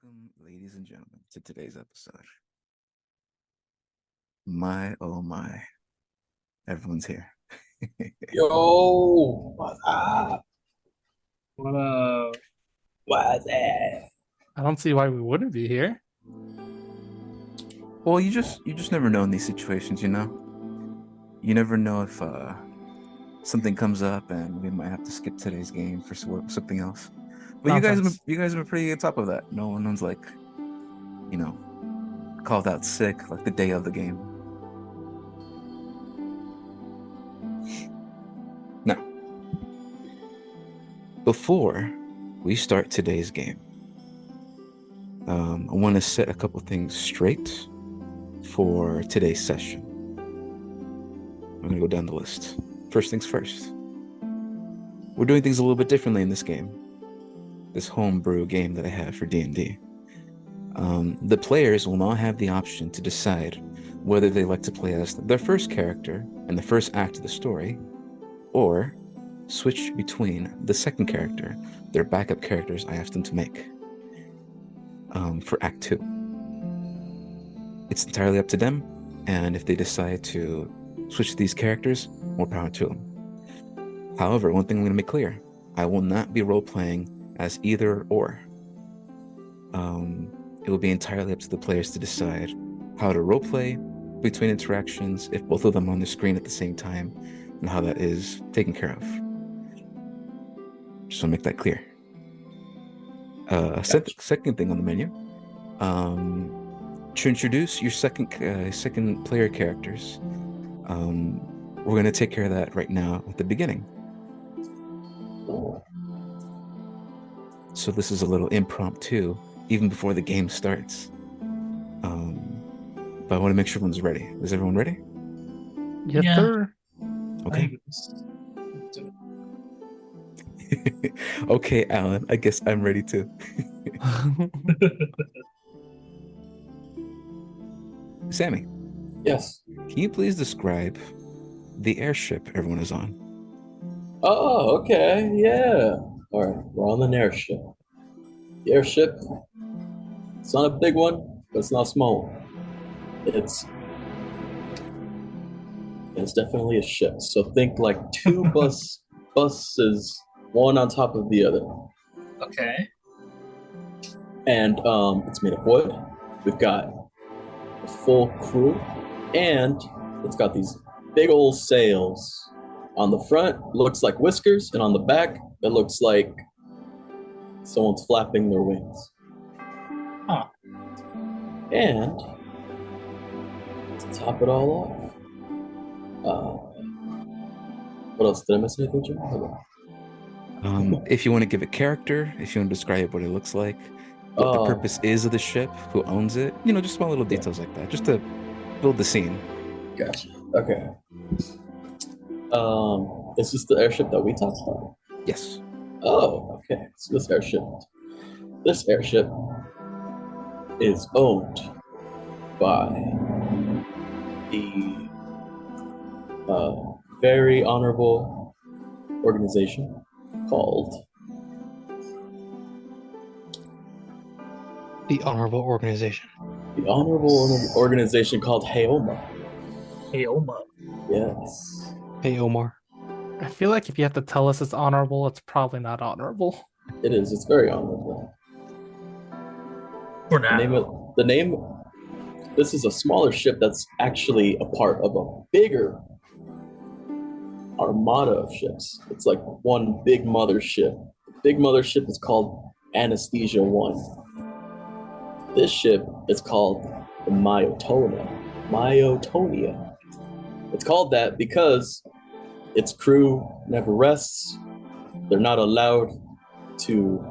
Welcome, ladies and gentlemen, to today's episode. My, oh my, everyone's here. Yo, what's up? What What's that? I don't see why we wouldn't be here. Well, you just never know in these situations, you know? You never know if something comes up and we might have to skip today's game for something else. But Nonsense. you guys have been pretty on top of that. No one's like, called out sick like the day of the game. Now, before we start today's game, I want to set a couple things straight for today's session. I'm going to go down the list. First things first. We're doing things a little bit differently in this game. This homebrew game that I have for D&D. The players will now have the option to decide whether they like to play as their first character in the first act of the story, or switch between the second character, their backup characters I asked them to make, for Act 2. It's entirely up to them, and if they decide to switch these characters, more power to them. However, one thing I'm going to make clear, I will not be role-playing as either or. It will be entirely up to the players to decide how to roleplay between interactions, if both of them are on the screen at the same time, and how that is taken care of. Just want to make that clear. Second thing on the menu, to introduce your second player characters, we're going to take care of that right now at the beginning. So this is a little impromptu, even before the game starts. But I want to make sure everyone's ready. Is everyone ready? Yes, Yeah. sir. Okay. Okay, Alan, I guess I'm ready too. Sammy, Yes. can you please describe the airship everyone is on? Oh, okay. Yeah. All right. We're on an airship. The airship. It's not a big one, but it's not a small one. It's definitely a ship. So think like two buses, one on top of the other, Okay. and it's made of wood. We've got a full crew, and it's got these big old sails. On the front, looks like whiskers, and on the back, it looks like someone's flapping their wings. Huh. And to top it all off, what else? Did I miss anything, Jim? If you want to give it character, if you want to describe what it looks like, what the purpose is of the ship, who owns it, just small little details like that, just to build the scene. Gotcha. Okay. Is this the airship that we talked about? Yes. Oh, okay. So this airship is owned by the very honorable organization called The honorable organization. Heoma. Aoma. Yes. Hey, Omar. I feel like if you have to tell us it's honorable, it's probably not honorable. It is. It's very honorable. For The name. This is a smaller ship that's actually a part of a bigger armada of ships. It's like one big mothership. The big mothership is called Anesthesia One. This ship is called the Myotonia. It's called that because its crew never rests. They're not allowed to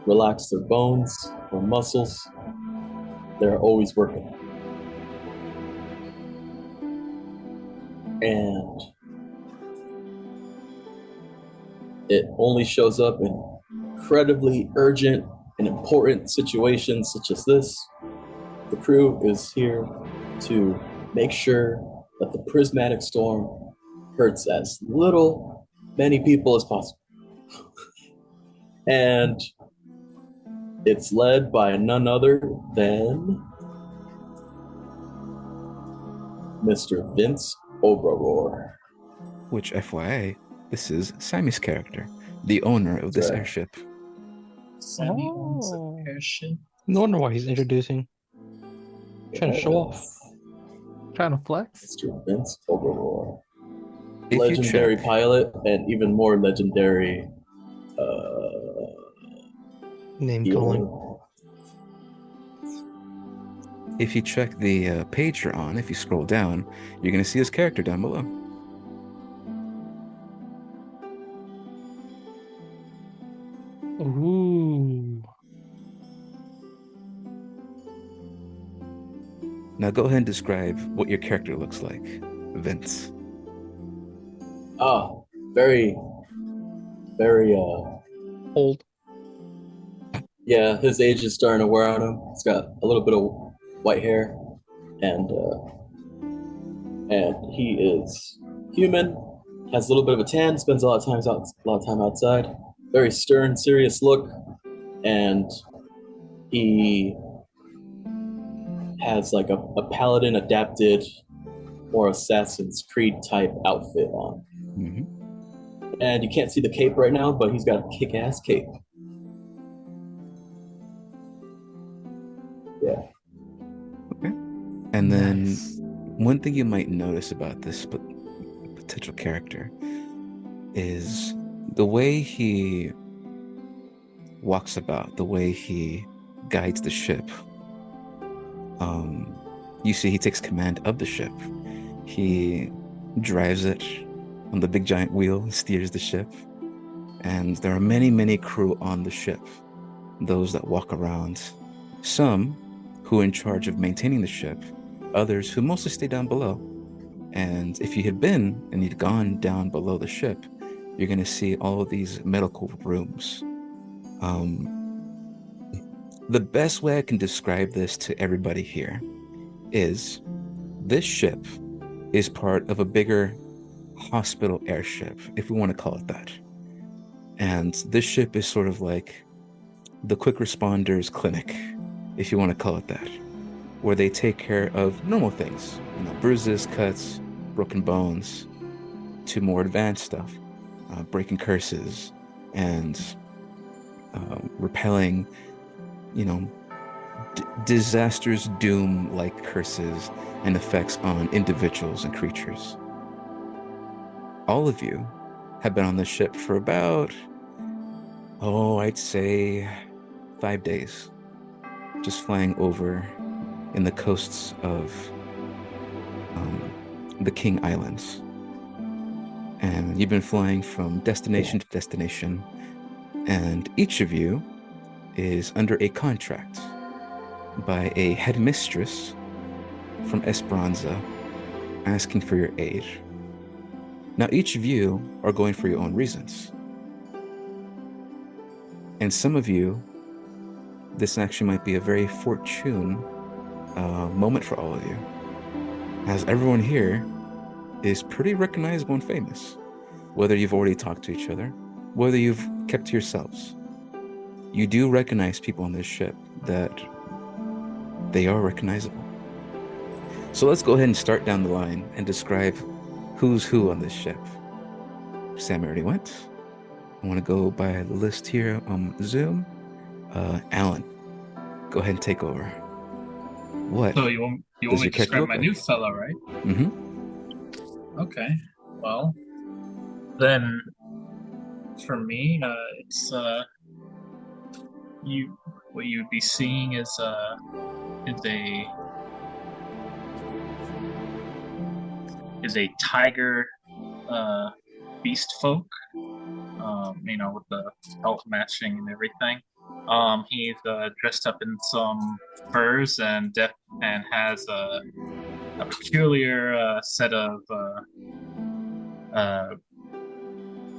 relax their bones or muscles. They're always working. And it only shows up in incredibly urgent and important situations such as this. The crew is here to make sure that the prismatic storm hurts as many people as possible. And It's led by none other than Mr. Vince Oberroar. Which, FYI, this is Sammy's character, the owner of this Right. airship. Sammy owns Oh. an airship. No wonder why he's introducing. Trying to show off. Trying to flex. Mr. Vince Oberroar. If Legendary you check, pilot and even more legendary Name healer. calling. if you check the page you're on, if you scroll down, you're going to see his character down below. Ooh. Now go ahead and describe what your character looks like, Vince. Ah, very, very, Old. yeah, his age is starting to wear on him. He's got a little bit of white hair, and he is human. Has a little bit of a tan. Spends a lot of time outside. Very stern, serious look, and he has like a paladin adapted or Assassin's Creed type outfit on. Mm-hmm. And you can't see the cape right now, but he's got a kick-ass cape. Yeah. And then Nice. one thing you might notice about this potential character is the way he walks about, the way he guides the ship. You see, he takes command of the ship. He drives it on the big giant wheel, steers the ship. And there are many, many crew on the ship, those that walk around. Some who are in charge of maintaining the ship, others who mostly stay down below. And if you had been and you'd gone down below the ship, you're going to see all of these medical rooms. The best way I can describe this to everybody here is this ship is part of a bigger hospital airship, if we want to call it that. And this ship is sort of like the quick responders clinic, if you want to call it that, where they take care of normal things, bruises, cuts, broken bones, to more advanced stuff, breaking curses and repelling, disasters, doom-like curses and effects on individuals and creatures. All of you have been on this ship for about, I'd say 5 days, just flying over in the coasts of the King Islands. And you've been flying from destination to destination, and each of you is under a contract by a headmistress from Esperanza asking for your aid. Now, each of you are going for your own reasons. And some of you, this actually might be a very fortune moment for all of you, as everyone here is pretty recognizable and famous, whether you've already talked to each other, whether you've kept to yourselves. You do recognize people on this ship that they are recognizable. So let's go ahead and start down the line and describe who's who on this ship. Sam already went. I want to go by the list here on Zoom. Alan, go ahead and take over. What? So you want does me your to character describe look my like? new fella, right? Mm-hmm. Okay. Well, then for me, it's what you'd be seeing is a tiger beast folk. With the belt matching and everything. He's dressed up in some furs and has a peculiar set of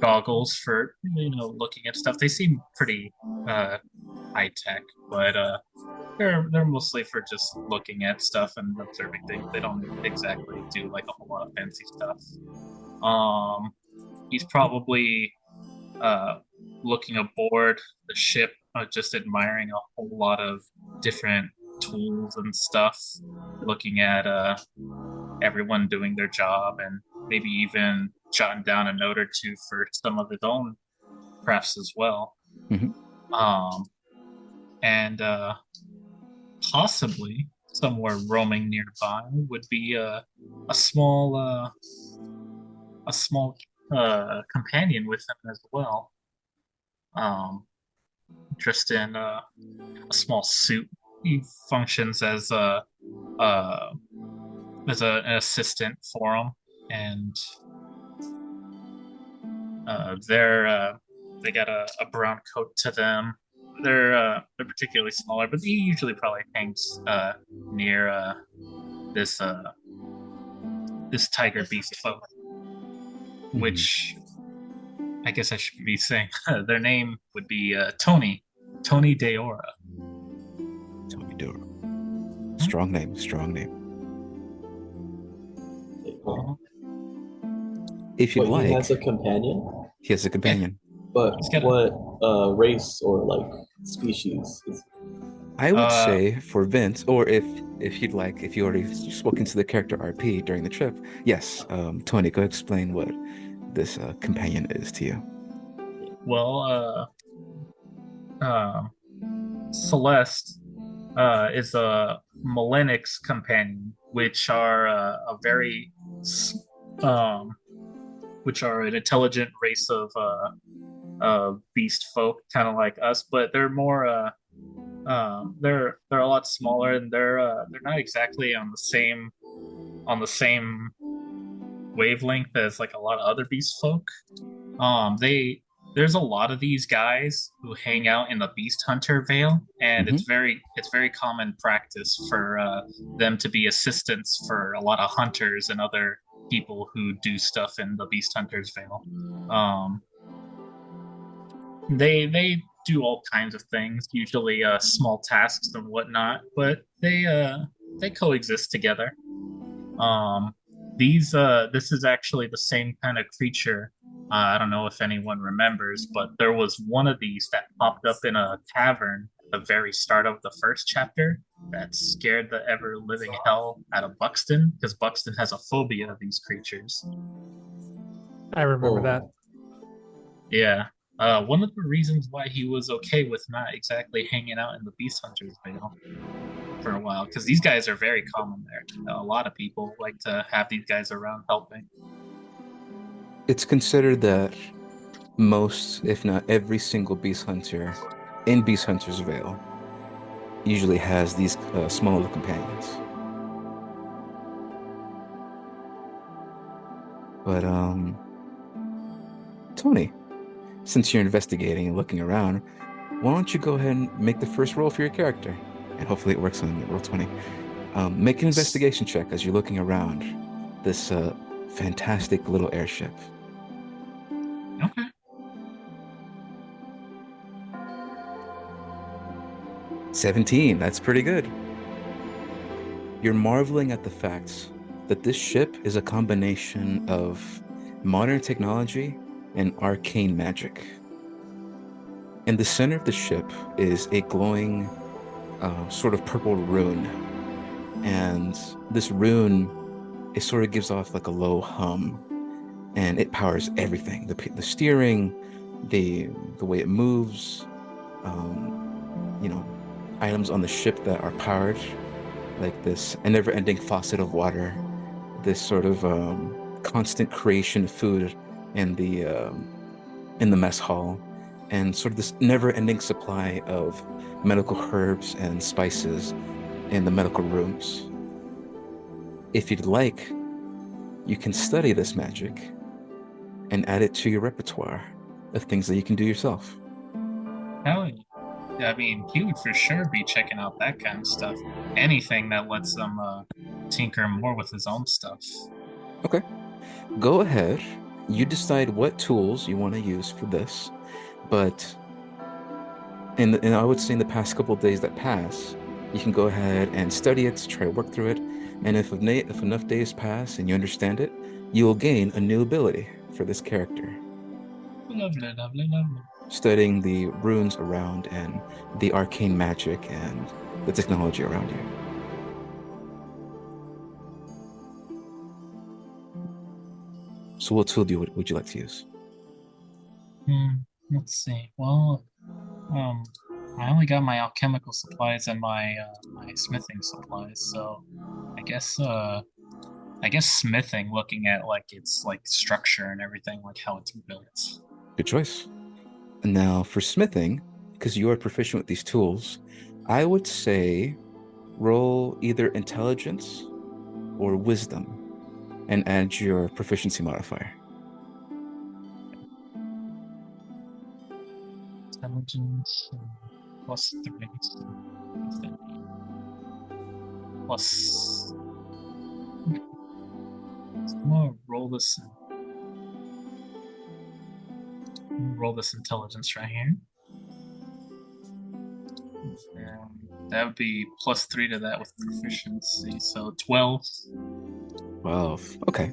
goggles for looking at stuff. They seem pretty high tech, but they're mostly for just looking at stuff and observing things. They don't exactly do like a whole lot of fancy stuff. He's probably looking aboard the ship just admiring a whole lot of different tools and stuff, looking at everyone doing their job, and maybe even jotting down a note or two for some of his own crafts as well. Mhm. And possibly somewhere roaming nearby would be a small companion with him as well. Dressed in a small suit. He functions as an assistant for him, and they got a brown coat to them. They're particularly smaller, but he usually probably hangs near this tiger beast folk, which I guess I should be saying their name would be Tony Deora. Tony Deora. Strong name. If you'd But like, he has a companion. he has a companion. But He's got what race or like species is? I would say for Vince, or if you'd like, if you already spoken to the character RP during the trip, yes, Tony, go explain what this companion is to you. Well, Celeste is a Melenix companion, which are which are an intelligent race of beast folk, kind of like us, but they're more they're a lot smaller, and they're not exactly on the same wavelength as like a lot of other beast folk. There's a lot of these guys who hang out in the Beast Hunter Vale, and it's very common practice for them to be assistants for a lot of hunters and other people who do stuff in the Beast Hunters Vale. They do all kinds of things, usually small tasks and whatnot, but they coexist together. This is actually the same kind of creature. I don't know if anyone remembers, but there was one of these that popped up in a tavern at the very start of the first chapter that scared the ever-living hell out of Buxton, because Buxton has a phobia of these creatures. I remember that. Yeah. One of the reasons why he was okay with not exactly hanging out in the Beast Hunters Vale for a while, because these guys are very common there. A lot of people like to have these guys around helping. It's considered that most, if not every single beast hunter in Beast Hunter's Vale usually has these small little companions. But Tony, since you're investigating and looking around, why don't you go ahead and make the first roll for your character? And hopefully it works on roll 20. Make an investigation check as you're looking around this fantastic little airship. Okay. $17, that's pretty good. You're marveling at the fact that this ship is a combination of modern technology and arcane magic. In the center of the ship is a glowing sort of purple rune, and this rune, it sort of gives off like a low hum, and it powers everything: the steering, the way it moves, items on the ship that are powered, like this a never-ending faucet of water, this sort of constant creation of food in the mess hall, and sort of this never-ending supply of medical herbs and spices in the medical rooms. If you'd like, you can study this magic and add it to your repertoire of things that you can do yourself. Hell yeah. I mean, he would for sure be checking out that kind of stuff. Anything that lets him tinker more with his own stuff. Okay. Go ahead. You decide what tools you want to use for this, but and I would say in the past couple of days that pass, you can go ahead and study it, try to work through it, and if enough days pass and you understand it, you will gain a new ability for this character. Lovely, lovely, lovely. studying the runes around and the arcane magic and the technology around you. So what tool would you like to use? Let's see. Well, I only got my alchemical supplies and my smithing supplies, so I guess smithing, looking at like its like structure and everything, like how it's built. Good choice. And now for smithing, because you are proficient with these tools, I would say roll either intelligence or wisdom and add your proficiency modifier. Intelligence plus 3. Plus. I'm gonna roll this intelligence right here. And that would be plus 3 to that with proficiency, so 12. 12. Okay.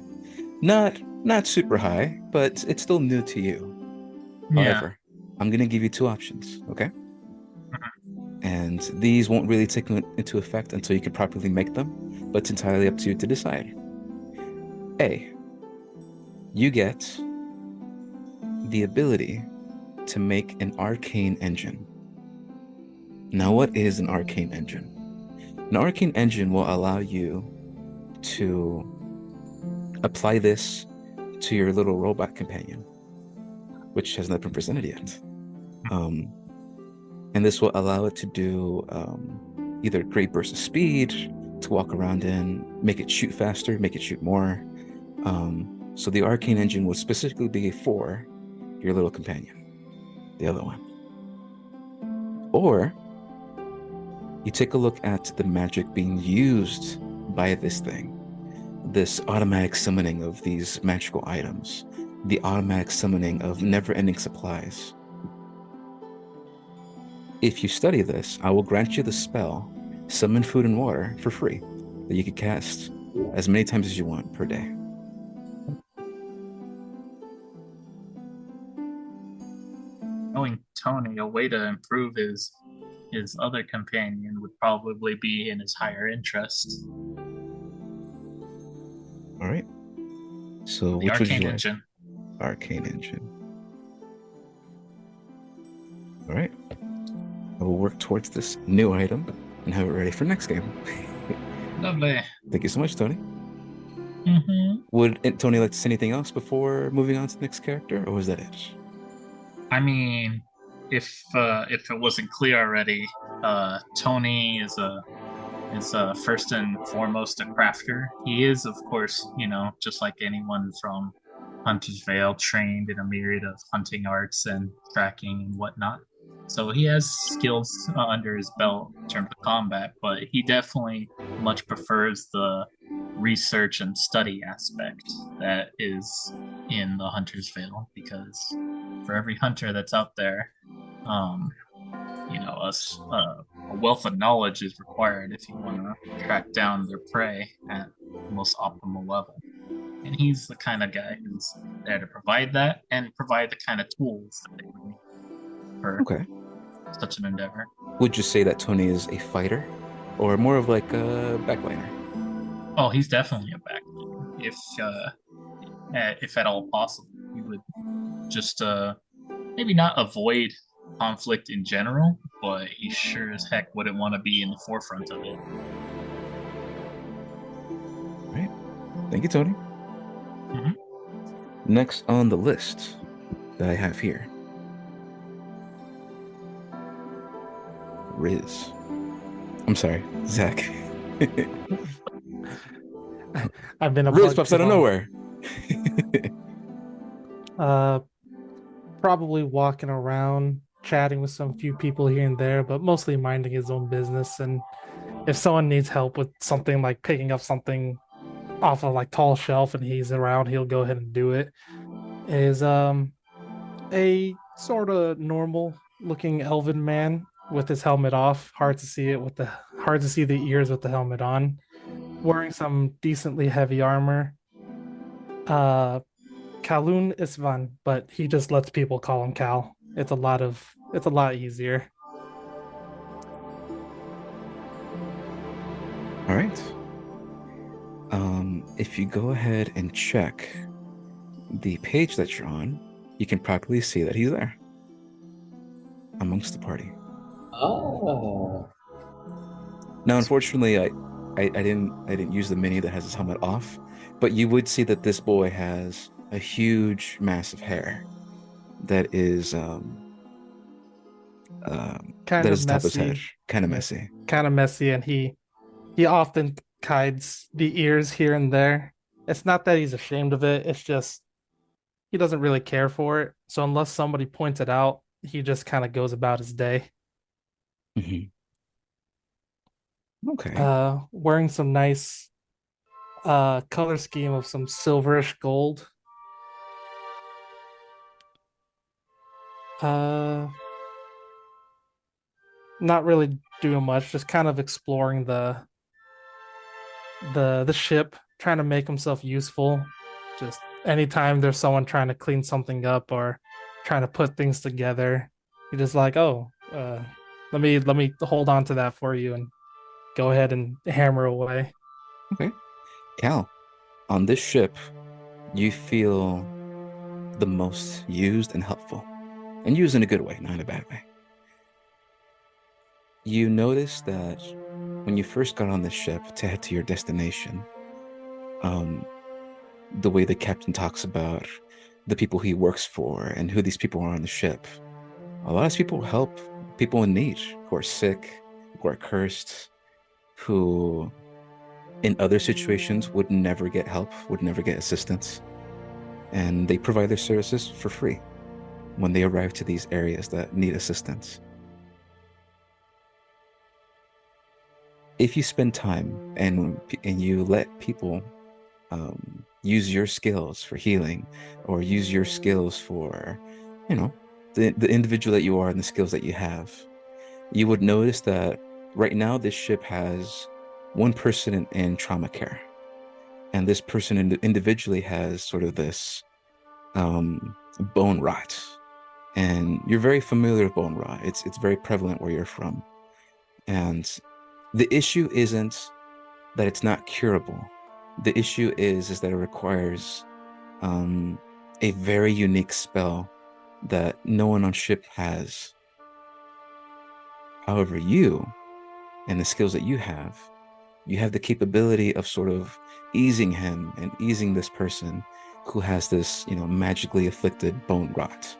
Not super high, but it's still new to you. Yeah. However, I'm gonna give you two options, okay? And these won't really take into effect until you can properly make them, but it's entirely up to you to decide. A, you get the ability to make an arcane engine. Now, what is an arcane engine? An arcane engine will allow you to apply this to your little robot companion, which has not been presented yet. And this will allow it to do either great bursts of speed to walk around in, make it shoot faster, make it shoot more. So the arcane engine would specifically be for your little companion, the other one. Or you take a look at the magic being used by this thing, this automatic summoning of these magical items, the automatic summoning of never-ending supplies. If you study this, I will grant you the spell, Summon Food and Water, for free, that you can cast as many times as you want per day. Knowing Tony, a way to improve his other companion would probably be in his higher interest. All right. So The which would you arcane like? engine. Arcane engine. All right. I will work towards this new item and have it ready for next game. Lovely. Thank you so much, Tony. Mm-hmm. Would Tony like to say anything else before moving on to the next character, or was that it? I mean, if it wasn't clear already, Tony is first and foremost a crafter. He is, of course, just like anyone from Hunter's Vale, trained in a myriad of hunting arts and tracking and whatnot. So he has skills under his belt in terms of combat, but he definitely much prefers the research and study aspect that is in the Hunter's Vale, because for every hunter that's out there, a wealth of knowledge is required if you want to track down their prey at the most optimal level. And he's the kind of guy who's there to provide that and provide the kind of tools that they need for such an endeavor. Would you say that Tony is a fighter, or more of like a backliner? Oh, he's definitely a backliner. If at all possible, he would just maybe not avoid conflict in general, but he sure as heck wouldn't want to be in the forefront of it. All right. Thank you, Tony. Mm-hmm. Next on the list that I have here, Riz. I'm sorry, Zach. I've been a Riz bug pops too out of long. nowhere. Probably walking around, chatting with some few people here and there, but mostly minding his own business. And if someone needs help with something like picking up something off a like tall shelf and he's around, he'll go ahead and do it. Is a sort of normal looking elven man with his helmet off. Hard to see the ears with the helmet on. Wearing some decently heavy armor. Kalun Isvan, but he just lets people call him Cal. it's a lot easier. All right. If you go ahead and check the page that you're on, you can properly see that he's there amongst the party. Oh. Now, unfortunately, I didn't use the mini that has his helmet off, but you would see that this boy has a huge mass of hair that is Kind that of is atop his head, messy. kind of Yeah. messy. Kind of messy, and he often hides the ears here and there. It's not that he's ashamed of it, it's just he doesn't really care for it. So unless somebody points it out, he just kind of goes about his day. Hmm. Okay. Wearing some nice color scheme of some silverish gold. Uh Not really doing much, just kind of exploring the ship, trying to make himself useful. Just anytime there's someone trying to clean something up or trying to put things together, you're just like, oh, let me hold on to that for you and go ahead and hammer away. Okay. Cal, on this ship, you feel the most used and helpful, and used in a good way, not in a bad way. You notice that when you first got on the ship to head to your destination, um, the way the captain talks about the people he works for and who these people are on the ship, a lot of people help people in need who are sick, who are cursed, who in other situations would never get help, would never get assistance. And they provide their services for free when they arrive to these areas that need assistance. If you spend time and you let people use your skills for healing, or use your skills for, you know, the individual that you are and the skills that you have, you would notice that right now this ship has one person in trauma care, and this person individually has sort of this bone rot. And you're very familiar with bone rot. It's very prevalent where you're from. And the issue isn't that it's not curable. The issue is that it requires a very unique spell that no one on ship has. However, you and the skills that you have the capability of sort of easing him and easing this person who has this, magically afflicted bone rot.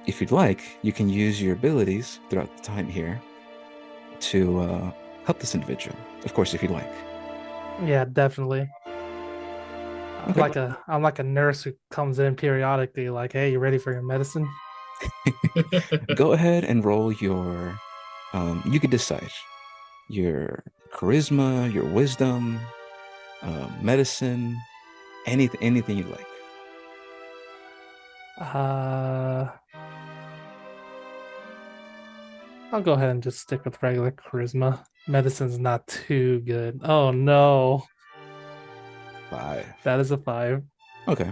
If you'd like, you can use your abilities throughout the time here to help this individual. Of course, if you'd like. Yeah, definitely. Okay. I'm like a nurse who comes in periodically, like, hey, you ready for your medicine? Go ahead and roll your, you could decide your charisma, your wisdom, medicine, anything you like. Uh, I'll go ahead and just stick with regular charisma. Medicine's not too good. Oh no, 5. that is a 5. Okay.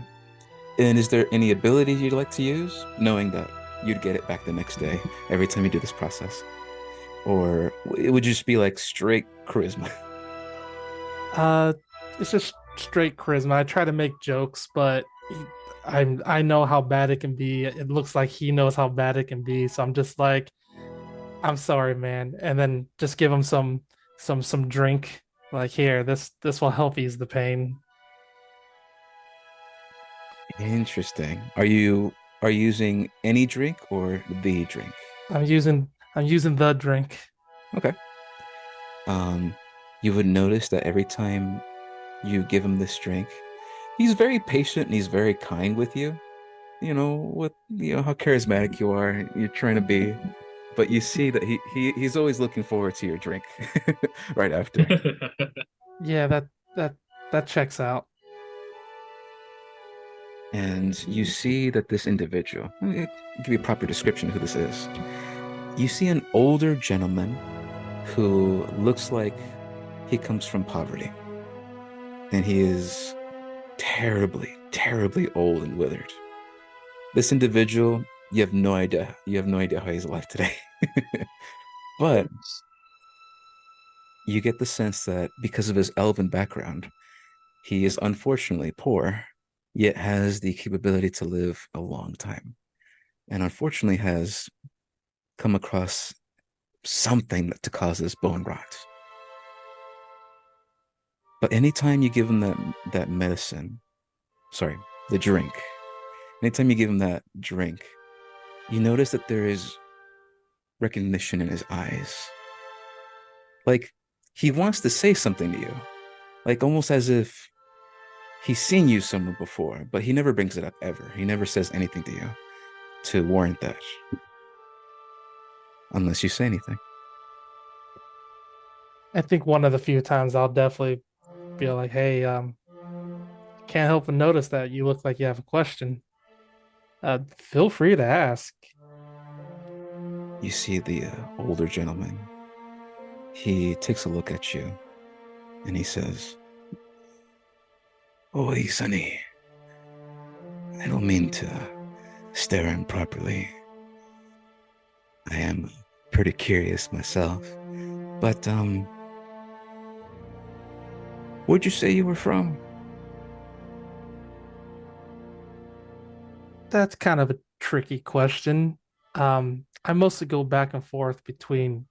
And is there any ability you'd like to use, knowing that you'd get it back the next day every time you do this process? Or it would just be like straight charisma? Uh, it's just straight charisma. I try to make jokes, but I know how bad it can be. It looks like he knows how bad it can be, so I'm just like, I'm sorry, man, and then just give him some drink. Like here, this will help ease the pain. Interesting. Are you using any drink or the drink? I'm using the drink. Okay. Um, you would notice that every time you give him this drink, he's very patient and he's very kind with you. With how charismatic you are, you're trying to be, but you see that he's always looking forward to your drink right after. Yeah, that that checks out. And you see that this individual, let me give you a proper description of who this is. You see an older gentleman who looks like he comes from poverty, and he is terribly, terribly old and withered. This individual You have no idea. You have no idea how he's alive today. But you get the sense that because of his elven background, he is unfortunately poor, yet has the capability to live a long time. And unfortunately has come across something to cause this bone rot. But anytime you give him that medicine, sorry, the drink, anytime you give him that drink, you notice that there is recognition in his eyes. Like he wants to say something to you, like almost as if he's seen you somewhere before, but he never brings it up ever. He never says anything to you to warrant that, unless you say anything. I think one of the few times I'll definitely be like, "Hey, can't help but notice that you look like you have a question. Feel free to ask." You see the older gentleman. He takes a look at you and he says, "Oh, hey, Sonny. I don't mean to stare improperly. I am pretty curious myself. But, where'd you say you were from?" That's kind of a tricky question. I mostly go back and forth between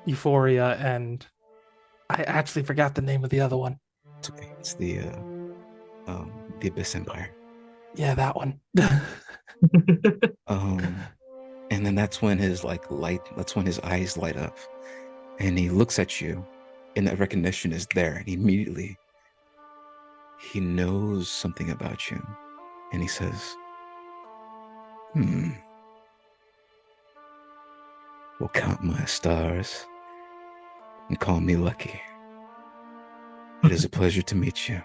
Euphoria and I actually forgot the name of the other one. It's okay. It's the Abyss Empire. Yeah, that one. Um, and then that's when that's when his eyes light up and he looks at you and that recognition is there. And immediately he knows something about you. And he says, "Will count my stars and call me lucky. It is a pleasure to meet you.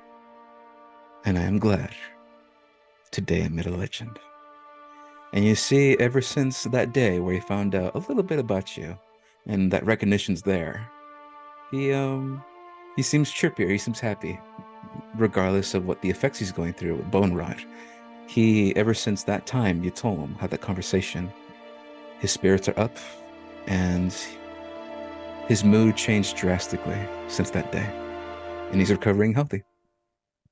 And I am glad today I met a legend." And you see, ever since that day where he found out a little bit about you and that recognition's there, he seems chirpier, he seems happy, regardless of what the effects he's going through with bone rot. He, ever since that time you told him, had that conversation, his spirits are up and his mood changed drastically since that day. And he's recovering healthy.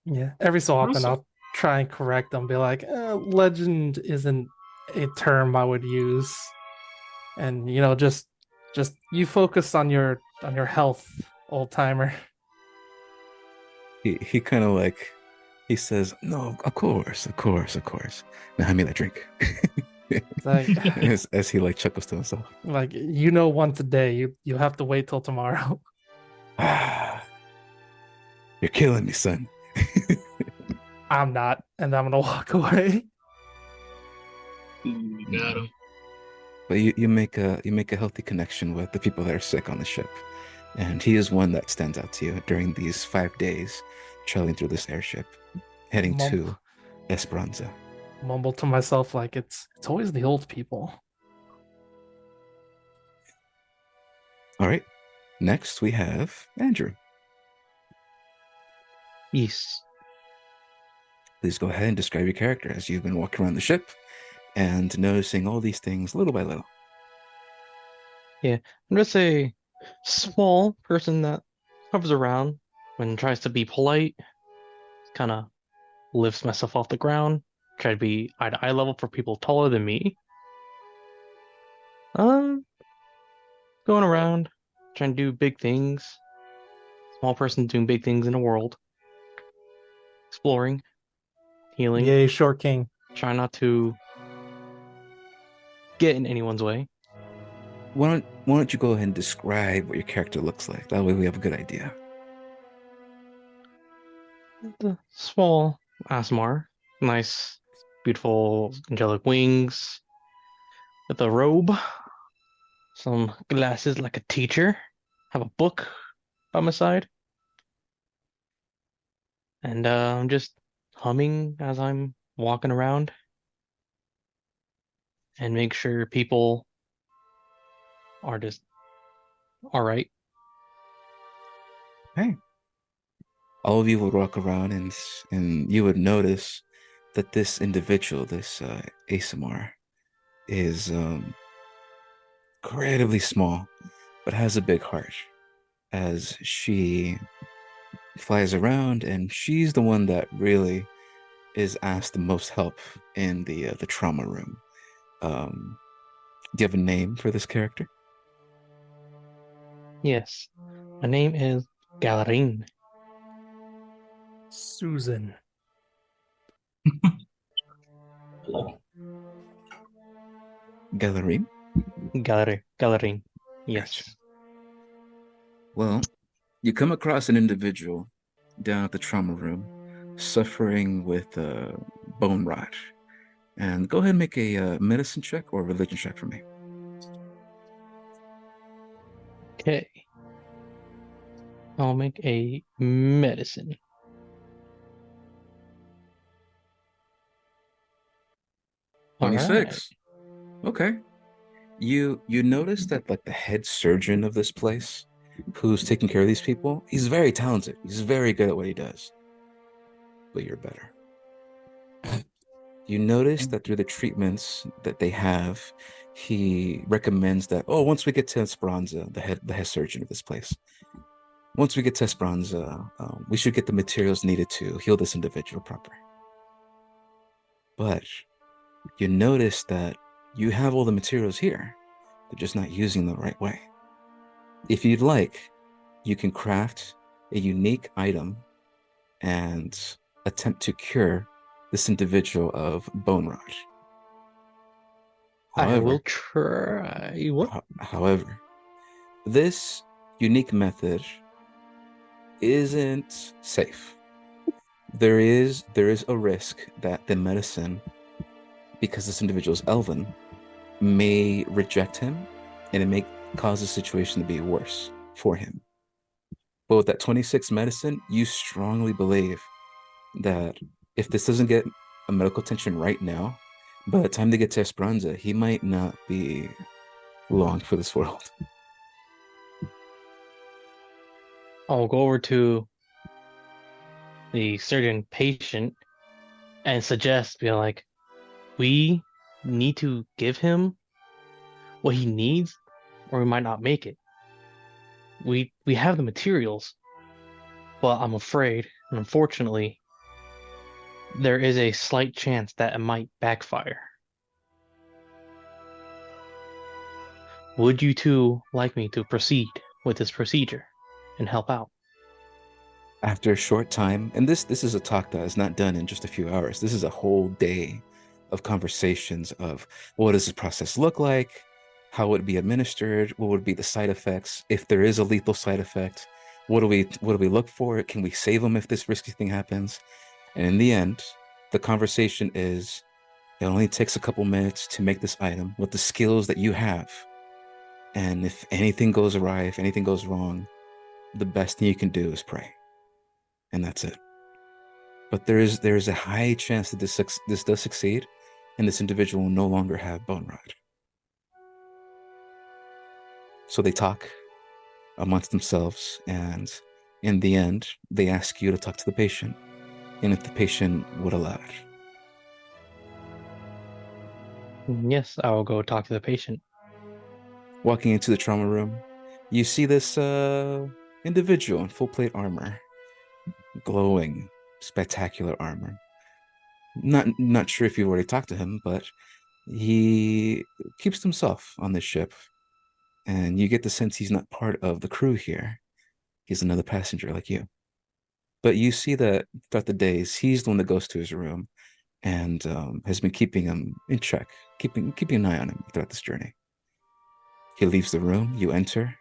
Yeah. Every so often Awesome. I'll try and correct them, be like, legend isn't a term I would use. And just you focus on your health, old timer. He kind of like he says, "No, of course, of course, of course. Now hand me that drink." It's like as he like chuckles to himself. like once a day. You have to wait till tomorrow. "Ah, you're killing me, son." I'm not, and I'm gonna walk away. Ooh, you got him. But you make a healthy connection with the people that are sick on the ship. And he is one that stands out to you during these 5 days traveling through this airship, heading Mum- to Esperanza. Mumble to myself like it's always the old people. All right. Next we have Andrew. Yes. Please go ahead and describe your character as you've been walking around the ship and noticing all these things little by little. I'm just a small person that hovers around and tries to be polite, kind of lifts myself off the ground, try to be eye to eye level for people taller than me. Um, Going around, trying to do big things. Small person doing big things in the world. Exploring, healing, Yay, short king. trying not to get in anyone's way. Why don't you go ahead and describe what your character looks like? That way we have a good idea. The small Asmar, nice, beautiful, angelic wings, with a robe, some glasses like a teacher, have a book by my side, and I'm just humming as I'm walking around and make sure people are just all right. Hey. All of you would walk around and you would notice that this individual, this ASMR, is incredibly small, but has a big heart as she flies around, and she's the one that really is asked the most help in the trauma room. Um, do you have a name for this character? Yes. My name is Galerin. Susan. I like it. Galerim? Galerin. Yes. Gotcha. Well, you come across an individual down at the trauma room suffering with bone rot. And go ahead and make a medicine check or religion check for me. Okay. I'll make a medicine. 26. Okay. You notice that like the head surgeon of this place, who's taking care of these people, he's very talented. He's very good at what he does. But you're better. You notice that through the treatments that they have, he recommends that, oh, once we get to Esperanza, the head surgeon of this place, once we get to Esperanza, we should get the materials needed to heal this individual proper. But you notice that you have all the materials here, they're just not using them the right way. If you'd like, you can craft a unique item and attempt to cure this individual of bone rot. I However, will try. What? however, this unique method isn't safe. There is a risk that the medicine, because this individual is elven, may reject him, and it may cause the situation to be worse for him. But with that 26 medicine, you strongly believe that if this doesn't get a medical attention right now, by the time they get to Esperanza, he might not be long for this world. I'll go over to the surgeon patient and suggest, be like, we need to give him what he needs, or we might not make it. We have the materials, but I'm afraid, and unfortunately, there is a slight chance that it might backfire. Would you two like me to proceed with this procedure and help out? After a short time, and this is a talk that is not done in just a few hours. This is a whole day of conversations of what does this process look like, how would it be administered, what would be the side effects, if there is a lethal side effect, what do we look for? Can we save them if this risky thing happens? And in the end, the conversation is it only takes a couple minutes to make this item with the skills that you have. And if anything goes awry, if anything goes wrong, the best thing you can do is pray. And that's it. But there is a high chance that this does succeed, and this individual will no longer have bone rot. So they talk amongst themselves, and in the end, they ask you to talk to the patient, and if the patient would allow it. Yes, I will go talk to the patient. Walking into the trauma room, you see this individual in full plate armor, glowing, spectacular armor. Not sure if you've already talked to him, but he keeps himself on this ship, and you get the sense he's not part of the crew here. He's another passenger like you. But you see that throughout the days, he's the one that goes to his room and has been keeping him in check, keeping an eye on him throughout this journey. He leaves the room, you enter,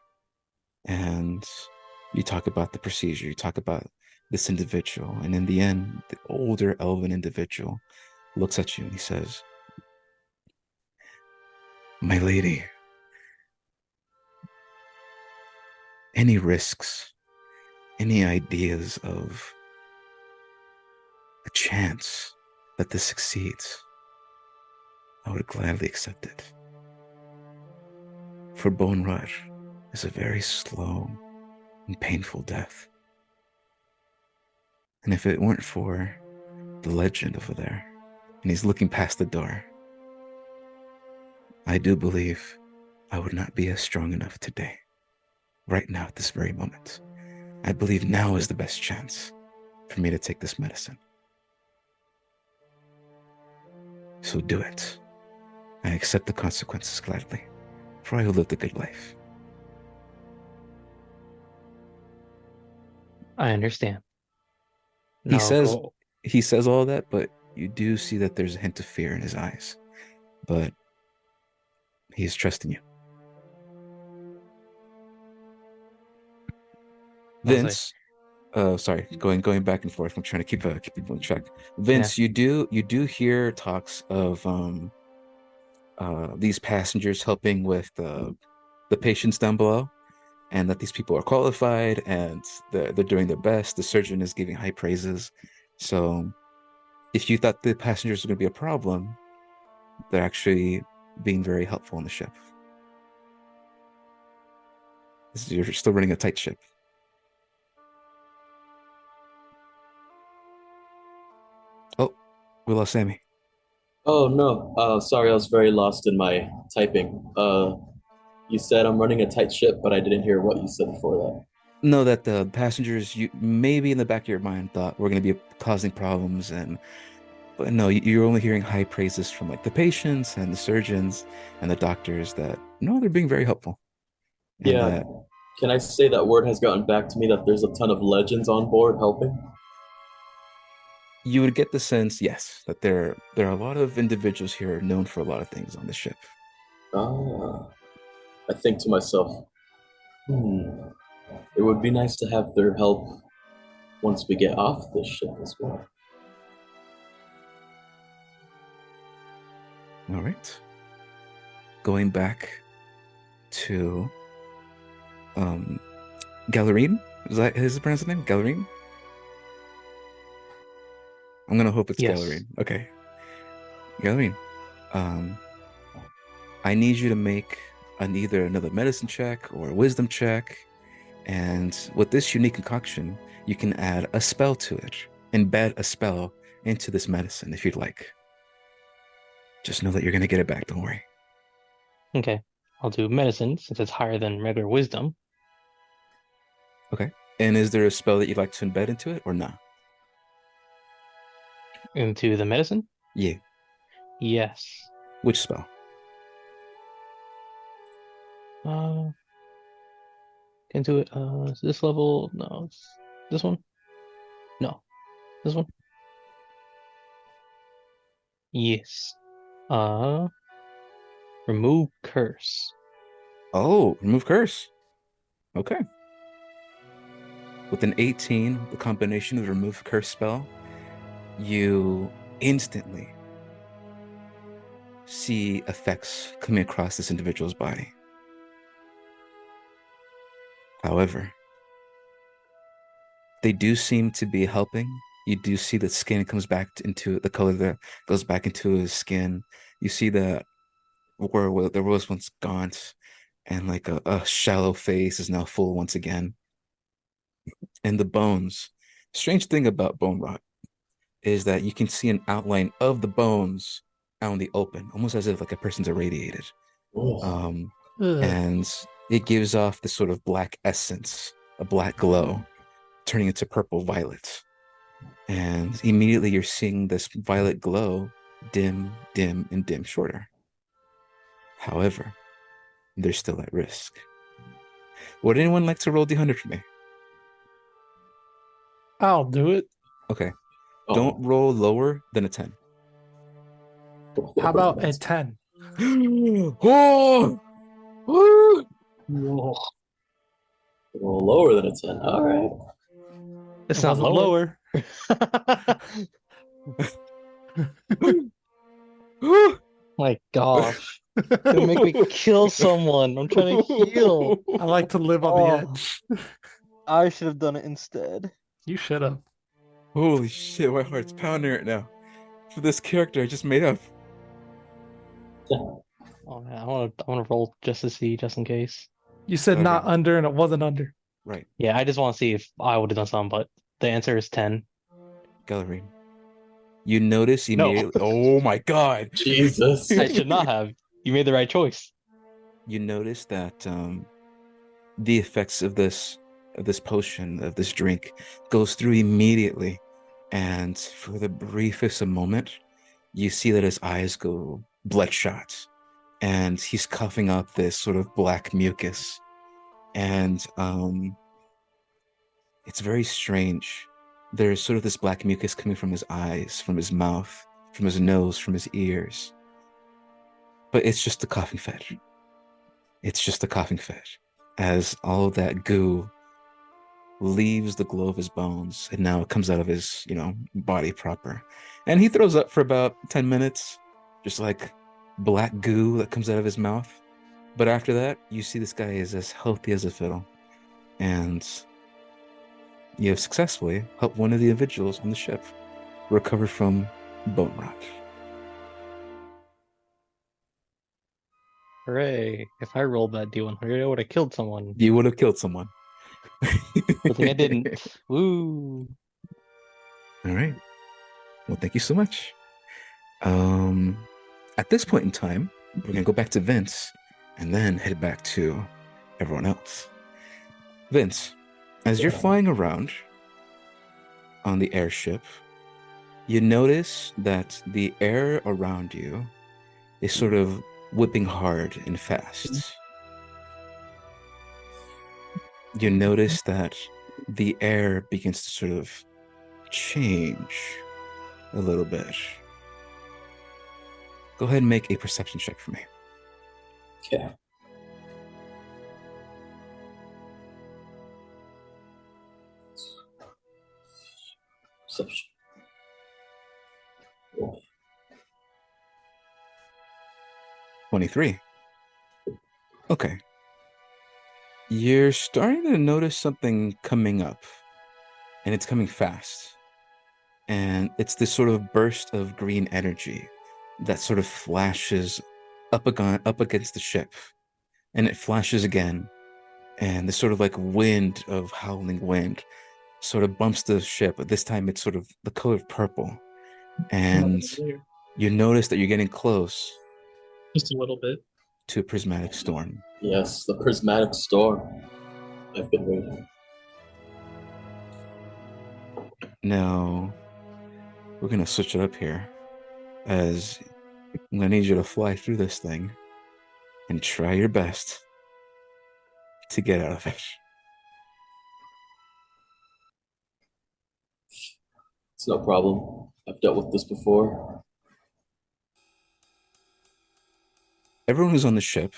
and you talk about the procedure, you talk about this individual, and in the end, the older elven individual looks at you and he says, "My lady, any risks, any ideas of a chance that this succeeds, I would gladly accept it. For bone rot is a very slow and painful death. And if it weren't for the legend over there," and he's looking past the door, I do believe I would not be as strong enough today, right now at this very moment. I believe now is the best chance for me to take this medicine. So do it. I accept the consequences gladly, for I will live the good life. I understand. He Now says go. he says all that, but you do see that there's a hint of fear in his eyes. But he's trusting you. I'll say. Vince, sorry, going back and forth. I'm trying to keep people in check. Vince, you do hear talks of these passengers helping with the patients down below, and that these people are qualified and they're doing their best. The surgeon is giving high praises. So if you thought the passengers were going to be a problem, they're actually being very helpful on the ship. You're still running a tight ship. Oh, we lost Sammy. Oh no, sorry, I was very lost in my typing. You said I'm running a tight ship, but I didn't hear what you said before that. Know that the passengers, you maybe in the back of your mind thought we're going to be causing problems, but no, you're only hearing high praises from like the patients and the surgeons and the doctors that no, they're being very helpful. And Yeah, that can I say that word has gotten back to me that there's a ton of legends on board helping? you would get the sense, yes, that there are a lot of individuals here known for a lot of things on the ship. Ah, I think to myself, it would be nice to have their help once we get off this ship as well. All right. Going back to Gallerine. Is that his pronounced name? Gallerine? I'm gonna hope it's Yes. Gallerine. Okay. Gallerine. I need you to make either another medicine check or a wisdom check. And with this unique concoction, you can add a spell to it. Embed a spell into this medicine if you'd like. Just know that you're gonna get it back, don't worry. Okay. I'll do medicine since it's higher than regular wisdom. Okay. And is there a spell that you'd like to embed into it or not? Into the medicine? Yeah. Yes. Which spell? Can do it. Is this level? No, it's this one. No, this one. Yes. Remove curse. Oh, remove curse. Okay. With an 18, the combination of the remove curse spell, you instantly see effects coming across this individual's body. However, they do seem to be helping. You do see that skin comes back into the color that goes back into his skin. You see that where there was once gaunt and like a shallow face is now full once again. And the bones. Strange thing about bone rot is that you can see an outline of the bones out in the open, almost as if like a person's irradiated. Ugh. And it gives off this sort of black essence, a black glow, turning into purple violet. And immediately you're seeing this violet glow dim, dim, and dim shorter. However, they're still at risk. Would anyone like to roll D100 for me? I'll do it. Okay. Oh. Don't roll lower than a 10. How about a 10? Oh! Woo! Well, lower than a 10. All right. It's It not wasn't lower. My gosh. Gonna make me kill someone. I'm trying to heal. I like to live on the Oh. edge. I should have done it instead. You should have. Holy shit, my heart's pounding right now. For this character I just made up. Oh man, I wanna roll just to see, just in case. You said not under, and it wasn't under. Right. Yeah, I just want to see if I would have done something, but the answer is 10. Gallerine. You notice No. immediately. Oh my god. Jesus. I should not have. You made the right choice. You notice that the effects of this potion, of this drink, goes through immediately, and for the briefest of moment, you see that his eyes go bloodshot, and he's coughing up this sort of black mucus, and it's very strange. There's sort of this black mucus coming from his eyes, from his mouth, from his nose, from his ears, but it's just the coughing fit. It's just the coughing fit, as all of that goo leaves the glow of his bones, and now it comes out of his, body proper. And he throws up for about 10 minutes, just like black goo that comes out of his mouth. But after that, you see this guy is as healthy as a fiddle. And you have successfully helped one of the individuals on the ship recover from bone rot. Hooray. If I rolled that D100, I would have killed someone. You would have killed someone. Good thing I didn't. Woo. All right. Well, thank you so much. At this point in time, we're going to go back to Vince and then head back to everyone else. Vince, as you're flying around on the airship, you notice that the air around you is sort of whipping hard and fast. You notice that the air begins to sort of change a little bit. Go ahead and make a perception check for me. Okay. Perception. 23. Okay. You're starting to notice something coming up, and it's coming fast. And it's this sort of burst of green energy that sort of flashes up against the ship. And it flashes again. And this sort of like wind of howling wind sort of bumps the ship, but this time it's sort of the color of purple. And you notice that you're getting close Just a little bit. to a prismatic storm. Yes, the prismatic storm. I've been waiting. Now, we're going to switch it up here, as I'm going to need you to fly through this thing and try your best to get out of it. It's no problem. I've dealt with this before. Everyone who's on the ship,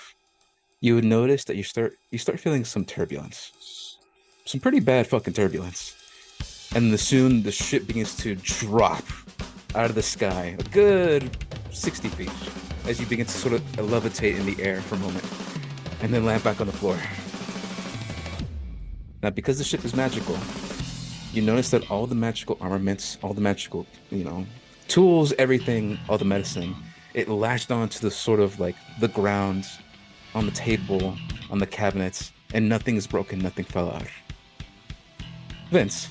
you would notice that you start feeling some turbulence. Some pretty bad fucking turbulence. And soon the ship begins to drop out of the sky a good 60 feet as you begin to sort of levitate in the air for a moment and then land back on the floor. Now, because the ship is magical, you notice that all the magical armaments, all the magical, tools, everything, all the medicine, it latched onto the sort of like the ground, on the table, on the cabinets, and nothing is broken, nothing fell out. Vince,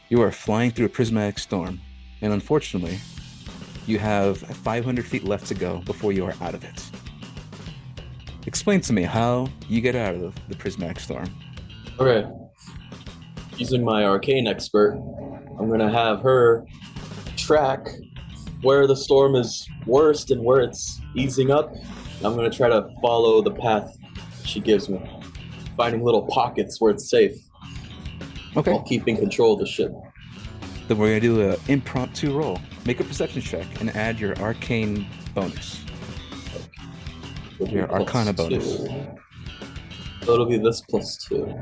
you are flying through a prismatic storm, and unfortunately, you have 500 feet left to go before you are out of it. Explain to me how you get out of the prismatic storm. Okay. Using my arcane expert, I'm gonna have her track where the storm is worst and where it's easing up. I'm gonna try to follow the path she gives me, finding little pockets where it's safe, Okay. while keeping control of the ship. Then we're gonna do an impromptu roll. Make a perception check and add your arcane bonus. Your Arcana Plus bonus. 2. So it'll be this plus 2.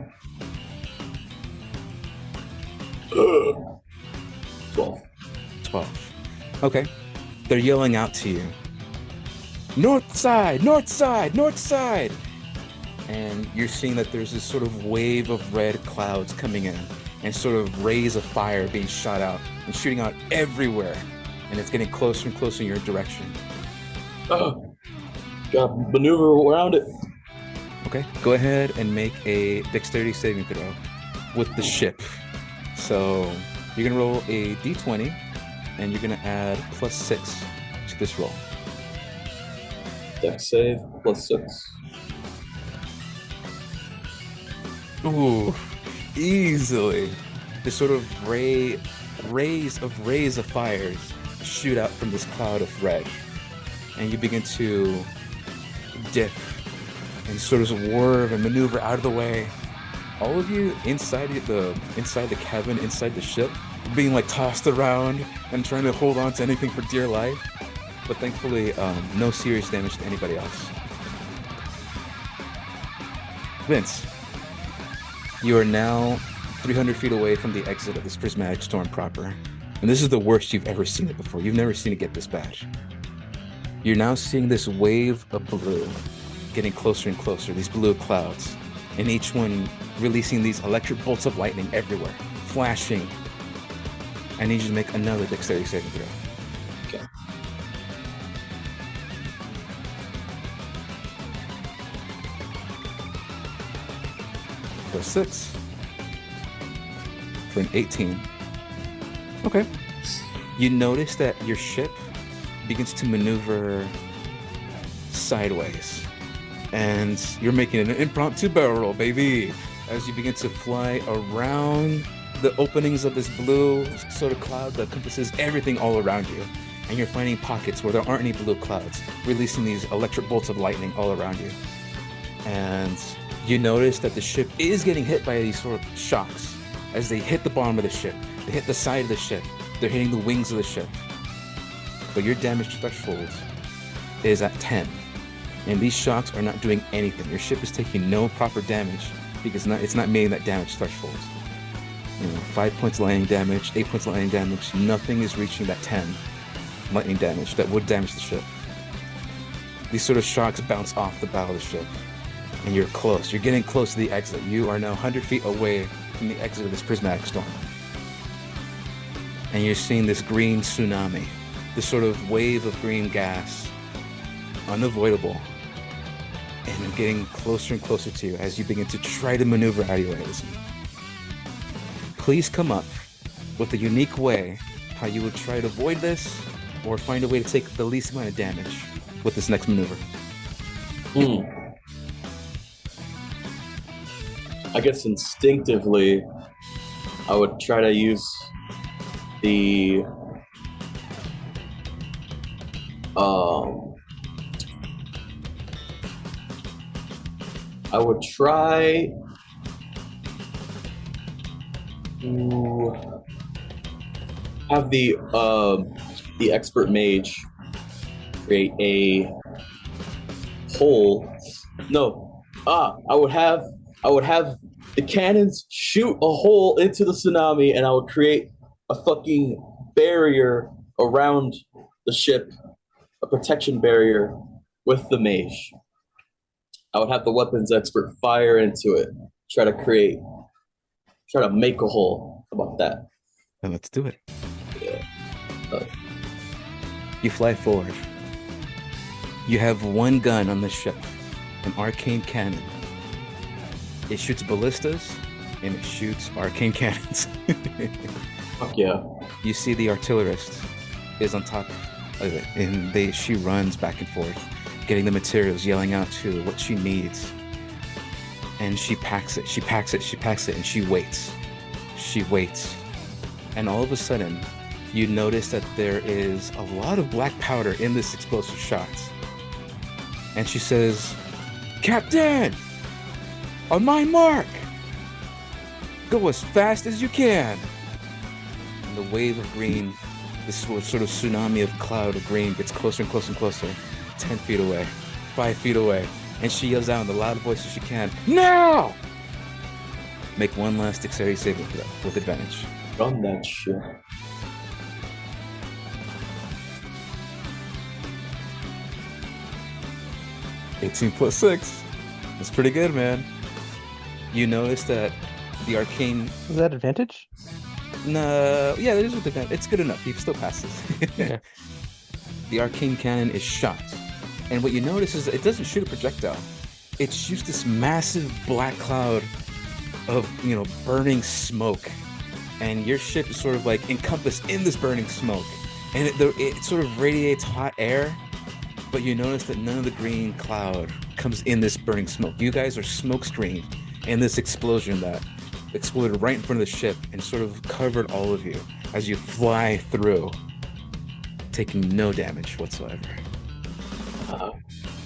12. 12. Okay. They're yelling out to you. North side, north side, north side. And you're seeing that there's this sort of wave of red clouds coming in and sort of rays of fire being shot out and shooting out everywhere. And it's getting closer and closer in your direction. Gotta maneuver around it. Okay. Go ahead and make a dexterity saving throw with the ship. So you're gonna roll a d20 and you're gonna add +6 to this roll. Dex save +6. Ooh, easily. This sort of rays of fires shoot out from this cloud of red, and you begin to dip and sort of swerve and maneuver out of the way. All of you inside the cabin, inside the ship, being like tossed around and trying to hold on to anything for dear life. But thankfully, no serious damage to anybody else. Vince, you are now 300 feet away from the exit of this prismatic storm proper. And this is the worst you've ever seen it before. You've never seen it get this bad. You're now seeing this wave of blue getting closer and closer, these blue clouds, and each one releasing these electric bolts of lightning everywhere, flashing. I need you to make another dexterity saving throw. Okay. +6 for an 18. Okay. You notice that your ship begins to maneuver sideways, and you're making an impromptu barrel roll, baby, as you begin to fly around the openings of this blue sort of cloud that encompasses everything all around you. And you're finding pockets where there aren't any blue clouds, releasing these electric bolts of lightning all around you. And you notice that the ship is getting hit by these sort of shocks as they hit the bottom of the ship. They hit the side of the ship. They're hitting the wings of the ship. But your damage threshold is at 10. And these shocks are not doing anything. Your ship is taking no proper damage because it's not meeting that damage threshold. 5 points of lightning damage, 8 points of lightning damage, nothing is reaching that 10 lightning damage that would damage the ship. These sort of shocks bounce off the bow of the ship. And you're close. You're getting close to the exit. You are now 100 feet away from the exit of this prismatic storm. And you're seeing this green tsunami, this sort of wave of green gas, unavoidable, and getting closer and closer to you as you begin to try to maneuver out of your ways. Please come up with a unique way how you would try to avoid this or find a way to take the least amount of damage with this next maneuver. I guess instinctively, I would try to use the I would try to have the expert mage create a hole. No, I would have the cannons shoot a hole into the tsunami, and I would create a fucking barrier around the ship, a protection barrier with the mage. I would have the weapons expert fire into it, try to make a hole. How about that? Then let's do it. Yeah. You fly forward. You have one gun on the ship, an arcane cannon. It shoots ballistas, and it shoots arcane cannons. Fuck yeah. You see the artillerist is on top of it, and she runs back and forth, getting the materials, yelling out to what she needs. And she packs it, and she waits. She waits. And all of a sudden, you notice that there is a lot of black powder in this explosive shot. And she says, "Captain, on my mark, go as fast as you can." And the wave of green, this sort of tsunami of cloud of green gets closer and closer and closer, 10 feet away, 5 feet away. And she yells out in the loud voice as she can, "Now!" Make one last dexterity saving throw with advantage. Run that shit. +18 +6. That's pretty good, man. You notice that the arcane... Is that advantage? No, yeah, there's a advantage. It's good enough. He still passes. Yeah. The arcane cannon is shot. And what you notice is that it doesn't shoot a projectile. It shoots this massive black cloud of, burning smoke. And your ship is sort of like encompassed in this burning smoke. And it sort of radiates hot air, but you notice that none of the green cloud comes in this burning smoke. You guys are smoke screened in this explosion that exploded right in front of the ship and sort of covered all of you as you fly through, taking no damage whatsoever.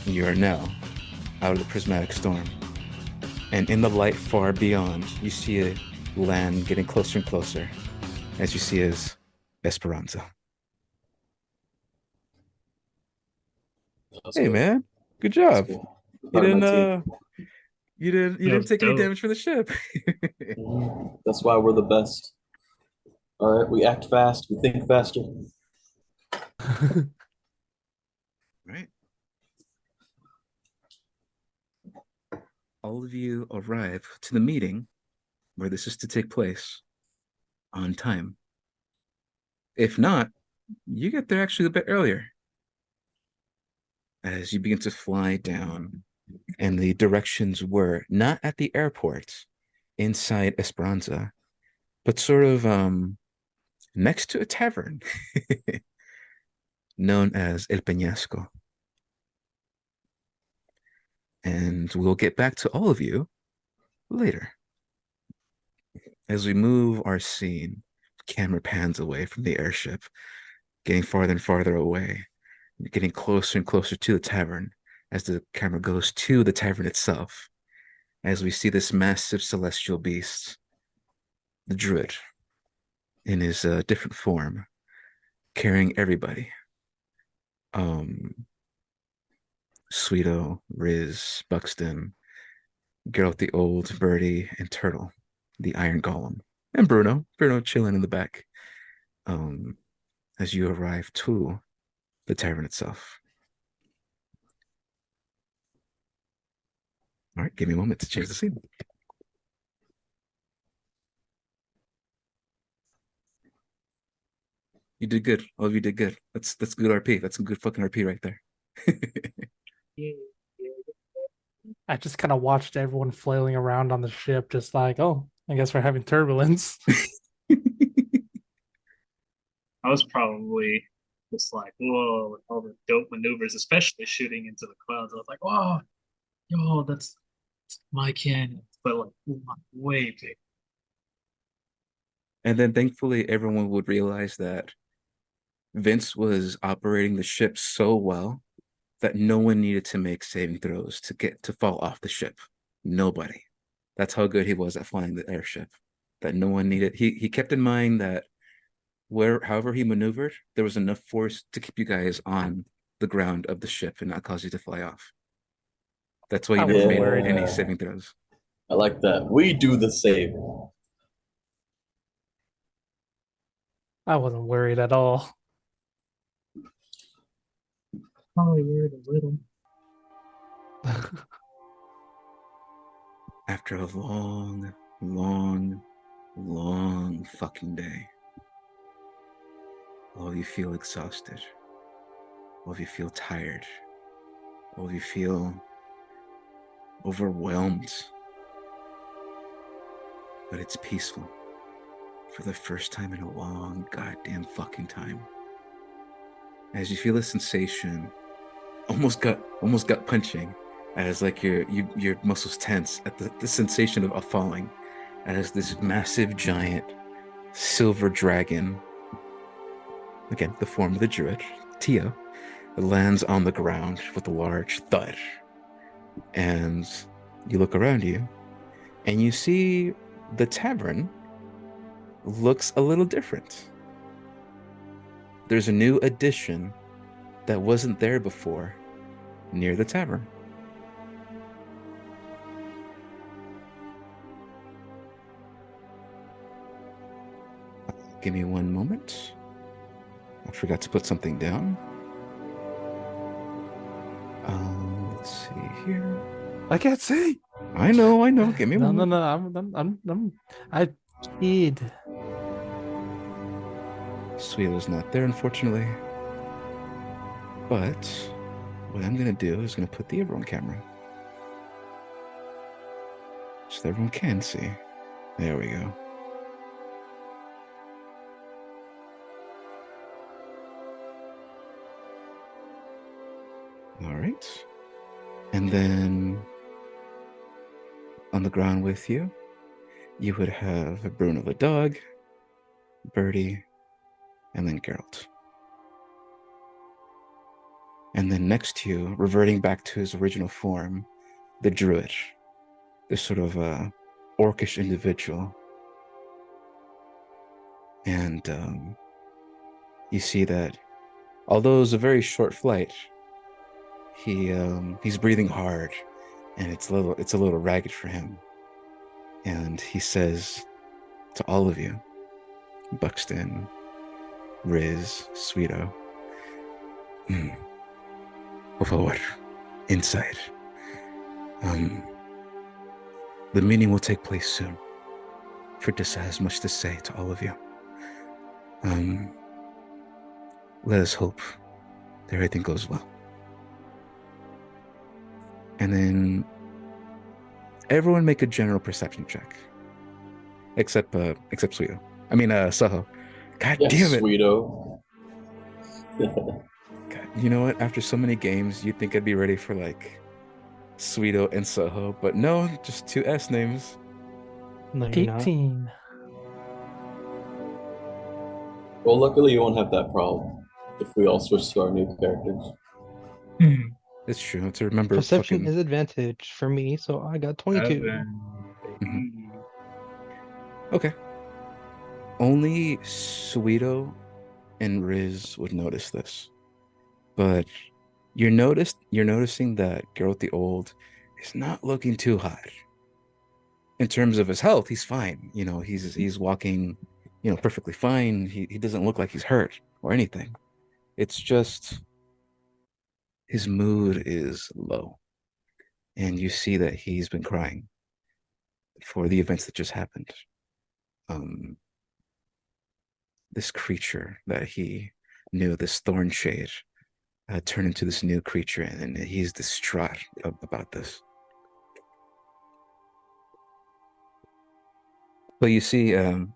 You are now out of the prismatic storm. And in the light far beyond, you see a land getting closer and closer as you see as Esperanza. That's Hey cool. man, good That's job. cool. You Part of my didn't team. you didn't was take any dope. damage from the ship. That's why we're the best. All right, we act fast, we think faster. Right. All of you arrive to the meeting where this is to take place on time. If not, you get there actually a bit earlier as you begin to fly down, and the directions were not at the airport inside Esperanza, but sort of next to a tavern known as El Peñasco. And we'll get back to all of you later. As we move our scene, camera pans away from the airship, getting farther and farther away, getting closer and closer to the tavern as the camera goes to the tavern itself, as we see this massive celestial beast, the druid, in his different form, carrying everybody. Sweeto, Riz, Buxton, Geralt the Old, Birdie, and Turtle, the Iron Golem, and Bruno chilling in the back. As you arrive to the tavern itself. All right, give me a moment to change the scene. You did good. All of you did good. That's good RP. That's some good fucking RP right there. I just kind of watched everyone flailing around on the ship, just like, oh, I guess we're having turbulence. I was probably just like, whoa, with all the dope maneuvers, especially shooting into the clouds. I was like, whoa, yo, that's my cannon, but like way big. And then thankfully, everyone would realize that Vince was operating the ship so well that no one needed to make saving throws to get to fall off the ship. Nobody. That's how good he was at flying the airship. That no one needed. He kept in mind that however he maneuvered, there was enough force to keep you guys on the ground of the ship and not cause you to fly off. That's why I you never wasn't made worried. any saving throws. I like that. We do the same. I wasn't worried at all. Probably worried a little. After a long, long, long fucking day, all of you feel exhausted. All of you feel tired. All of you feel overwhelmed. But it's peaceful. For the first time in a long goddamn fucking time. As you feel a sensation, almost gut punching, as like your muscles tense at the sensation of falling, as this massive giant silver dragon, again the form of the druid, Tia, lands on the ground with a large thud. And you look around you, and you see the tavern looks a little different. There's a new addition that wasn't there before near the tavern. Give me one moment. I forgot to put something down. Let's see here. I can't see. I know. Give me a No, moment. I kid. Suela's not there, unfortunately. But what I'm gonna do is gonna put the everyone camera so that everyone can see. There we go. Excellent. And then on the ground with you, you would have Bruno the dog, Birdie, and then Geralt. And then next to you, reverting back to his original form, the druid, this sort of orcish individual. And you see that although it was a very short flight, he's breathing hard, and it's a little ragged for him. And he says to all of you, Buxton, Riz, Sweeto, por favor, inside. The meeting will take place soon. Frittisa has much to say to all of you. Let us hope that everything goes well. And then everyone make a general perception check. Except Sweeto. I mean Soho. God Yes, damn it. Sweeto. God, you know what? After so many games, you'd think I'd be ready for like Sweeto and Soho, but no, just two S names. No, you're not. 18. Well, luckily you won't have that problem if we all switch to our new characters. It's true. To remember Perception fucking is advantage for me, so I got 22. 7. Mhm. Okay. Only Sweeto and Riz would notice this. But you're noticing that Geralt the Old is not looking too hot. In terms of his health, he's fine. You know, he's walking, perfectly fine. He doesn't look like he's hurt or anything. It's just his mood is low. And you see that he's been crying for the events that just happened. This creature that he knew, this thorn shade, turned into this new creature, and he's distraught about this. But you see, the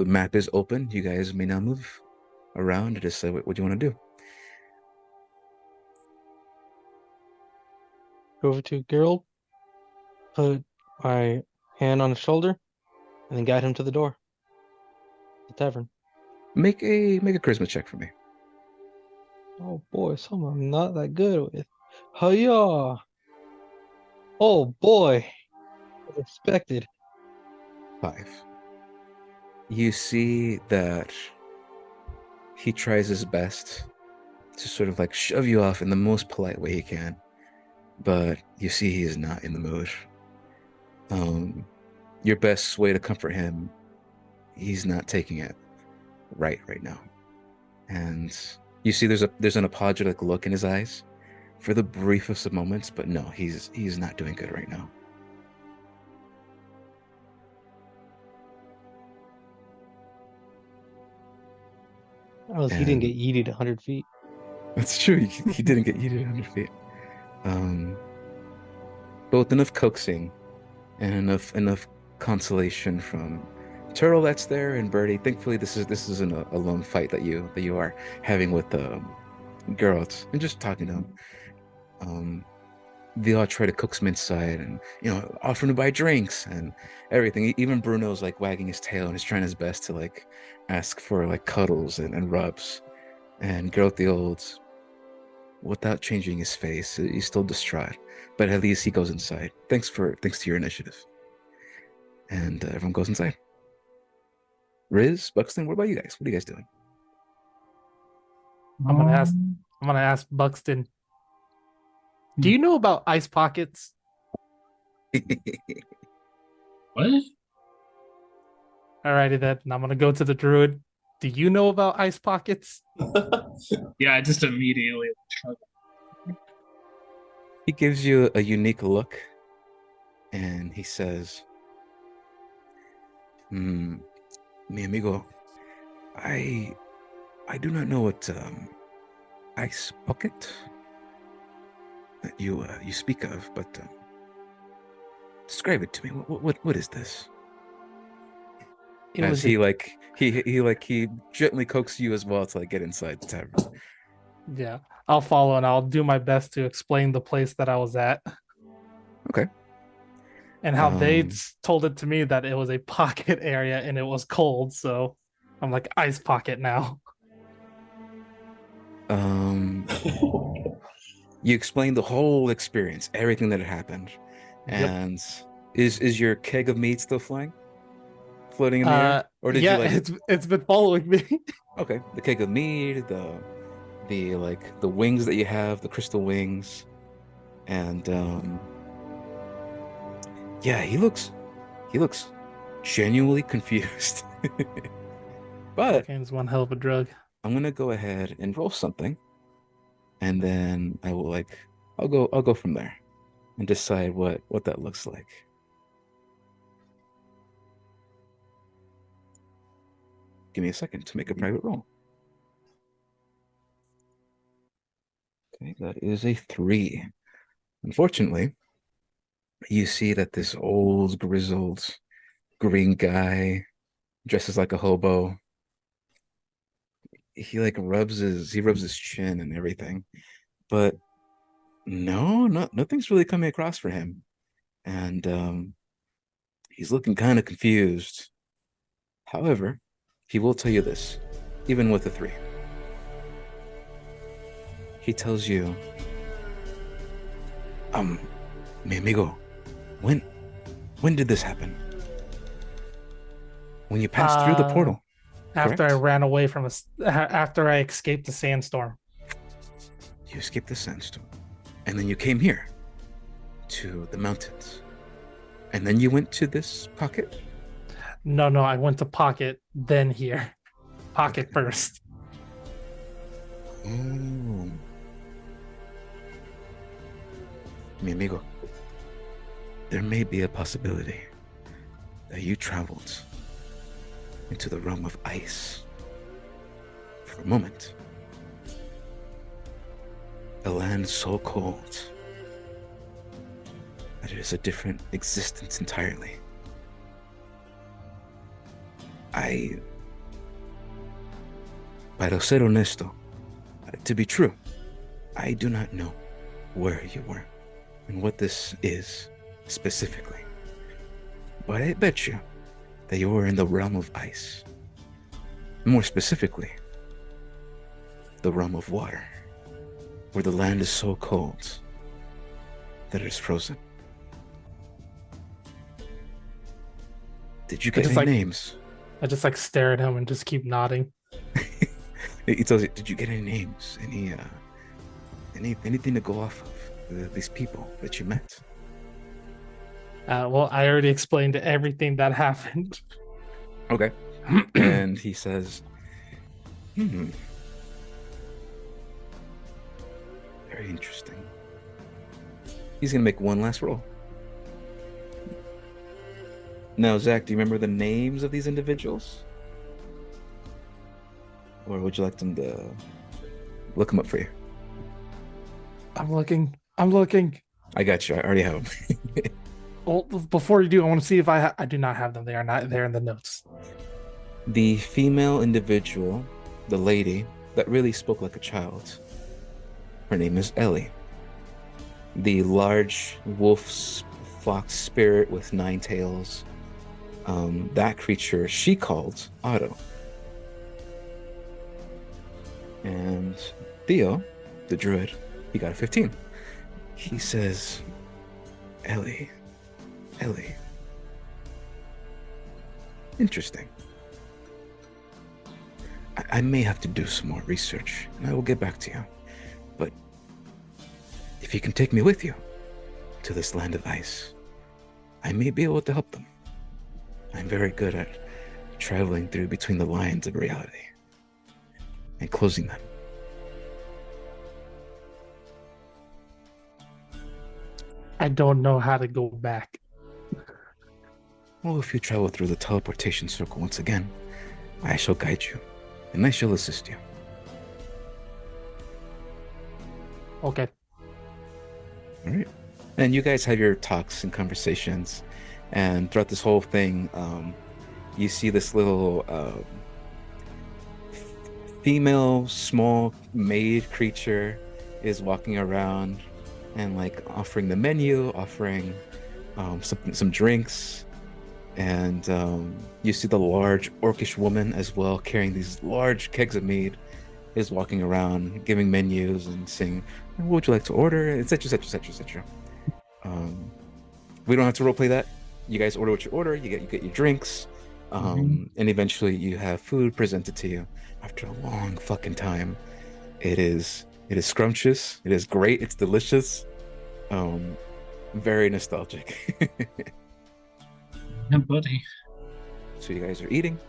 map is open. You guys may now move around and decide what you want to do. Go over to Geralt, put my hand on his shoulder, and then guide him to the door. The tavern. Make a charisma check for me. Oh boy, something I'm not that good with. Hiya! Oh boy, as expected. 5. You see that he tries his best to sort of like shove you off in the most polite way he can, but you see he is not in the mood. Your best way to comfort him, he's not taking it right now. And you see there's an apologetic look in his eyes for the briefest of moments, but no, he's not doing good right now. He didn't get yeeted 100 feet. That's true. He didn't get yeeted 100 feet. Both enough coaxing and enough consolation from Turtle that's there and Birdie. Thankfully, this isn't a lone fight that you are having with Geralt and just talking to him. They all try to coax him inside and offer him to buy drinks and everything. Even Bruno's like wagging his tail and is trying his best to like ask for like cuddles and rubs. And Geralt the Old, without changing his face, he's still distraught. But at least he goes inside. Thanks to your initiative. And everyone goes inside. Riz, Buxton, what about you guys? What are you guys doing? I'm gonna ask Buxton. Do you know about ice pockets? What? Alrighty then. I'm gonna go to the druid. Do you know about ice pockets? Yeah, I just immediately He gives you a unique look, and he says, mi amigo, I do not know what ice pocket that you speak of, but describe it to me. What is this? It As was he gently coaxes you as well to like get inside the tavern. yeah. I'll follow and I'll do my best to explain the place that I was at Okay. and how they Um, told it to me that it was a pocket area and it was cold. So I'm like ice pocket now. um, you explained the whole experience, everything that had happened, Yep. and is your keg of meat still floating in the air, or did you Yeah, like? it's been following me. Okay, the keg of meat, the like the wings that you have, the crystal wings, and yeah, he looks genuinely confused. But Cocaine's one hell of a drug. I'm gonna go ahead and roll something, and then I will I'll go from there and decide what that looks like. Give me a second to make a private roll. Okay, that is a 3. Unfortunately, you see that this old grizzled green guy dresses like a hobo. He like rubs his chin and everything, but no, nothing's really coming across for him, and he's looking kind of confused. However, he will tell you this, even with a 3. He tells you, mi amigo, when when did this happen? When you passed through the portal, After I correct? ran away from after I escaped the sandstorm. You escaped the sandstorm, and then you came here to the mountains, and then you went to this pocket. No, I went to pocket, then here. Pocket Okay. first. Oh, mi amigo, there may be a possibility that you traveled into the realm of ice for a moment. A land so cold that it is a different existence entirely. Para ser honesto, to be true, I do not know where you were and what this is specifically. But I bet you that you were in the realm of ice. More specifically, the realm of water, where the land is so cold that it is frozen. Did you get just, any like- names? I just like stare at him and just keep nodding. He tells you, did you get any names? Anything to go off of? These people that you met? Well, I already explained everything that happened. Okay. And he says, very interesting. He's gonna make one last roll. Now, Zach, do you remember the names of these individuals? Or would you like them to look them up for you? I'm looking. I got you. I already have them. Well, before you do, I want to see if I do not have them. They are not there in the notes. The female individual, the lady that really spoke like a child, her name is Ellie. The large wolf fox spirit with 9 tails, that creature she called Otto. And Theo, the druid, he got a 15. He says, Ellie. Interesting. I may have to do some more research, and I will get back to you. But if you can take me with you to this land of ice, I may be able to help them. I'm very good at traveling through between the lines of reality and closing them. I don't know how to go back. Well, if you travel through the teleportation circle once again, I shall guide you, and I shall assist you. Okay. All right. And you guys have your talks and conversations, and throughout this whole thing, you see this little female small maid creature is walking around and like offering the menu, offering some drinks, and you see the large orcish woman as well carrying these large kegs of mead is walking around giving menus and saying, what would you like to order, etc, etc, etc, etc. We don't have to roleplay that. You guys order what you order, you get your drinks, and eventually you have food presented to you after a long fucking time. It is scrumptious, it is great, it's delicious, very nostalgic. Yeah, buddy. So you guys are eating.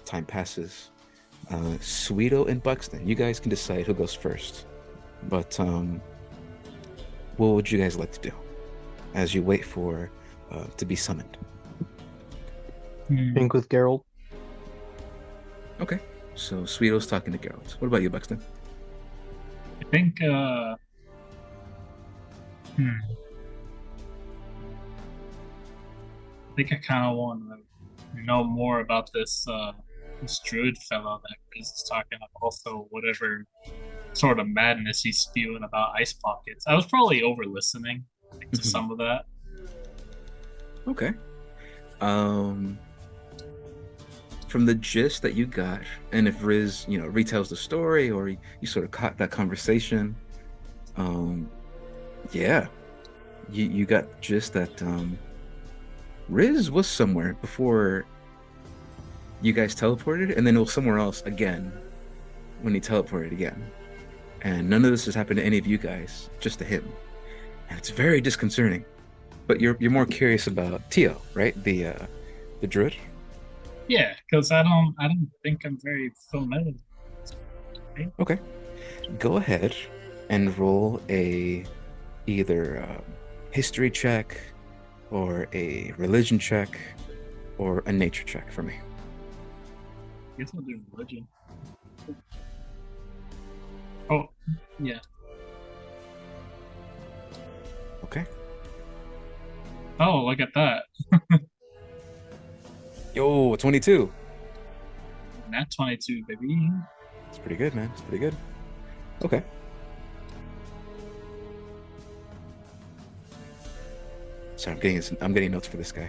Time passes. Sweeto and Buxton, you guys can decide who goes first. But what would you guys like to do as you wait for to be summoned? Think with Geralt. Okay. So Sweeto's talking to Geralt. What about you, Buxton? I think I think I kind of want to know more about this druid fellow that Chris is talking about. Also, whatever sort of madness he's spewing about ice pockets. I was probably over listening to some of that. Okay. From the gist that you got, and if Riz, retells the story, or you sort of caught that conversation, yeah, you got just that Riz was somewhere before you guys teleported, and then it was somewhere else again when he teleported again. And none of this has happened to any of you guys, just to him. And it's very disconcerting. But you're more curious about Tio, right? The druid? Yeah, because I don't think I'm very familiar. Okay. Go ahead and roll either history check, or a religion check, or a nature check for me. I guess I'll do religion. Oh, yeah. Okay. Oh, look at that. Yo, 22. Nat 22, baby. It's pretty good, man. It's pretty good. Okay. Sorry, I'm getting notes for this guy.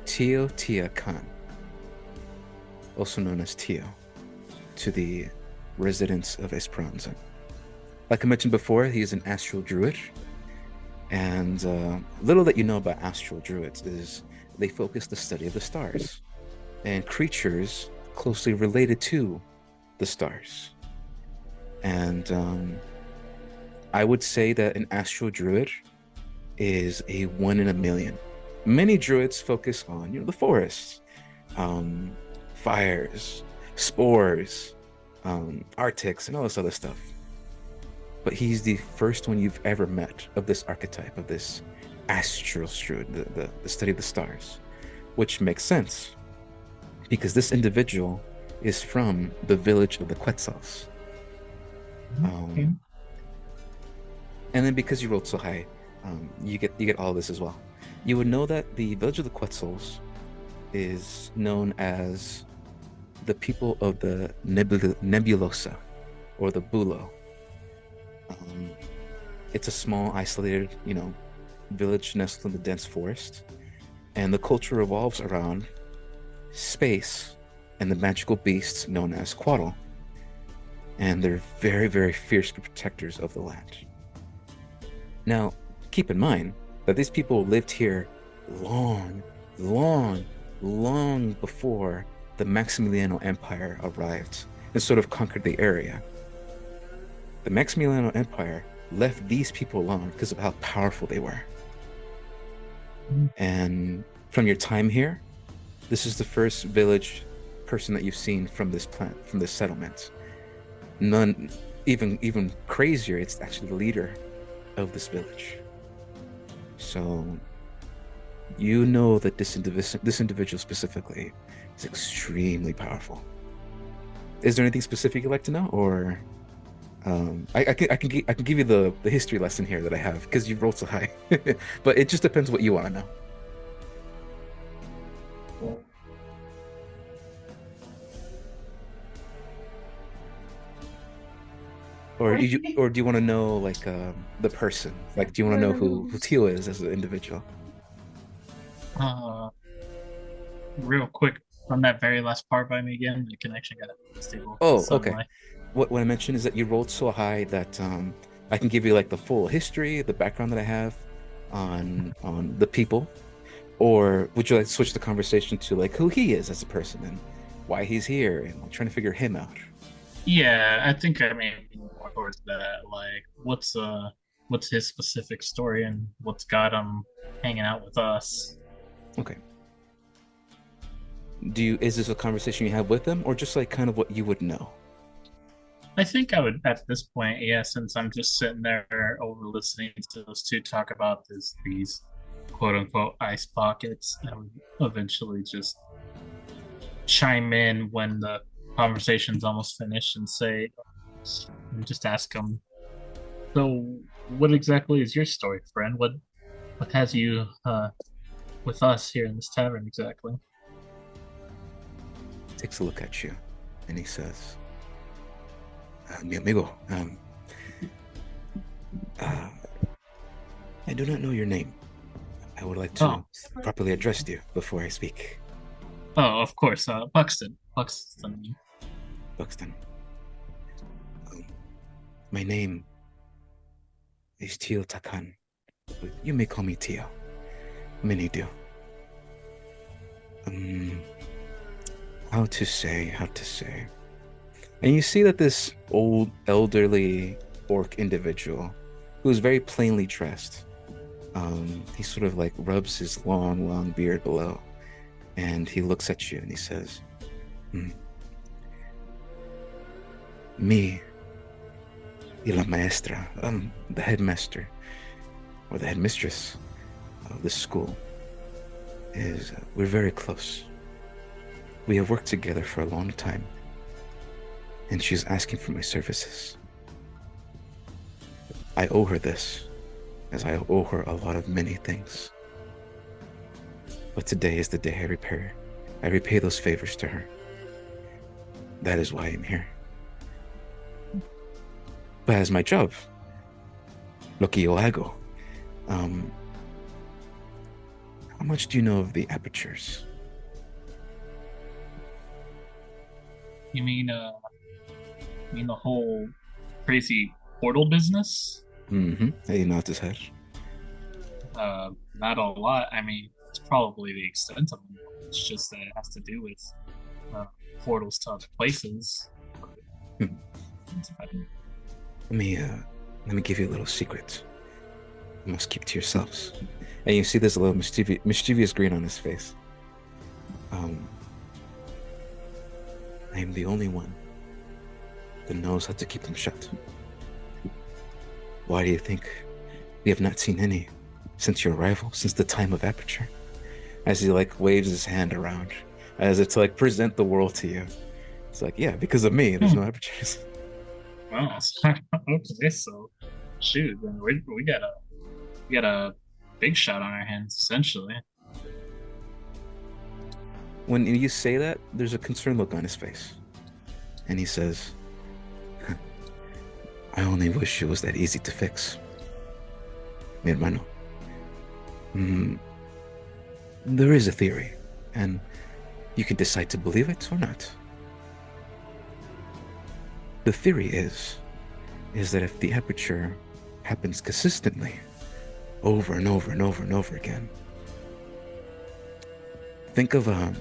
Tio Tia Khan, also known as Tio, to the residents of Esperanza. Like I mentioned before, he is an astral druid. And little that you know about astral druids is they focus the study of the stars and creatures closely related to the stars. And I would say that an astral druid is a 1 in a million. Many druids focus on, the forests, fires, spores, arctics, and all this other stuff. But he's the first one you've ever met of this archetype, of this astral druid, the study of the stars, which makes sense because this individual is from the village of the Quetzals. Okay. And then because you rolled so high, you get all this as well. You would know that the village of the Quetzals is known as the people of the Nebulosa, or the Bulo. It's a small, isolated, village nestled in the dense forest, and the culture revolves around space and the magical beasts known as Quaddle. And they're very, very fierce protectors of the land. Now, keep in mind that these people lived here long, long, long before the Maximiliano Empire arrived and sort of conquered the area. The Maximiliano Empire left these people alone because of how powerful they were. And from your time here, this is the first village person that you've seen from this settlement. None, even crazier, it's actually the leader of this village. So you know that this individual specifically is extremely powerful. Is there anything specific you'd like to know, or I can give you the history lesson here that I have because you rolled so high, but it just depends what you want to know. or do you want to know like the person? Like, do you want to know who Teal is as an individual? Uh, real quick on that very last part by me again. The connection got stable Oh, okay. suddenly. What I mentioned is that you rolled so high that I can give you like the full history, the background that I have on the people, or would you like to switch the conversation to like who he is as a person and why he's here and like, trying to figure him out? Yeah, I think I mean more towards that. Like, what's his specific story and what's got him hanging out with us? Okay. Is this a conversation you have with them or just like kind of what you would know? I think I would at this point, yeah, since I'm just sitting there over listening to those two talk about these quote unquote ice pockets, I would eventually just chime in when the conversation's almost finished and just ask them, so what exactly is your story, friend? What has you with us here in this tavern exactly? Takes a look at you and he says, mi amigo, uh, I do not know your name. I would like to Oh, properly address you before I speak. oh, of course, Buxton. Buxton. Buxton. My name is Teal Takan, but you may call me Teal. Many do. How to say. And you see that this old, elderly orc individual, who's very plainly dressed, he sort of like rubs his long beard below, and he looks at you and he says, Me y la maestra, the headmaster or the headmistress of this school is, we're very close. We have worked together for a long time, and she's asking for my services. I owe her this, as I owe her a lot of many things. But today is the day I repay those favors to her. That is why I'm here. But as my job, lo que yo hago, how much do you know of the apertures? You mean the whole crazy portal business? Mm-hmm. He nods his head. Not a lot. I mean, it's probably the extent of it. It's just that it has to do with portals to other places. Hmm. Let me give you a little secret. You must keep to yourselves. And you see this little mischievous grin on his face. I am the only one that knows how to keep them shut. Why do you think we have not seen any since your arrival, since the time of aperture? As he like waves his hand around, as if to like present the world to you. It's like, yeah, because of me, there's no apertures. Well, okay, so shoot, then we got a big shot on our hands essentially. When you say that, there's a concerned look on his face. And he says, I only wish it was that easy to fix. Mi hermano. There is a theory, and you can decide to believe it or not. The theory is that if the aperture happens consistently, over and over and over and over again, think of do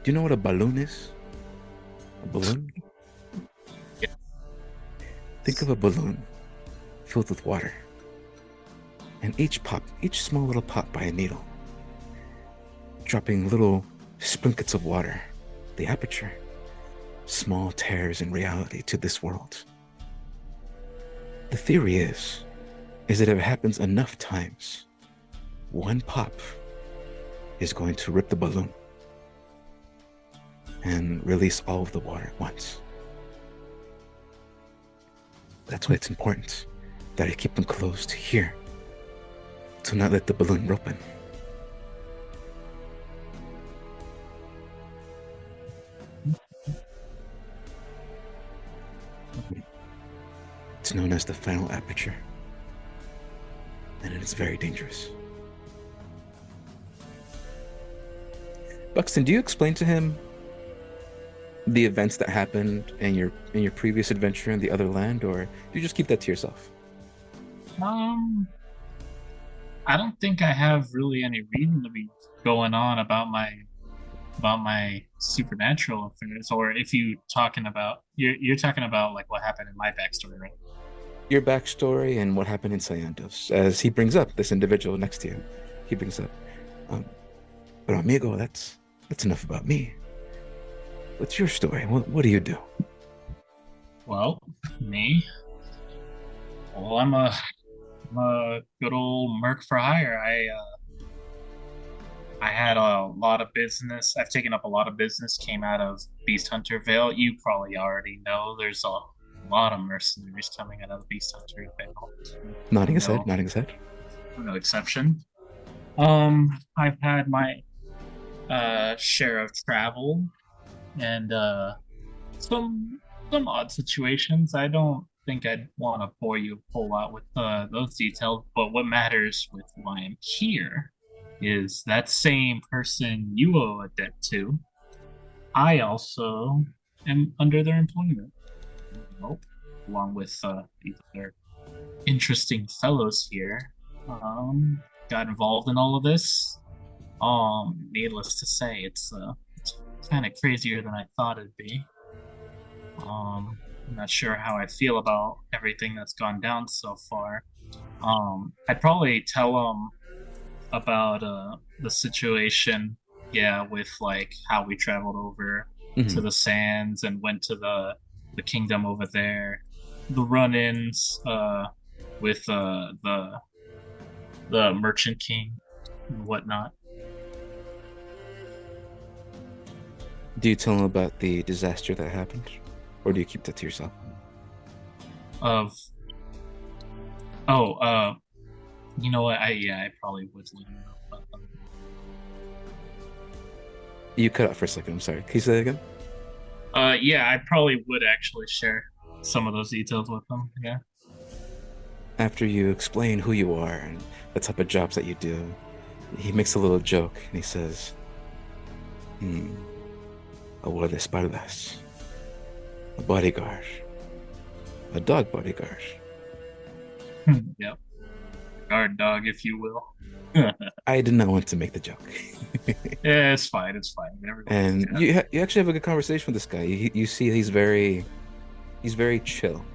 you know what a balloon is? A balloon? Think of a balloon filled with water. And each small little pop by a needle, dropping little sprinklets of water, the aperture, small tears in reality to this world. The theory is that if it happens enough times, one pop is going to rip the balloon and release all of the water at once. That's why it's important that I keep them closed here to not let the balloon open. It's known as the final aperture. And it is very dangerous. Buxton, do you explain to him the events that happened in your previous adventure in the other land, or do you just keep that to yourself? I don't think I have really any reason to be going on about my supernatural affairs, or if you're talking about like what happened in my backstory, right? Your backstory and what happened in Sayandos, as he brings up this individual next to you. He brings up, but amigo, that's enough about me. What's your story? What do you do? Well, me. Well, I'm a good old merc for hire. I had a lot of business. I've taken up a lot of business. Came out of Beast Hunter Vale. You probably already know. There's a lot of mercenaries coming out of Beast Hunter Vale. Nodding his head. No exception. I've had my share of travel and some odd situations. I don't think I'd want to bore you a whole lot with those details, but what matters with why I'm here is that same person you owe a debt to. I also am under their employment. Nope. Along with these other interesting fellows here. Got involved in all of this. Needless to say, it's kind of crazier than I thought it'd be. I'm not sure how I feel about everything that's gone down so far. I'd probably tell them about the situation, with like how we traveled over to the sands and went to the kingdom over there, the run-ins with the merchant king and whatnot. Do you tell him about the disaster that happened, or do you keep that to yourself? You know what? I probably would let him know about them. You cut out for a second. I'm sorry. Can you say that again? I probably would actually share some of those details with them. Yeah. After you explain who you are and the type of jobs that you do, he makes a little joke and he says, a guardaespaldas, a bodyguard, a dog bodyguard. Yep. Guard dog, if you will. I did not want to make the joke. Yeah, it's fine. And you actually have a good conversation with this guy. You see he's very chill,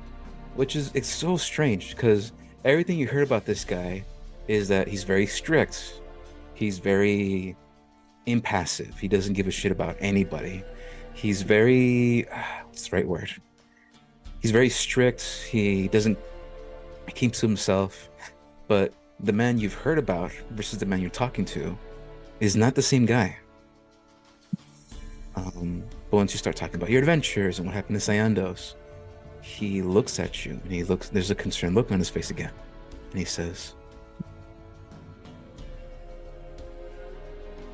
which is, it's so strange because everything you heard about this guy is that he's very strict. He's very impassive. He doesn't give a shit about anybody. He's very, what's the right word? He's very strict. He keeps to himself. But the man you've heard about versus the man you're talking to is not the same guy. But once you start talking about your adventures and what happened to Sayandos, he looks at you and there's a concerned look on his face again. And he says,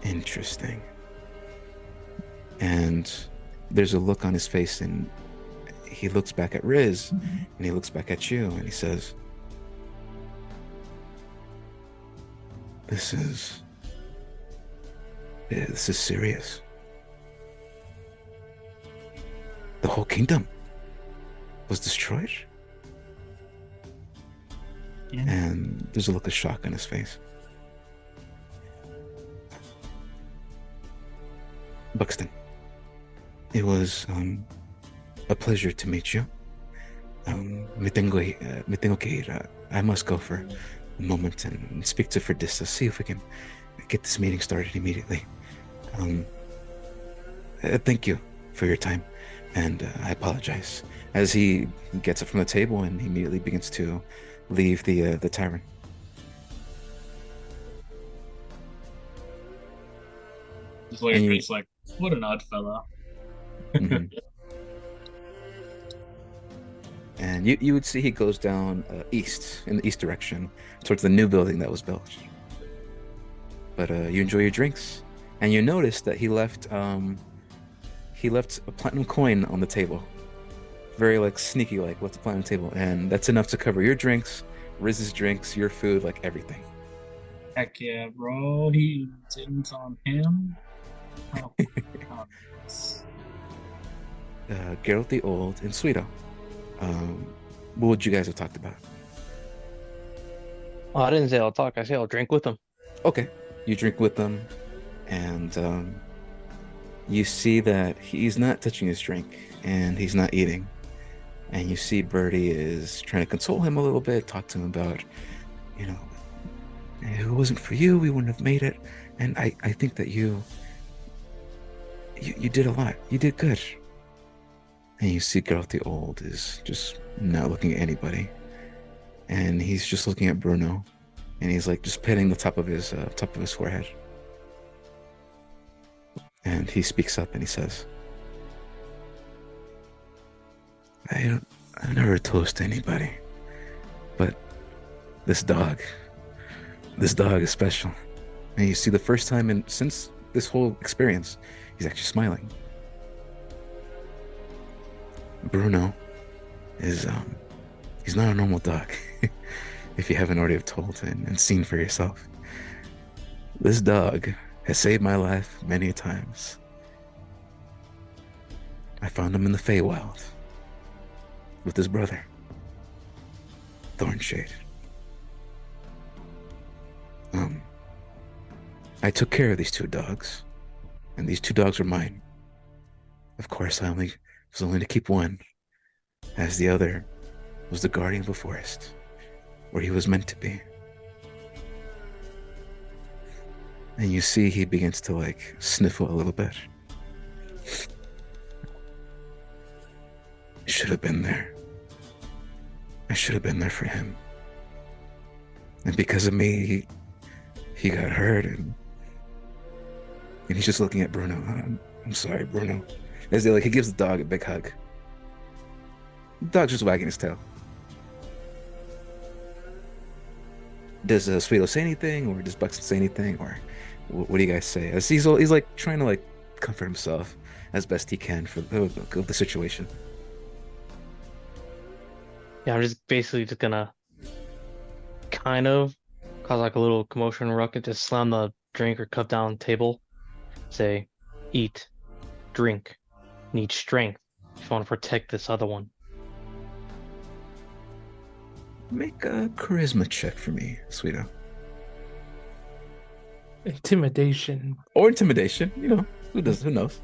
interesting. And there's a look on his face and he looks back at Riz and he looks back at you and he says, This is serious. The whole kingdom was destroyed? Yeah. And there's a look of shock on his face. Buxton, it was a pleasure to meet you. Me tengo que ir. I must go for a moment and speak to Ferdista, see if we can get this meeting started immediately. Thank you for your time, and I apologize. As he gets up from the table and he immediately begins to leave the tavern. It's like, what an odd fellow. Mm-hmm. And you would see he goes down east, in the east direction, towards the new building that was built. But you enjoy your drinks, and you notice that he left a platinum coin on the table. very like sneaky, like what's the plan on the table, and that's enough to cover your drinks, Riz's drinks, your food, like everything. Heck yeah, bro. He didn't on him. Oh, God. Geralt the Old and Sweeto. What would you guys have talked about? Oh, I didn't say I'll talk. I say I'll drink with them. Okay, you drink with them, and you see that he's not touching his drink and he's not eating. And you see Birdie is trying to console him a little bit, talk to him about, you know, if it wasn't for you, we wouldn't have made it. And I think that you did a lot. You did good. And you see Geralt the Old is just not looking at anybody. And he's just looking at Bruno. And he's like just petting the top of his forehead. And he speaks up and he says, I never toast to anybody, but this dog is special. And you see the first time since this whole experience, he's actually smiling. Bruno is he's not a normal dog. If you haven't already told and seen for yourself. This dog has saved my life many times. I found him in the Feywild with his brother, Thornshade. I took care of these two dogs, and these two dogs were mine. Of course, I was only to keep one, as the other was the guardian of the forest, where he was meant to be. And you see he begins to like sniffle a little bit. I should have been there. I should have been there for him. And because of me, he got hurt, and he's just looking at Bruno. I'm sorry, Bruno. As he gives the dog a big hug. The dog's just wagging his tail. Does Sweeto say anything, or does Buxton say anything, or what do you guys say? As he's like trying to like comfort himself as best he can for the situation. Yeah, I'm just basically just gonna kind of cause like a little commotion ruckus, just slam the drink or cup down table, say, eat, drink, need strength if you want to protect this other one. Make a charisma check for me, Sweeto. Intimidation. Or intimidation, you know. Who knows?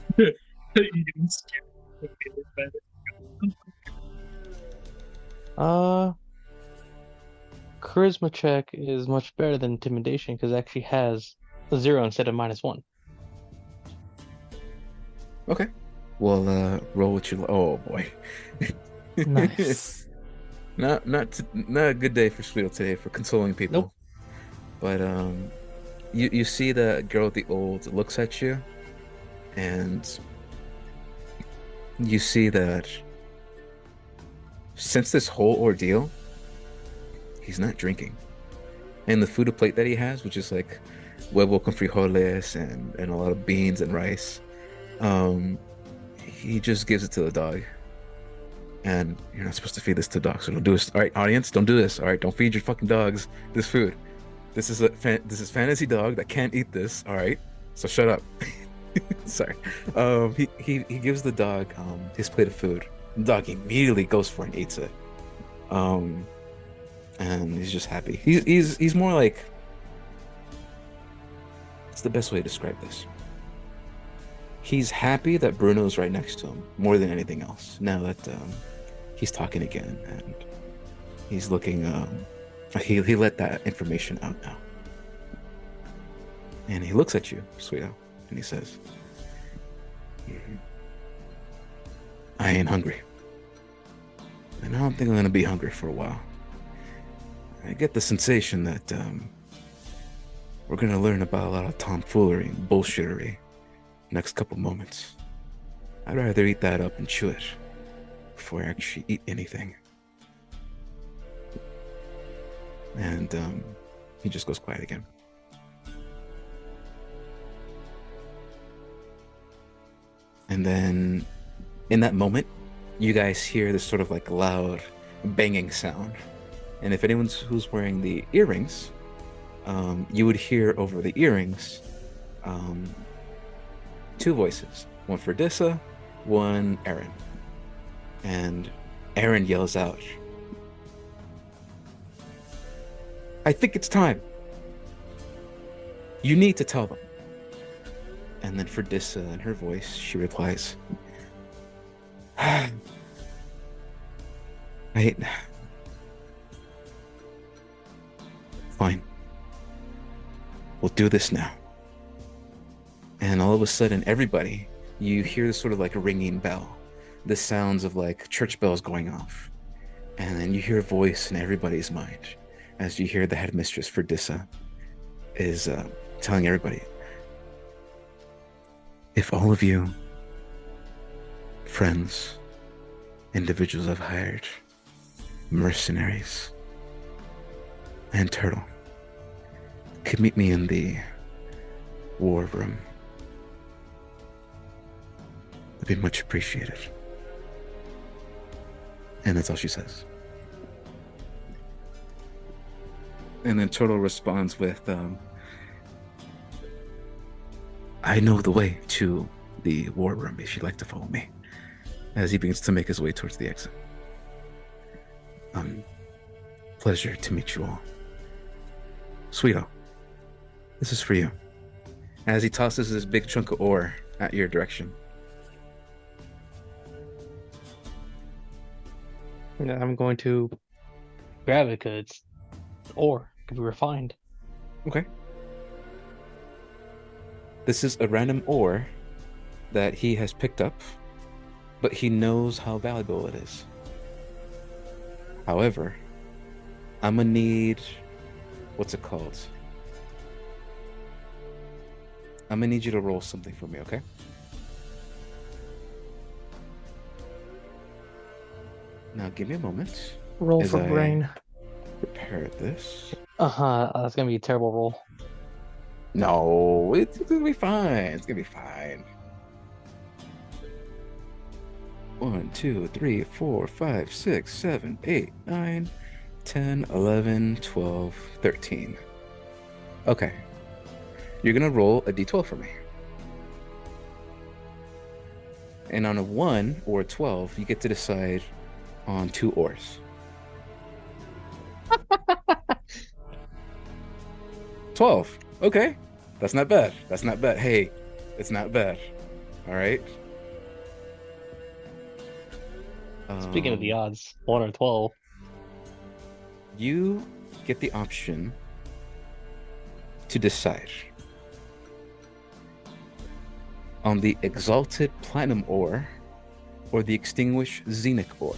Charisma check is much better than intimidation because it actually has a 0 instead of -1. Okay. Well, roll with your. Oh boy. Nice. Not a good day for Sweeto today for consoling people. Nope. But you see the girl the Old looks at you, and you see that since this whole ordeal, he's not drinking. And the food plate that he has, which is like huevo con frijoles and a lot of beans and rice, he just gives it to the dog. And you're not supposed to feed this to dogs, so don't do this. All right, audience, don't do this. All right, don't feed your fucking dogs this food. This is fantasy dog that can't eat this. All right, so shut up. Sorry. He gives the dog his plate of food. The dog immediately goes for it and eats it. And he's just happy. He's more like, it's the best way to describe this. He's happy that Bruno's right next to him more than anything else. Now that he's talking again, and he's looking. He let that information out now, and he looks at you, Sweeto, and he says, "I ain't hungry, and I don't think I'm gonna be hungry for a while. I get the sensation that we're gonna learn about a lot of tomfoolery and bullshittery." Next couple moments. I'd rather eat that up and chew it before I actually eat anything. And he just goes quiet again. And then in that moment, you guys hear this sort of like loud banging sound. And if anyone's who's wearing the earrings, you would hear over the earrings two voices, one for Dissa, one Aaron. And Aaron yells out, I think it's time. You need to tell them. And then for Dissa in her voice, she replies, Fine. We'll do this now. And all of a sudden, everybody, you hear this sort of like a ringing bell. The sounds of like church bells going off. And then you hear a voice in everybody's mind as you hear the headmistress for Dissa is telling everybody, if all of you friends, individuals I've hired, mercenaries, and Turtle could meet me in the war room, it'd be much appreciated. And that's all she says. And then Turtle responds with, I know the way to the war room if you'd like to follow me, as he begins to make his way towards the exit. Pleasure to meet you all. Sweeto, this is for you. As he tosses this big chunk of ore at your direction. I'm going to grab it because it's ore, could be refined. Okay. This is a random ore that he has picked up, but he knows how valuable it is. However, I'm gonna need, what's it called? I'm gonna need you to roll something for me, okay? Now give me a moment. Roll As for I brain. prepare this. That's gonna be a terrible roll. No, it's gonna be fine. It's gonna be fine. 1, 2, 3, 4, 5, 6, 7, 8, 9, 10, 11, 12, 13. Okay. You're gonna roll a d12 for me. And on a 1 or a 12, you get to decide on 2 ores. 12. Okay. That's not bad. That's not bad. Hey, it's not bad. All right. Speaking of the odds, 1 or 12. You get the option to decide on the Exalted Platinum ore or the Extinguished Xenic ore.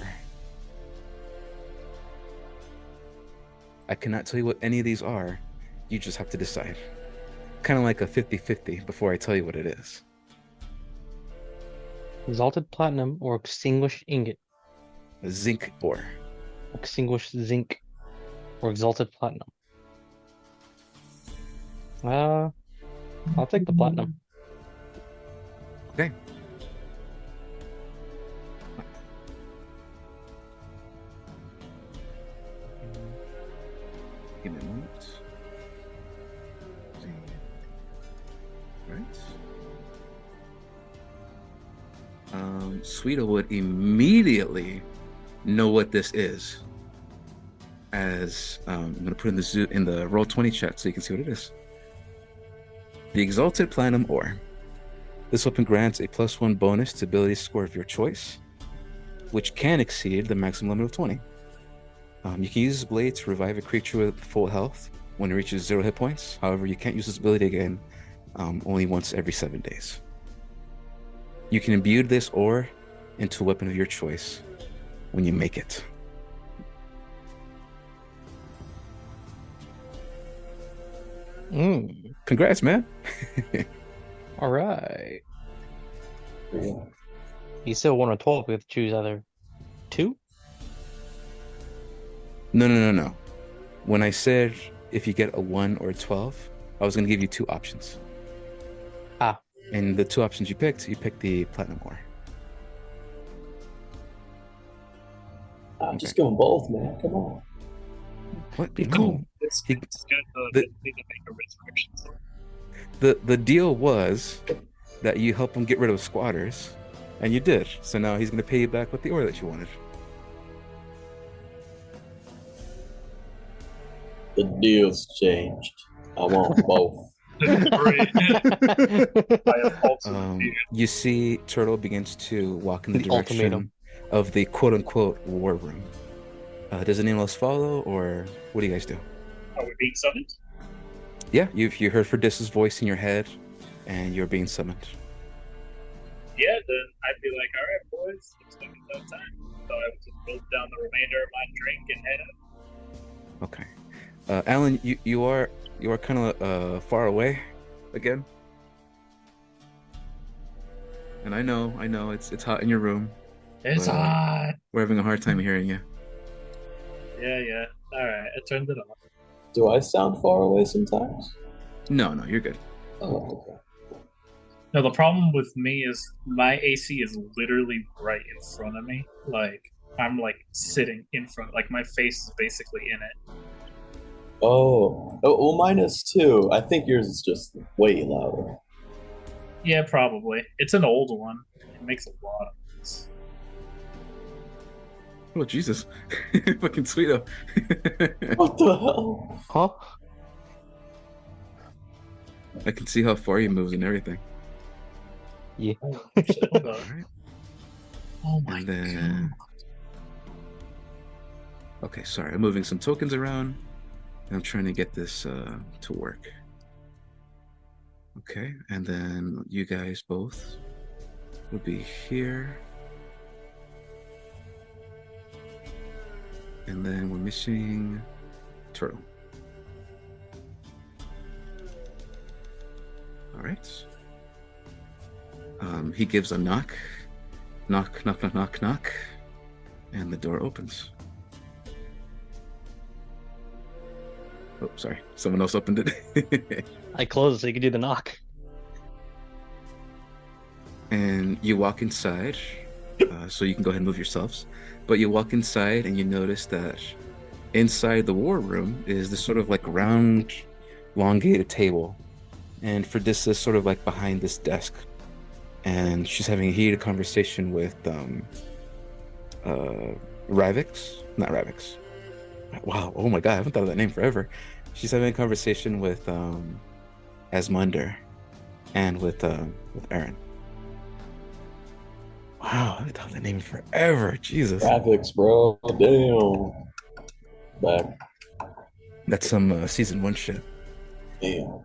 I cannot tell you what any of these are. You just have to decide. Kind of like a 50-50 before I tell you what it is. Exalted platinum or extinguished ingot. A zinc ore. Extinguished zinc or exalted platinum. I'll take the platinum. Okay. Give me a moment. Right. Sweeto would immediately know what this is. As I'm going to put in the Roll20 chat so you can see what it is. The Exalted Platinum ore. This weapon grants a +1 bonus to ability score of your choice, which can exceed the maximum limit of 20. You can use this blade to revive a creature with full health when it reaches 0 hit points. However, you can't use this ability again only once every 7 days. You can imbue this ore into a weapon of your choice when you make it. Congrats, man. All right. Cool. You still 1 or 12. We have to choose either 2. No. When I said if you get a 1 or a 12, I was going to give you 2 options. And the 2 options you picked the platinum ore. Just give them both, man. Come on. What? Be No. cool. It's He- good to the- need to make a resurrection sword. The deal was that you help him get rid of squatters, and you did. So now he's going to pay you back with the ore that you wanted. The deal's changed. I want both. Great. I have also You see Turtle begins to walk in the The direction ultimatum. of the quote-unquote war room. Does anyone else follow, or what do you guys do? Are we being summoned? Yeah, you heard Ferdis's voice in your head, and you're being summoned. Yeah, then I'd be like, all right, boys, looks like it's that time. So I would just roll down the remainder of my drink and head out. Okay. Alan, you are kind of far away again. And I know it's hot in your room. It's Well, hot. We're having a hard time hearing you. Yeah. All right, I turned it off. Do I sound far away sometimes? No, you're good. Oh, okay. No, the problem with me is my AC is literally right in front of me. Like, I'm like sitting in front, like my face is basically in it. Oh, well, mine is too. I think yours is just way louder. Yeah, probably. It's an old one. It makes a lot of noise. Oh Jesus, fucking sweeto. What the hell? Huh? I can see how far he moves and everything. Yeah. Oh, shit, hold All up. right. Oh my And then, okay, sorry, I'm moving some tokens around. And I'm trying to get this to work. Okay, and then you guys both would be here. And then we're missing Turtle. All right. He gives a knock. Knock, knock, knock, knock, knock. And the door opens. Oh, sorry. Someone else opened it. I closed so you could do the knock. And you walk inside. So you can go ahead and move yourselves. But you walk inside and you notice that inside the war room is this sort of like round, elongated table. And Ferdissa is sort of like behind this desk. And she's having a heated conversation with Ravix. Not Ravix. Wow, oh my god, I haven't thought of that name forever. She's having a conversation with Asmunder and with Aaron. Wow, I haven't thought of that name in forever. Jesus. Graphics, bro. Damn. Back. That's some season 1 shit. Damn.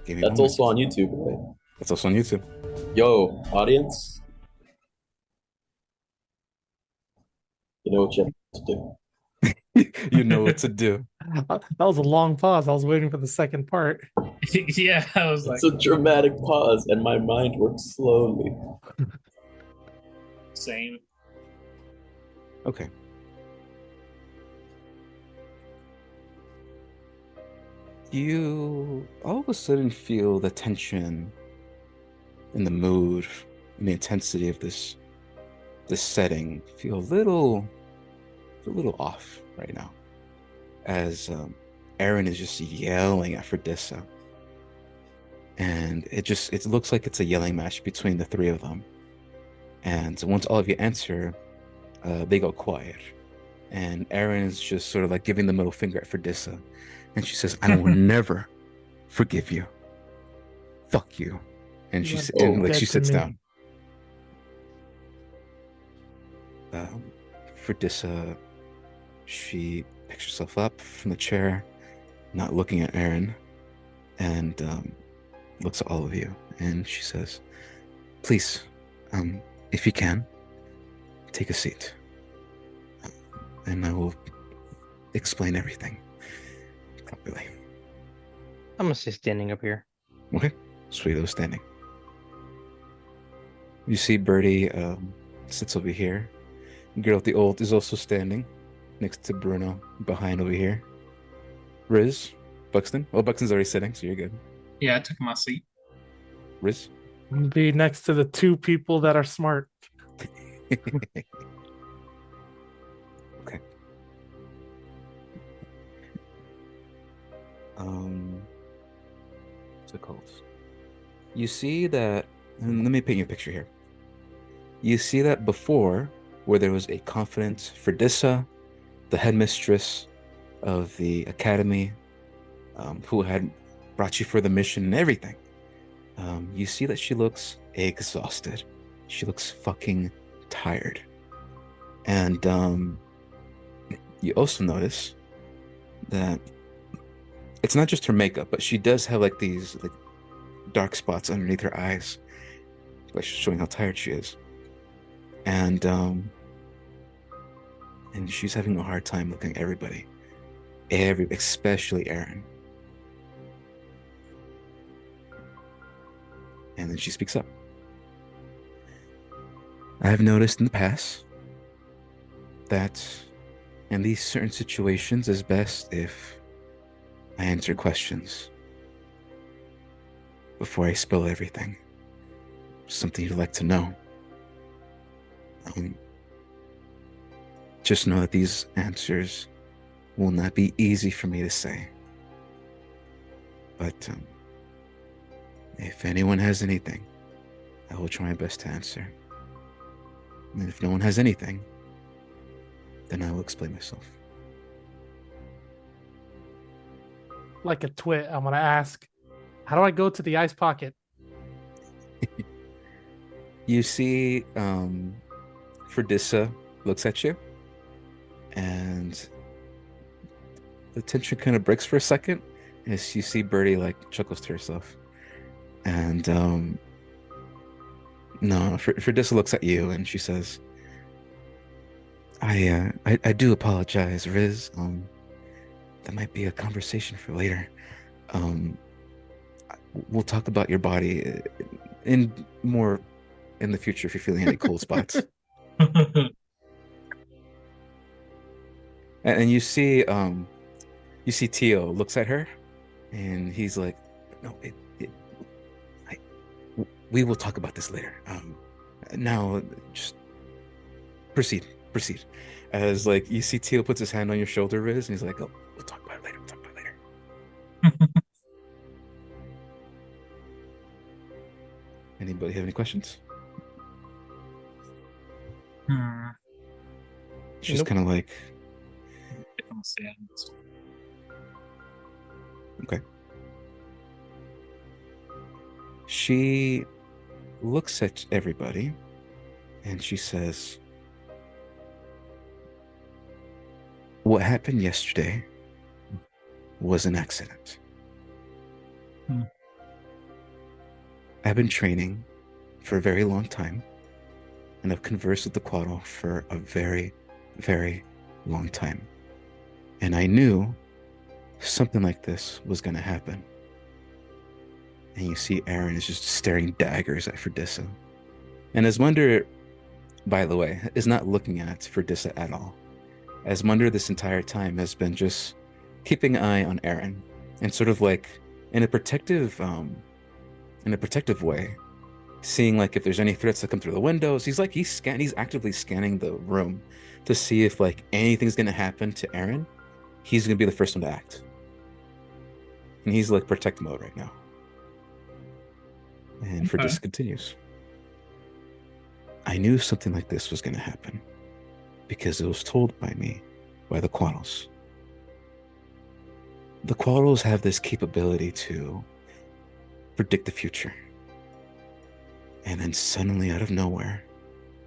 Give me That's one also moment. on YouTube, right? That's also on YouTube. Yo, audience. You know what you have to do. You know what to do. That was a long pause. I was waiting for the second part. Yeah, I was like, It's a dramatic pause, and my mind works slowly. same. Okay. You all of a sudden feel the tension in the mood and the intensity of this setting feel a little off right now, as Aaron is just yelling at Ferdissa, and it looks like it's a yelling match between the three of them. And once all of you answer, they go quiet, and Aaron is just sort of like giving the middle finger at Ferdissa, and she says, "I will never forgive you. Fuck you." And You she are and like dead she to sits me. down. Ferdissa, she picks herself up from the chair, not looking at Aaron, and looks at all of you, and she says, "Please, if you can, take a seat, and I will explain everything properly." I'm gonna stay standing up here. Okay, Sweeto standing. You see Birdie sits over here. Girl with the Old is also standing next to Bruno behind over here. Riz, Buxton. Well, Buxton's already sitting, so you're good. Yeah, I took my seat. Riz, I'm gonna be next to the two people that are smart. Okay. What's it called? You see that, and let me paint you a picture here. You see that before, where there was a confident Fredissa, the headmistress of the academy, who had brought you for the mission and everything. You see that she looks exhausted. She looks fucking tired. And you also notice that it's not just her makeup, but she does have like these like dark spots underneath her eyes, like showing how tired she is. And she's having a hard time looking at everybody, especially Aaron. And then she speaks up. I have noticed in the past that in these certain situations, it's best if I answer questions before I spill everything. Something you'd like to know. Just know that these answers will not be easy for me to say. But if anyone has anything, I will try my best to answer. And if no one has anything, then I will explain myself. Like a twit, I'm gonna ask, how do I go to the ice pocket? You see, Fredissa looks at you, and the tension kind of breaks for a second as you see Birdie like chuckles to herself. And no, Fredissa looks at you and she says, I do apologize, Riz. That might be a conversation for later. We'll talk about your body in more in the future if you're feeling any cold spots. And you see Tio looks at her, and he's like, "No, we will talk about this later. Now, just proceed." As like you see Tio puts his hand on your shoulder, Riz, and he's like, "Oh, we'll talk about it later. We'll talk about it later." Anybody have any questions? She's Nope. kind of like, I'm saying. okay. She looks at everybody and she says, what happened yesterday was an accident. I've been training for a very long time, and I've conversed with the Quaddle for a very, very long time. And I knew something like this was going to happen. And you see Aaron is just staring daggers at Fredissa. And Asmunder, by the way, is not looking at Fredissa at all. Asmunder this entire time has been just keeping an eye on Aaron and sort of like in a protective way, seeing like if there's any threats that come through the windows. He's actively scanning the room to see if like anything's going to happen to Aaron. He's going to be the first one to act. And he's like protect mode right now. And Okay. Fredissa continues. I knew something like this was going to happen because it was told by me by the Quaddles. The Quaddles have this capability to predict the future. And then suddenly out of nowhere,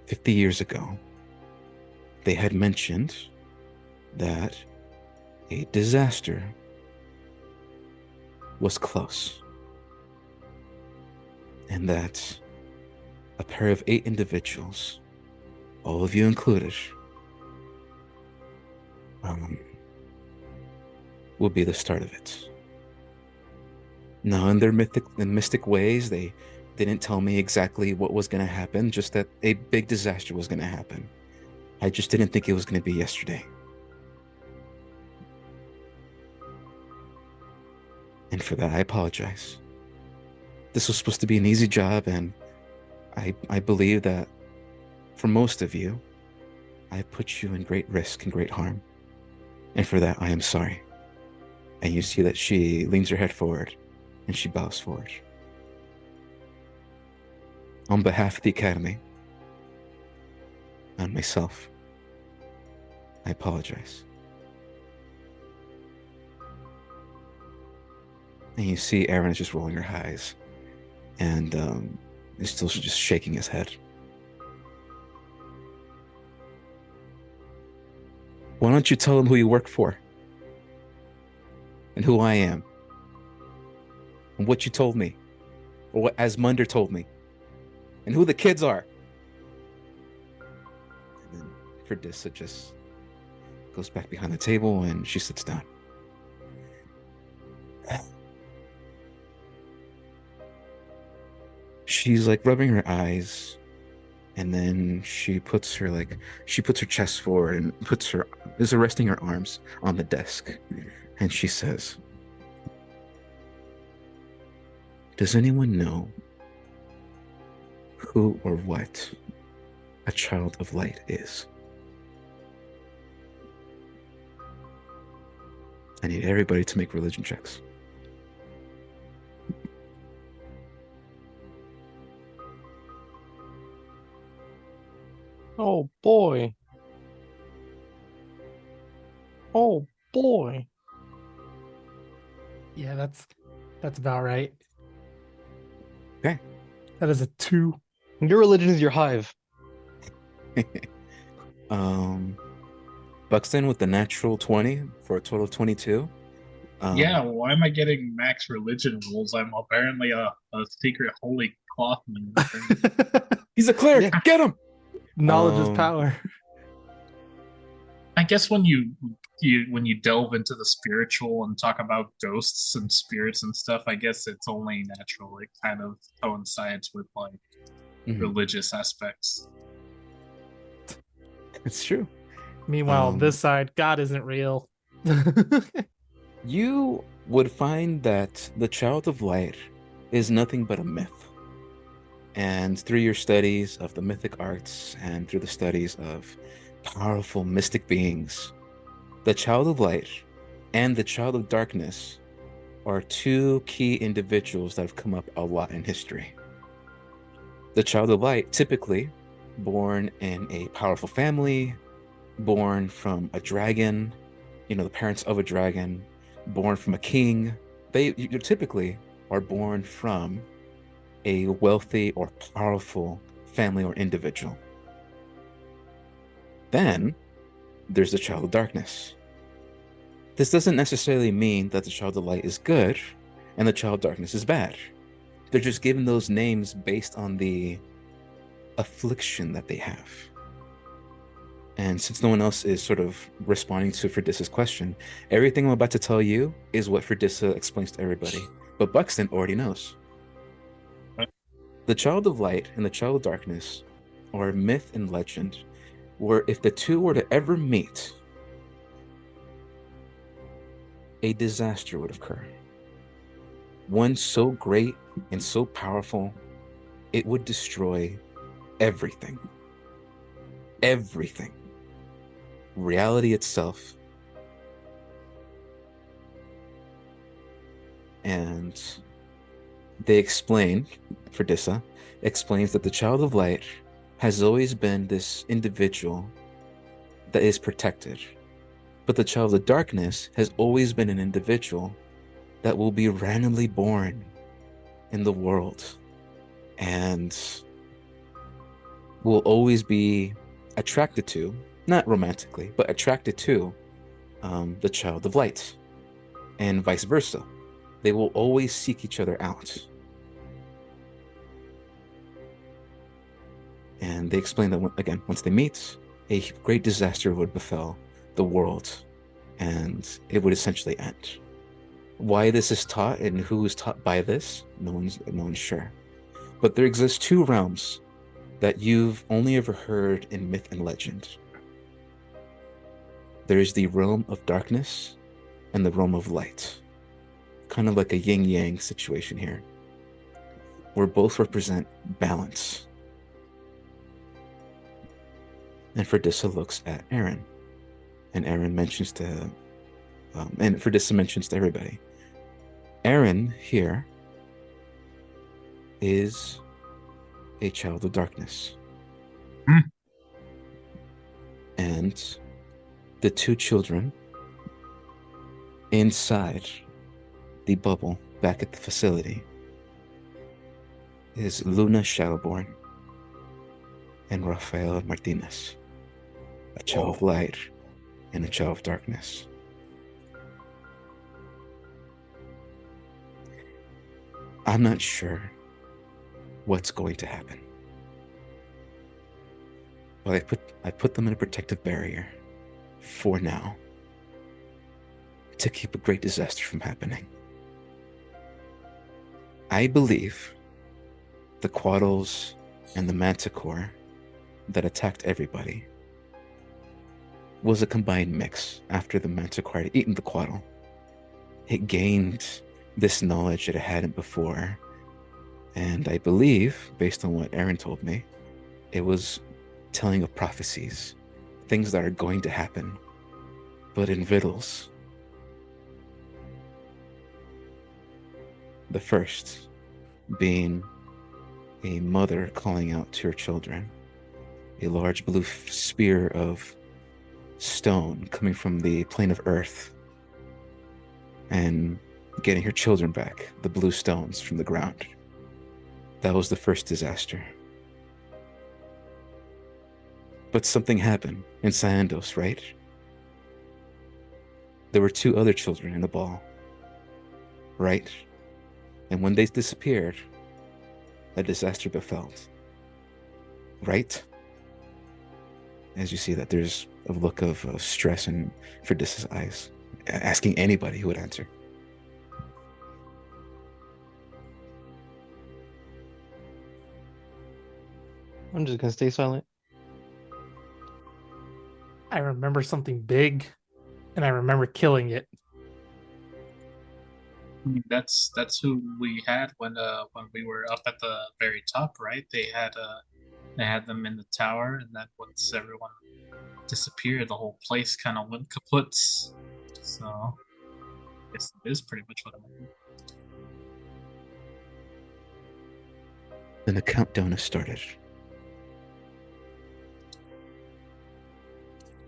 50 years ago, they had mentioned that a disaster was close. And that a pair of 8 individuals, all of you included, will be the start of it. Now, in their mystic ways, they didn't tell me exactly what was going to happen, just that a big disaster was going to happen. I just didn't think it was going to be yesterday. And for that, I apologize. this was supposed to be an easy job, and I believe that for most of you, I put you in great risk and great harm. And for that, I am sorry. And you see that she leans her head forward and she bows forward. On behalf of the Academy and myself, I apologize. And you see Aaron is just rolling her eyes and is still just shaking his head. Why don't you tell him who you work for? And who I am? And what you told me? Or what Asmunder told me? And who the kids are? And then Fredissa just goes back behind the table and she sits down. She's like rubbing her eyes, and then she puts her chest forward and is resting her arms on the desk, and she says, "Does anyone know who or what a child of light is?" I need everybody to make religion checks. Oh boy. Oh boy. Yeah, that's about right. Okay. That is a 2. Your religion is your hive. Buxton with the natural 20 for a total of 22. Yeah, why am I getting max religion rules? I'm apparently a secret holy clothman. He's a cleric. Yeah. Get him. Knowledge is Um, power. I guess when you delve into the spiritual and talk about ghosts and spirits and stuff, I guess it's only natural. It kind of coincides with like Mhm. religious aspects. It's true. Meanwhile, on um, this side, God isn't real. You would find that the Child of Light is nothing but a myth. And through your studies of the mythic arts and through the studies of powerful mystic beings, the Child of Light and the Child of Darkness are two key individuals that have come up a lot in history. The Child of Light, typically born in a powerful family, born from a dragon, the parents of a dragon, born from a king. You typically are born from a wealthy or powerful family or individual. Then there's the Child of Darkness. This doesn't necessarily mean that the Child of Light is good and the Child of Darkness is bad. They're just given those names based on the affliction that they have. And since no one else is sort of responding to Fredissa's question, everything I'm about to tell you is what Fredissa explains to everybody. But Buxton already knows. The Child of Light and the Child of Darkness are myth and legend, where if the two were to ever meet, a disaster would occur. One so great and so powerful, it would destroy everything. Everything. Reality itself. And they explain, Fredissa explains that the Child of Light has always been this individual that is protected. But the Child of Darkness has always been an individual that will be randomly born in the world and will always be attracted to, not romantically, but attracted to the Child of Light, and vice versa. They will always seek each other out. And they explain that, again, once they meet, a great disaster would befell the world, and it would essentially end. Why this is taught and who is taught by this, no one's sure. But there exist two realms that you've only ever heard in myth and legend. There is the realm of darkness and the realm of light. Kind of like a yin-yang situation here. where both represent balance. And Ferdissa looks at Aaron, and Aaron mentions to, and Ferdissa mentions to everybody, Aaron here is a child of darkness. And the two children inside the bubble back at the facility is Luna Shadowborn and Rafael Martinez, a child of light and a child of darkness. I'm not sure what's going to happen, but I put them in a protective barrier for now to keep a great disaster from happening. I believe the Quaddles and the Manticore that attacked everybody was a combined mix. After the Manticore had eaten the Quaddle, it gained this knowledge that it hadn't before. And I believe, based on what Aaron told me, it was telling of prophecies, things that are going to happen, but in riddles. The first being a mother calling out to her children, a large blue spear of stone coming from the plane of earth and getting her children back, the blue stones from the ground. That was the first disaster. But something happened in Cyandos, right? There were two other children in the ball, right? And when they disappeared, a disaster befell, right? As you see that there's a look of stress in Ferdissa's eyes, asking anybody who would answer. I'm just gonna stay silent. I remember something big, and I remember killing it. That's who we had when we were up at the very top, right? They had them in the tower, and then once everyone disappeared, the whole place kind of went kaput. So I guess it is pretty much what happened. Then the countdown has started.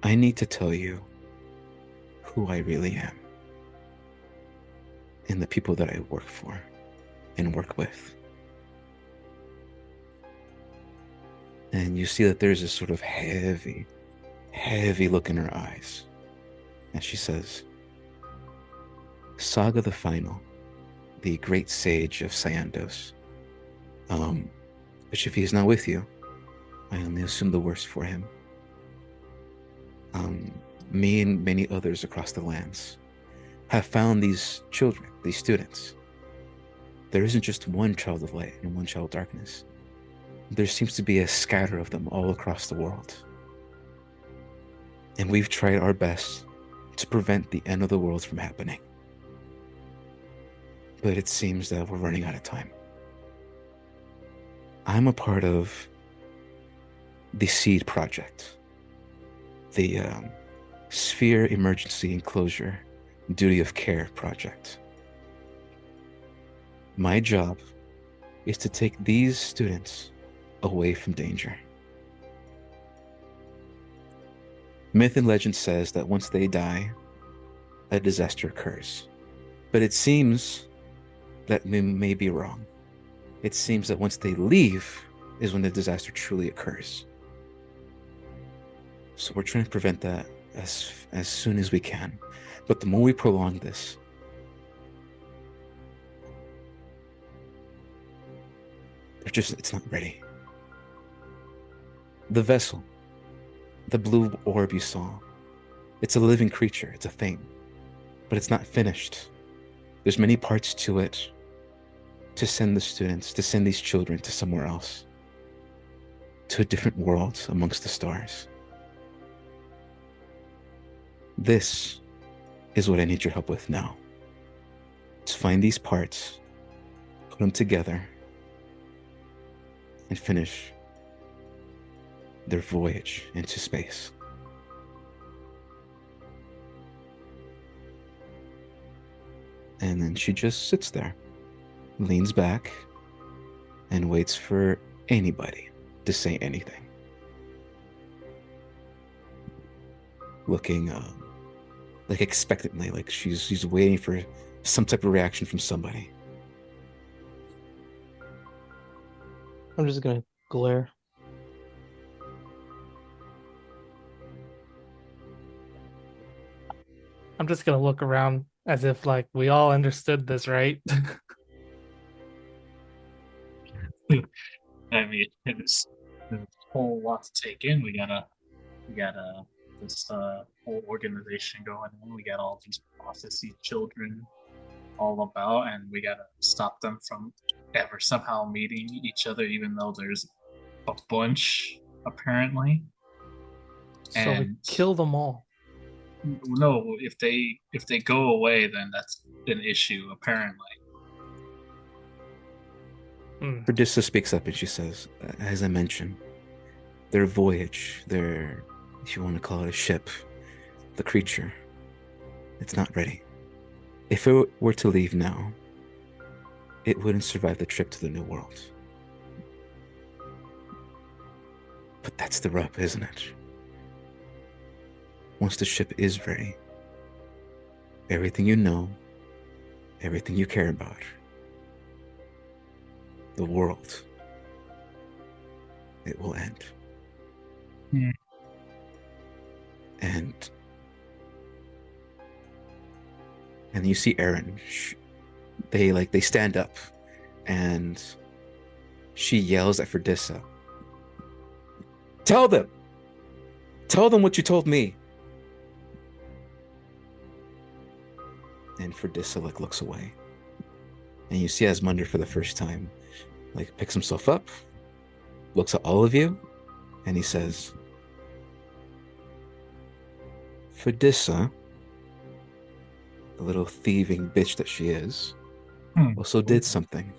I need to tell you who I really am and the people that I work for and work with. And you see that there's this sort of heavy look in her eyes. And she says, Saga the Final, the great sage of Cyandos. But if he is not with you, I only assume the worst for him. Me and many others across the lands have found these children, these students. There isn't just one child of light and one child of darkness. There seems to be a scatter of them all across the world. And we've tried our best to prevent the end of the world from happening. But it seems that we're running out of time. I'm a part of the SEED project, the Sphere Emergency Enclosure Duty of Care project. My job is to take these students away from danger. Myth and legend says that once they die, a disaster occurs. But it seems that we may be wrong. It seems that once they leave is when the disaster truly occurs. So we're trying to prevent that as soon as we can. But the more we prolong this, it's not ready. The vessel, the blue orb you saw, it's a living creature, it's a thing, but it's not finished. There's many parts to it to send the students, to send these children to somewhere else, to a different world amongst the stars. This is what I need your help with now. To find these parts, put them together, and finish their voyage into space. And then she just sits there, leans back, and waits for anybody to say anything. Looking like expectantly, like she's waiting for some type of reaction from somebody. I'm just gonna glare. I'm just gonna look around as if like we all understood this, right? I mean, it's a whole lot to take in. We got this whole organization going on. We got all these prophecy children all about, and we gotta stop them from ever somehow meeting each other, even though there's a bunch apparently. So we And kill them all. no, if they go away, then that's an issue apparently. Verdissa speaks up and she says, as I mentioned, their voyage, their, if you want to call it a ship, the creature, it's not ready. If it were to leave now, it wouldn't survive the trip to the New World. But that's the rub, isn't it? Once the ship is ready, everything you know, everything you care about, the world, it will end. Hmm. And you see Aaron. They stand up, and she yells at Verdissa. Tell them what you told me. And Verdissa looks away, and you see Asmunder for the first time picks himself up, looks at all of you, and he says, Verdissa, the little thieving bitch that she is, also did something.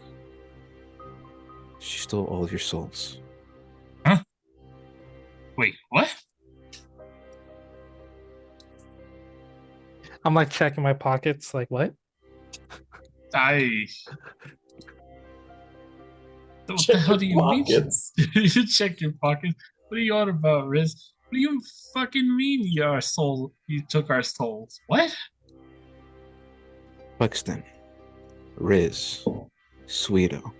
She stole all of your souls. Huh? Wait, what? I'm like checking my pockets, like what? What the hell do you mean? Pockets. You check your pockets? What are you on about, Riz? What do you fucking mean you took our souls? What? Buxton, Riz, Sweeto,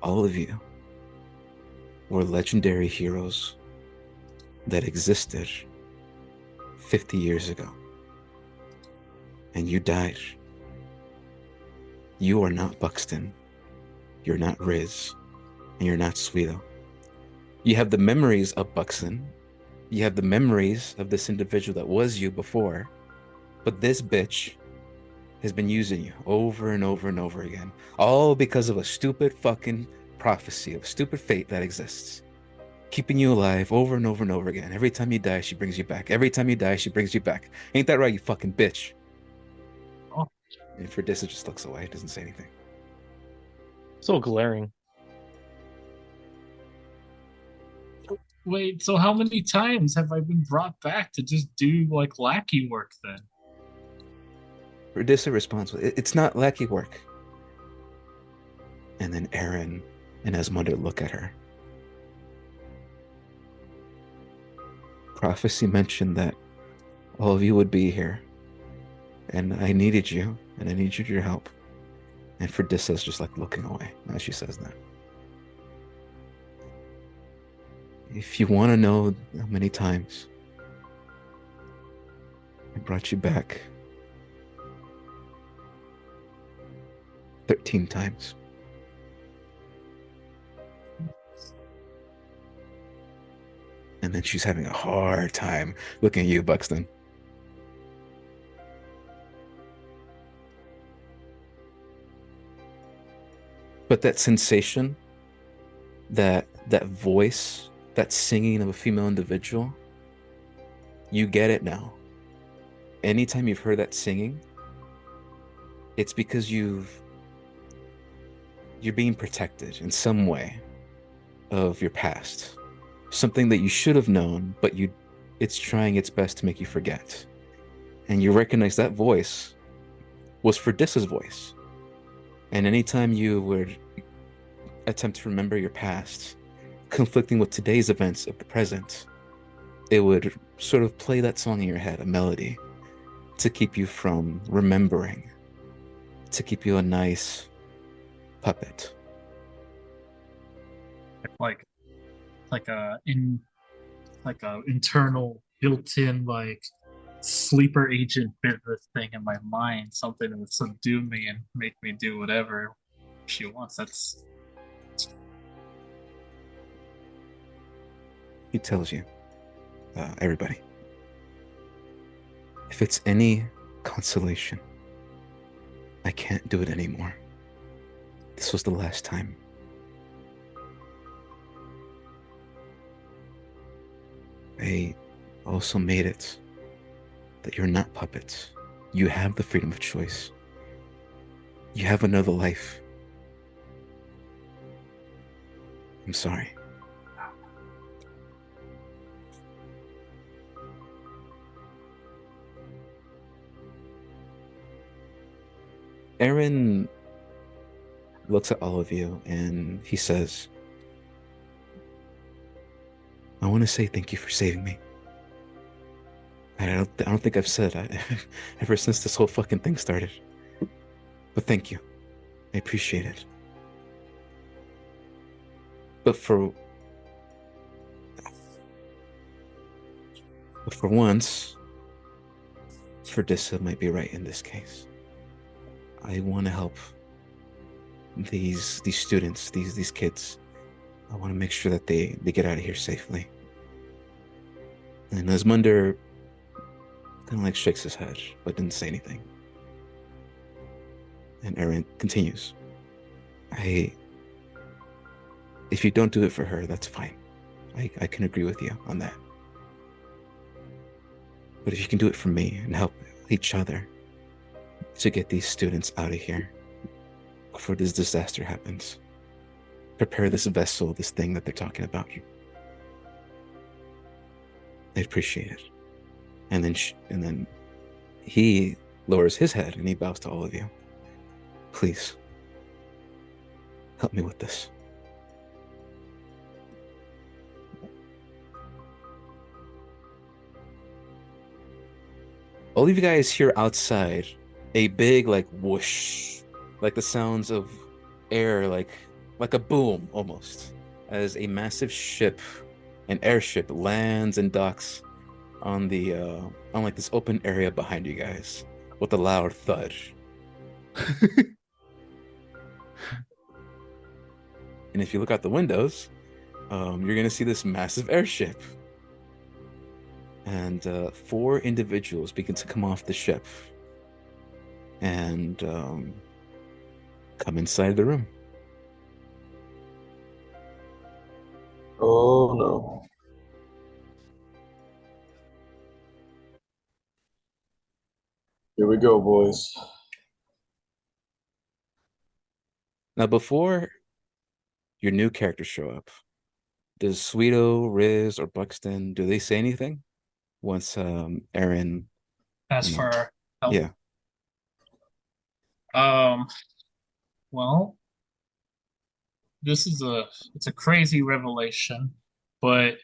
all of you were legendary heroes that existed 50 years ago. And you died. You are not Buxton. You're not Riz. And you're not Sweeto. You have the memories of Buxton. You have the memories of this individual that was you before. But this bitch has been using you over and over and over again. All because of a stupid fucking prophecy, of stupid fate that exists. Keeping you alive over and over and over again. Every time you die, she brings you back. Every time you die, she brings you back. Ain't that right, you fucking bitch? Oh. And Verdissa just looks away, doesn't say anything. So glaring. Wait, so how many times have I been brought back to just do lackey work then? Verdissa responds with, it's not lackey work. And then Aaron and Asmunder look at her. Prophecy mentioned that all of you would be here. And I needed you, and I needed your help. And Verdissa's just looking away as she says that. If you want to know how many times I brought you back, 13 times. And then she's having a hard time looking at you, Buxton. But that sensation, that voice, that singing of a female individual, you get it now. Anytime you've heard that singing, it's because you've you're being protected in some way of your past. Something that you should have known, but it's trying its best to make you forget. And you recognize that voice was Ferdissa's voice. And anytime you would attempt to remember your past, conflicting with today's events of the present, it would sort of play that song in your head, a melody, to keep you from remembering, to keep you a nice puppet. Like like a internal built-in like sleeper agent business thing in my mind, something that would subdue me and make me do whatever she wants. That's He tells you, everybody, if it's any consolation, I can't do it anymore. This was the last time. I also made it that you're not puppets. You have the freedom of choice. You have another life. I'm sorry. Aaron looks at all of you and he says, I want to say thank you for saving me. I don't think I've said ever since this whole fucking thing started. But thank you. I appreciate it. But for once, Ferdissa might be right in this case. I want to help these students, these kids. I want to make sure that they get out of here safely. And Asmunder kind of like shakes his head, but didn't say anything. And Aaron continues, if you don't do it for her, that's fine. I can agree with you on that. But if you can do it for me and help each other to get these students out of here before this disaster happens, prepare this vessel, this thing that they're talking about. I appreciate it. And then he lowers his head and he bows to all of you. Please, help me with this. All of you guys hear outside a big like whoosh, like the sounds of air, like a boom almost, as a massive ship, an airship, lands and docks on like this open area behind you guys with a loud thud. And if you look out the windows, you're gonna see this massive airship. And 4 individuals begin to come off the ship and come inside the room. Oh no. Here we go, boys. Now, before your new characters show up, does Sweeto, Riz, or Buxton, do they say anything once Aaron? as for help. Yeah. Well, it's a crazy revelation, but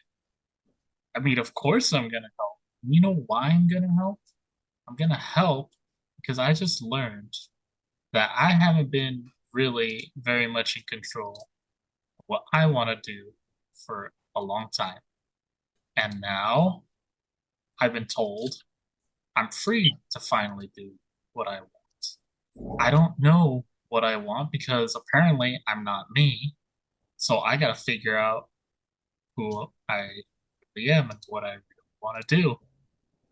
I mean, of course I'm gonna help. You know why I'm gonna help? I'm gonna help because I just learned that I haven't been really very much in control of what I want to do for a long time. And now I've been told I'm free to finally do what I want. I don't know what I want because apparently I'm not me. So I got to figure out who I really am and what I really want to do.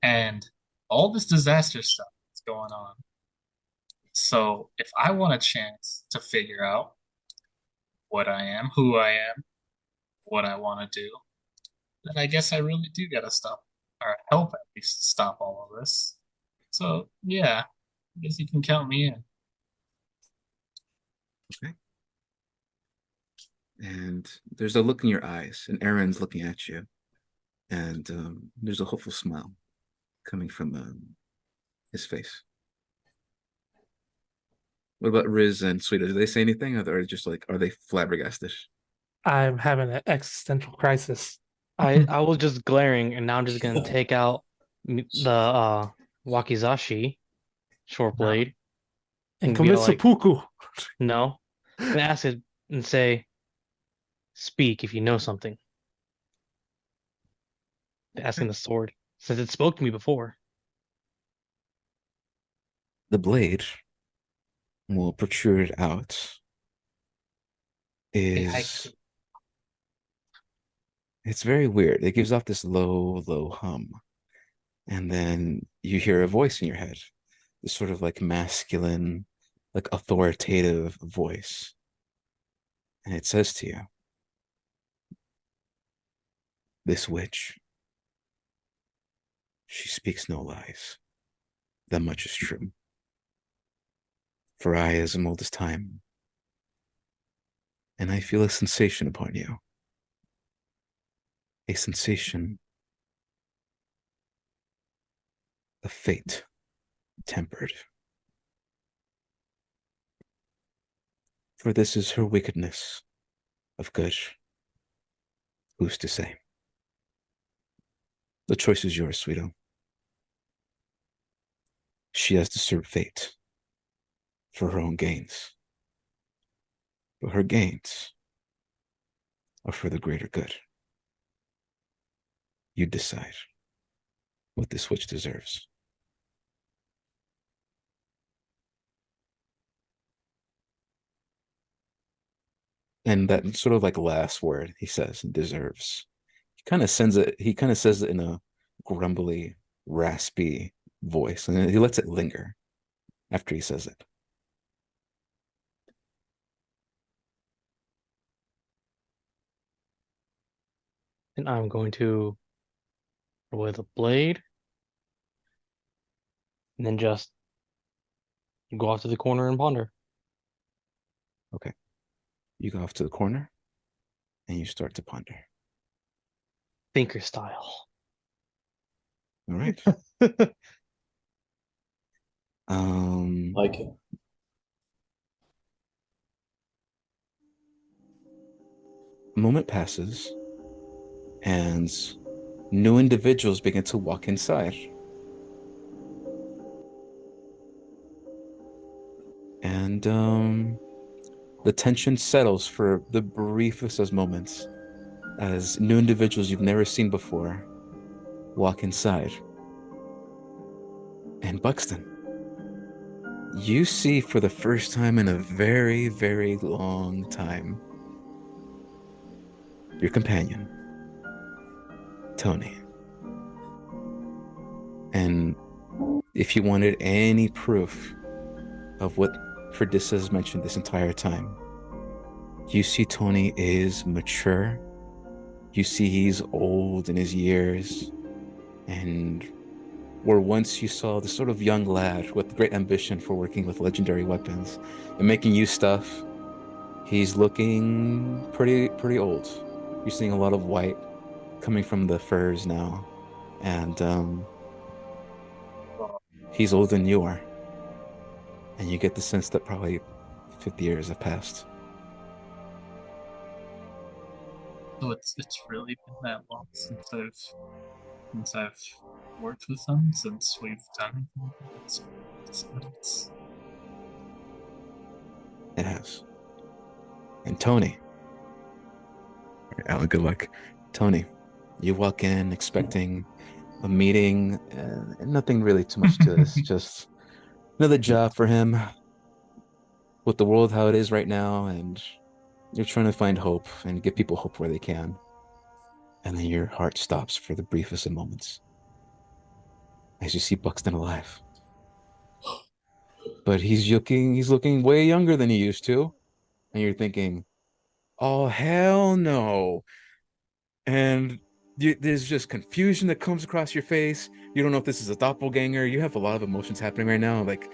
And all this disaster stuff is going on. So if I want a chance to figure out what I am, who I am, what I want to do, then I guess I really do gotta stop or help at least stop all of this. So yeah, I guess you can count me in. Okay. and there's a look in your eyes, and Aaron's looking at you, and there's a hopeful smile coming from his face. What about Riz and Sweeta? Do they say anything, or are just like, are they flabbergasted? I'm having an existential crisis. I was just glaring, and now I'm just gonna take out the wakizashi short blade And and be commit like, seppuku. no, and ask it and say, "Speak if you know something." Asking the sword since it spoke to me before. The blade will protrude out. Hey, Is It's very weird. It gives off this low, low hum. And then you hear a voice in your head, this sort of like masculine, like authoritative voice. And it says to you, this witch, she speaks no lies. That much is true. For I, as old as time, and I feel a sensation upon you. A sensation of fate tempered. For this is her wickedness of good. Who's to say? The choice is yours, Sweeto. She has to serve fate for her own gains. But her gains are for the greater good. You decide what this witch deserves. And that sort of like last word he says, deserves. He kind of says it in a grumbly, raspy voice, and he lets it linger after he says it. And I'm going to roll the blade and then just go off to the corner and ponder. Okay. You go off to the corner and you start to ponder. Thinker style. All right. Like it. A moment passes and new individuals begin to walk inside. And the tension settles for the briefest of moments as new individuals you've never seen before walk inside. And Buxton, you see for the first time in a very, very long time your companion, Tony. And if you wanted any proof of what Ferdis has mentioned this entire time, you see Tony is mature. You see he's old in his years. And where once you saw this sort of young lad with great ambition for working with legendary weapons and making you stuff, he's looking pretty old. You're seeing a lot of white coming from the furs now. And he's older than you are. And you get the sense that probably 50 years have passed. So it's really been that long since I've worked with them, since we've done it's It has. And Tony, Alan, good luck. Tony, you walk in expecting a meeting, and nothing really too much to this. Just another job for him with the world how it is right now, and you're trying to find hope and give people hope where they can. And then your heart stops for the briefest of moments as you see Buxton alive. But he's looking way younger than he used to. And you're thinking, oh, hell no. And there's just confusion that comes across your face. You don't know if this is a doppelganger. You have a lot of emotions happening right now, like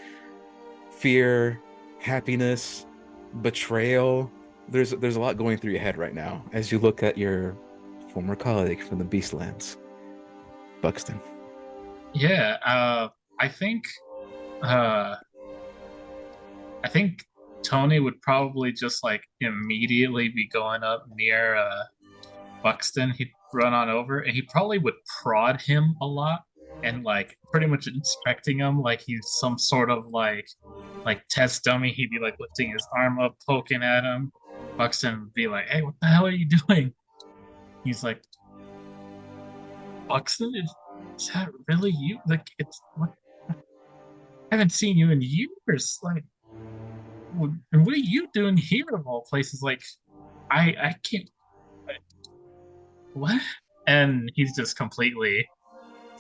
fear, happiness, betrayal. there's a lot going through your head right now as you look at your former colleague from the Beastlands, Buxton. Yeah, I think uh I think Tony would probably just like immediately be going up near Buxton. He'd run on over and he probably would prod him a lot and like pretty much inspecting him like he's some sort of like test dummy. He'd be like lifting his arm up, poking at him. Buxton would be like, "Hey, what the hell are you doing?" He's like, "Buxton, is that really you? Like, it's what? I haven't seen you in years. Like, what are you doing here of all places? Like, I can't. What?" And he's just completely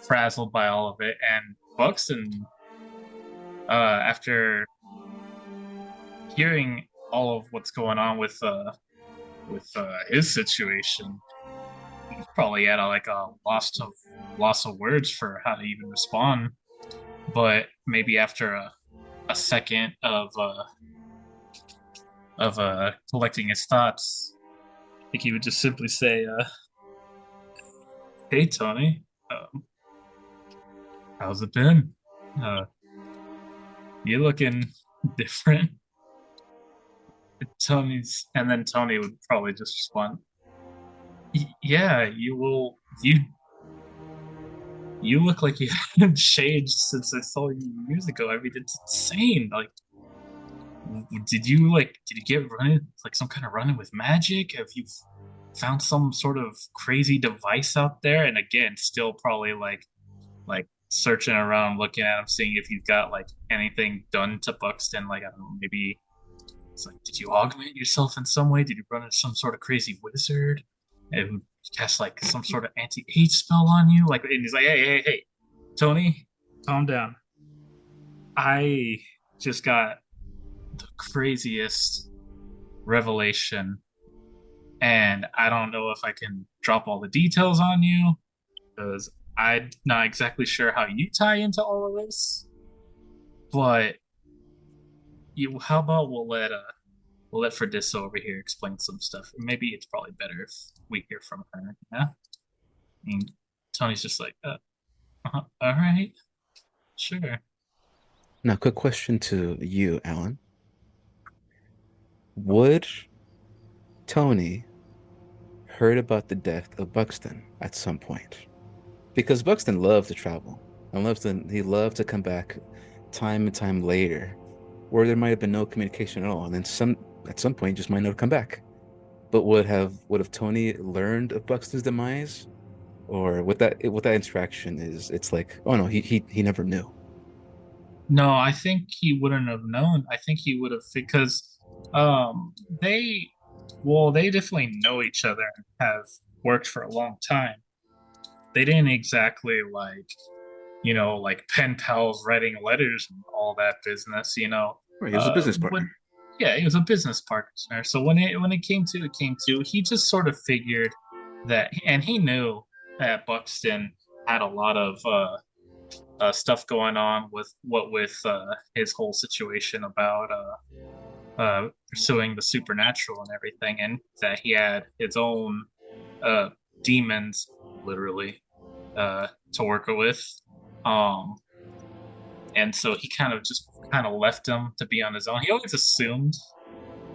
frazzled by all of it. And Buxton, after hearing all of what's going on with his situation, he's probably at a loss of words for how to even respond. But maybe after a second of collecting his thoughts, I think he would just simply say, "Hey Tony, how's it been? You looking different." And then Tony would probably just respond, "Yeah, you look like you haven't changed since I saw you years ago. I mean, it's insane. Like, did you get running like some kind of running with magic? Have you found some sort of crazy device out there?" And again, still probably like searching around, looking at him, seeing if he's got like anything done to Buxton. Like, I don't know, maybe it's like, did you augment yourself in some way? Did you run into some sort of crazy wizard and cast like some sort of anti-age spell on you? Like, and he's like, hey, Tony, calm down. I just got the craziest revelation, and I don't know if I can drop all the details on you because I'm not exactly sure how you tie into all of this. But how about we'll let Ferdissa over here explain some stuff. Maybe it's probably better if we hear from her. Yeah. And Tony's just like, all right, sure. Now, quick question to you, Alan. Would Tony heard about the death of Buxton at some point? Because Buxton loved to travel and he loved to come back time and time later, where there might have been no communication at all, and then at some point just might not have come back. But would have Tony learned of Buxton's demise, or with that interaction it's like, oh no, he never knew. No, I think he wouldn't have known. I think he would have because they they definitely know each other and have worked for a long time. They didn't exactly like pen pals writing letters and all that business, Right, he was a business partner. Yeah, he was a business partner. So when it came to, he just sort of figured that, and he knew that Buxton had a lot of stuff going on with his whole situation about pursuing the supernatural and everything, and that he had his own demons, literally, to work with. And so he kind of left him to be on his own. He always assumed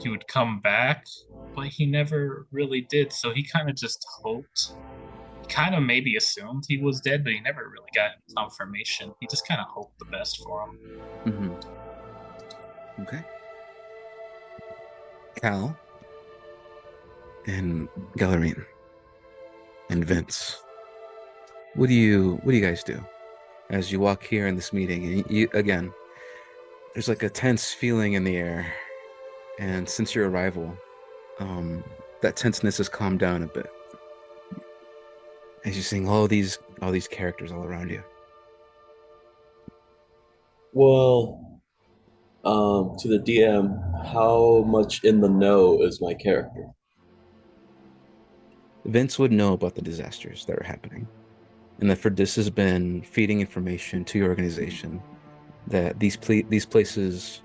he would come back, but he never really did. So he kind of just hoped. He kind of maybe assumed he was dead, but he never really got any confirmation. He just kind of hoped the best for him. Mm-hmm. Okay. Cal and Gallerine and Vince, what do you guys do as you walk here in this meeting? And you again, there's like a tense feeling in the air, and since your arrival, that tenseness has calmed down a bit as you're seeing all these characters all around you. Well, to the DM, how much in the know is my character? Vince would know about the disasters that are happening, and that Ferdissa has been feeding information to your organization that these places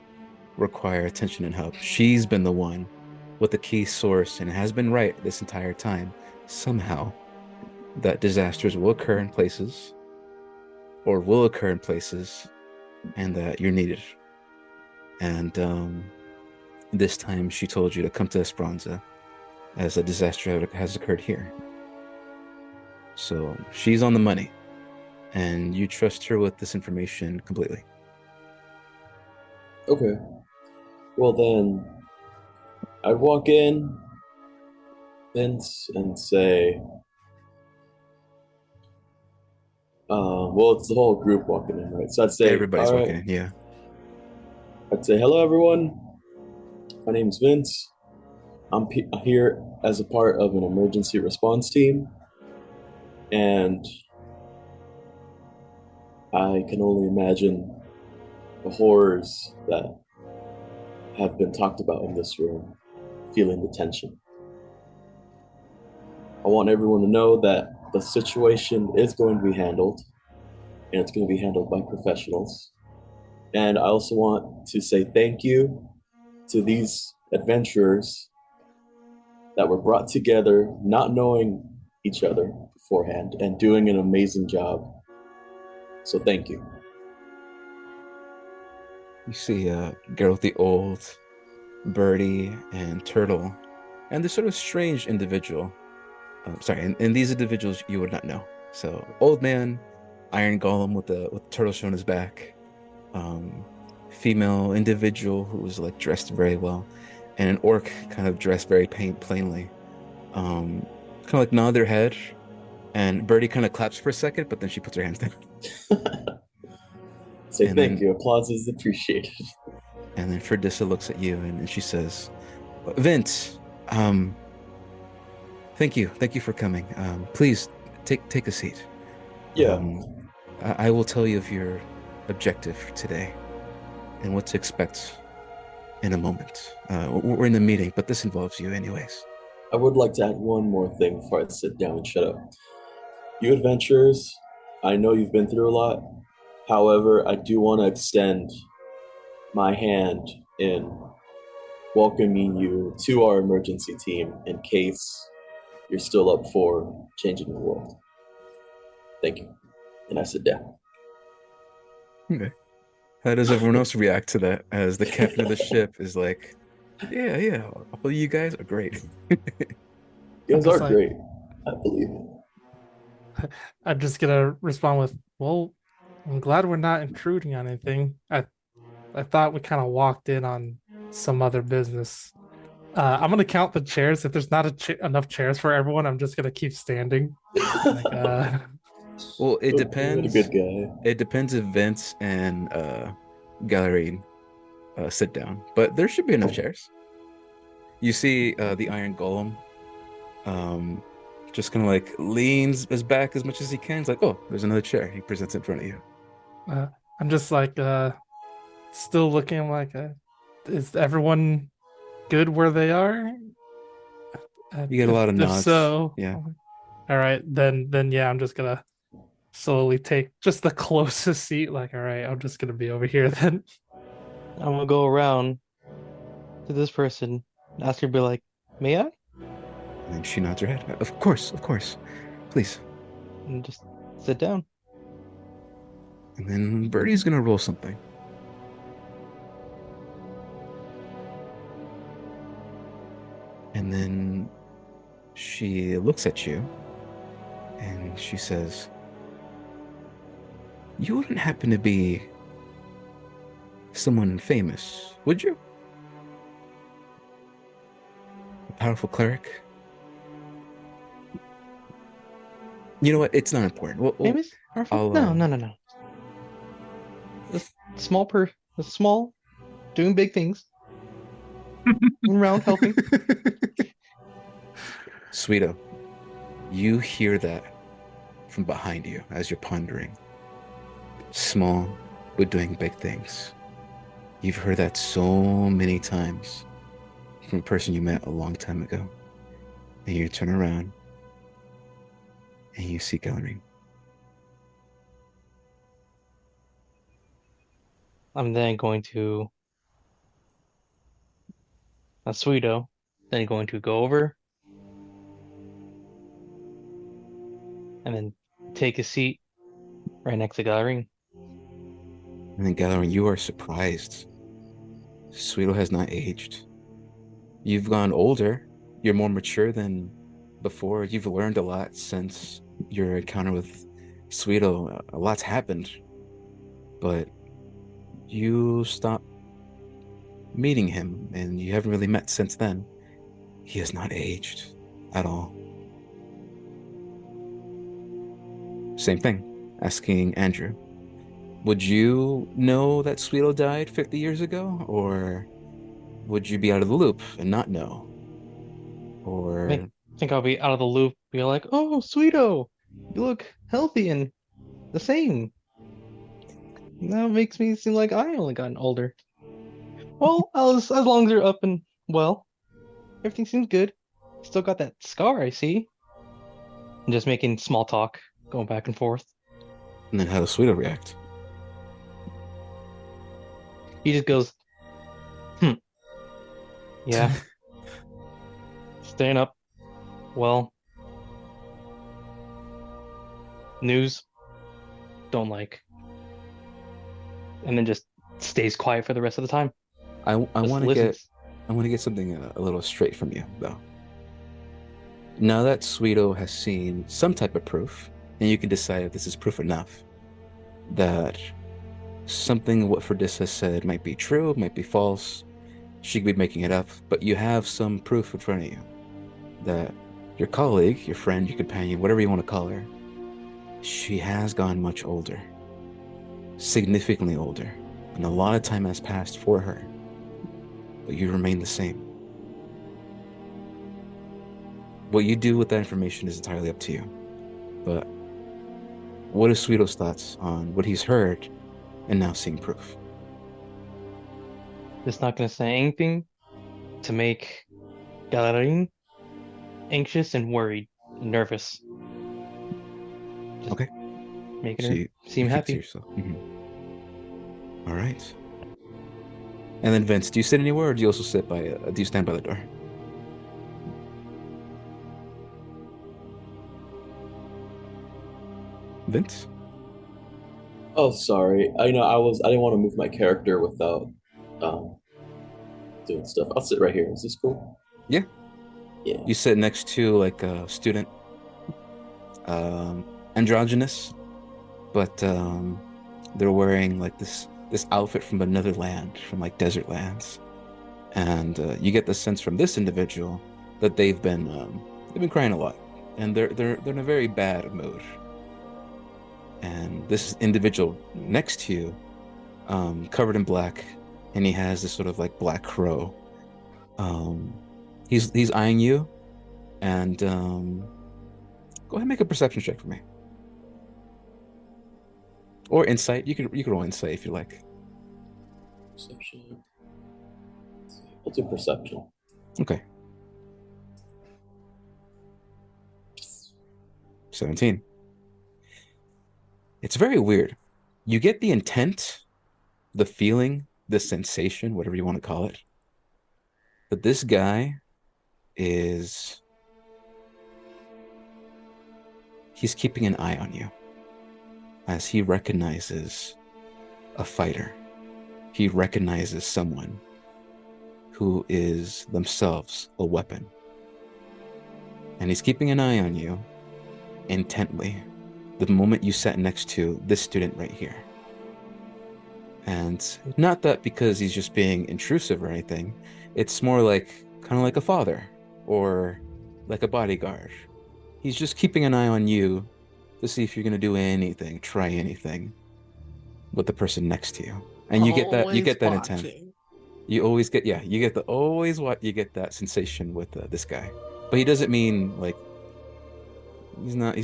require attention and help. She's been the one with the key source and has been right this entire time, somehow that disasters will occur in places or will occur in places and that you're needed. And this time she told you to come to Esperanza as a disaster has occurred here. So she's on the money, and you trust her with this information completely. Okay. Well then, I'd walk in, Vince, and say, well, it's the whole group walking in, right? So I'd say, Everybody's all right. walking in, yeah. I'd say, hello, everyone. My name's Vince. I'm here as a part of an emergency response team, and I can only imagine the horrors that have been talked about in this room, feeling the tension. I want everyone to know that the situation is going to be handled, and it's going to be handled by professionals. And I also want to say thank you to these adventurers that were brought together not knowing each other beforehand and doing an amazing job. So thank you. You see Geralt the Old, Birdie, and Turtle, and this sort of strange individual. And these individuals you would not know. So, old man, Iron Golem with the turtle showing his back, female individual who was like dressed very well, and an orc kind of dressed very plainly. Kind of like nod their head, and Birdie kind of claps for a second, but then she puts her hands down. Say And thank then- you. Applause is appreciated. And then Ferdissa looks at you and she says, Vince, thank you for coming. Please take a seat. Yeah. I will tell you of your objective for today and what to expect in a moment. We're in the meeting, but this involves you anyways. I would like to add one more thing before I sit down and shut up. You adventurers, I know you've been through a lot. However, I do want to extend my hand in welcoming you to our emergency team in case you're still up for changing the world. Thank you. And I sit down. Okay. How does everyone else react to that as the captain of the ship is like, yeah, all of you guys are great. You guys just are like- great. I believe it. I'm just gonna respond with, "Well, I'm glad we're not intruding on anything. I thought we kind of walked in on some other business. I'm gonna count the chairs. If there's not enough chairs for everyone, I'm just gonna keep standing. Like, Well, it What depends. a good guy. It depends if Vince and Gallery sit down, but there should be enough chairs. You see the Iron Golem just kind of like leans his back as much as he can. He's like, oh, there's another chair. He presents it in front of you. I'm just like still looking like, is everyone good where they are? You get a lot of If nods. so, Yeah. all right, then yeah, I'm just gonna slowly take just the closest seat. Like, all right, I'm just gonna be over here then. I'm gonna go around to this person, and ask her to be like, "May I?" And then she nods her head. Of course. Please. And just sit down. And then Birdie's gonna roll something. And then she looks at you and she says, you wouldn't happen to be someone famous, would you? A powerful cleric? You know what? It's not important. Famous? Powerful? I'll, No. The small, doing big things. Around helping. Sweeto, you hear that from behind you as you're pondering. Small, but doing big things. You've heard that so many times from a person you met a long time ago. And you turn around and you see Gallery. I'm then going to Sweeto then going to go over and then take a seat right next to Gallery. And then Galerin, you are surprised. Sweeto has not aged. You've gone older. You're more mature than before. You've learned a lot since your encounter with Sweeto. A lot's happened, but you stopped meeting him, and you haven't really met since then. He has not aged at all. Same thing, asking Andrew. Would you know that Sweeto died 50 years ago? Or would you be out of the loop and not know? I Or think I'll be out of the loop, be like, oh, Sweeto, you look healthy and the same. Now it makes me seem like I only gotten older. Well, as long as you're up and well, everything seems good. Still got that scar, I see. And just making small talk, going back and forth. and then how does Sweeto react? He just goes, yeah, staying up. Well, news, don't like. And then just stays quiet for the rest of the time. I Just want to listens. get something a little straight from you though. Now that Sweeto has seen some type of proof, and you can decide if this is proof enough that something what Ferdis has said might be true, might be false. She could be making it up, but you have some proof in front of you that your colleague, your friend, your companion, whatever you want to call her, she has gone much older, significantly older, and a lot of time has passed for her, but you remain the same. What you do with that information is entirely up to you. But what is Sweeto's thoughts on what he's heard and now seeing proof? Just not gonna say anything to make Galerin anxious and worried, and nervous. Just Okay. making So her you seem keep it to happy. yourself. All right. And then Vince, do you sit anywhere, or do you also sit by? Do you stand by the door? Vince. Oh, sorry. I know I didn't want to move my character without um doing stuff. I'll sit right here. Is this cool? Yeah. Yeah. You sit next to like a student, androgynous, but they're wearing like this outfit from another land, from like desert lands, and you get the sense from this individual that they've been crying a lot, and they're in a very bad mood. And this individual next to you, covered in black, and he has this sort of like black crow. Um, he's eyeing you, and go ahead and make a perception check for me, or insight. You can roll insight if you like. Perception. I'll do perception. Okay. 17. It's very weird. You get the intent, the feeling, the sensation, whatever you want to call it, that this guy is he's keeping an eye on you as he recognizes a fighter. He recognizes someone who is themselves a weapon. And he's keeping an eye on you intently the moment you sat next to this student right here. And not that because he's just being intrusive or anything, it's more like kind of like a father or like a bodyguard. He's just keeping an eye on you to see if you're going to do anything, try anything with the person next to you. And you get that intent. You always get, yeah, you get the always what you get that sensation with this guy. But he doesn't mean like he's not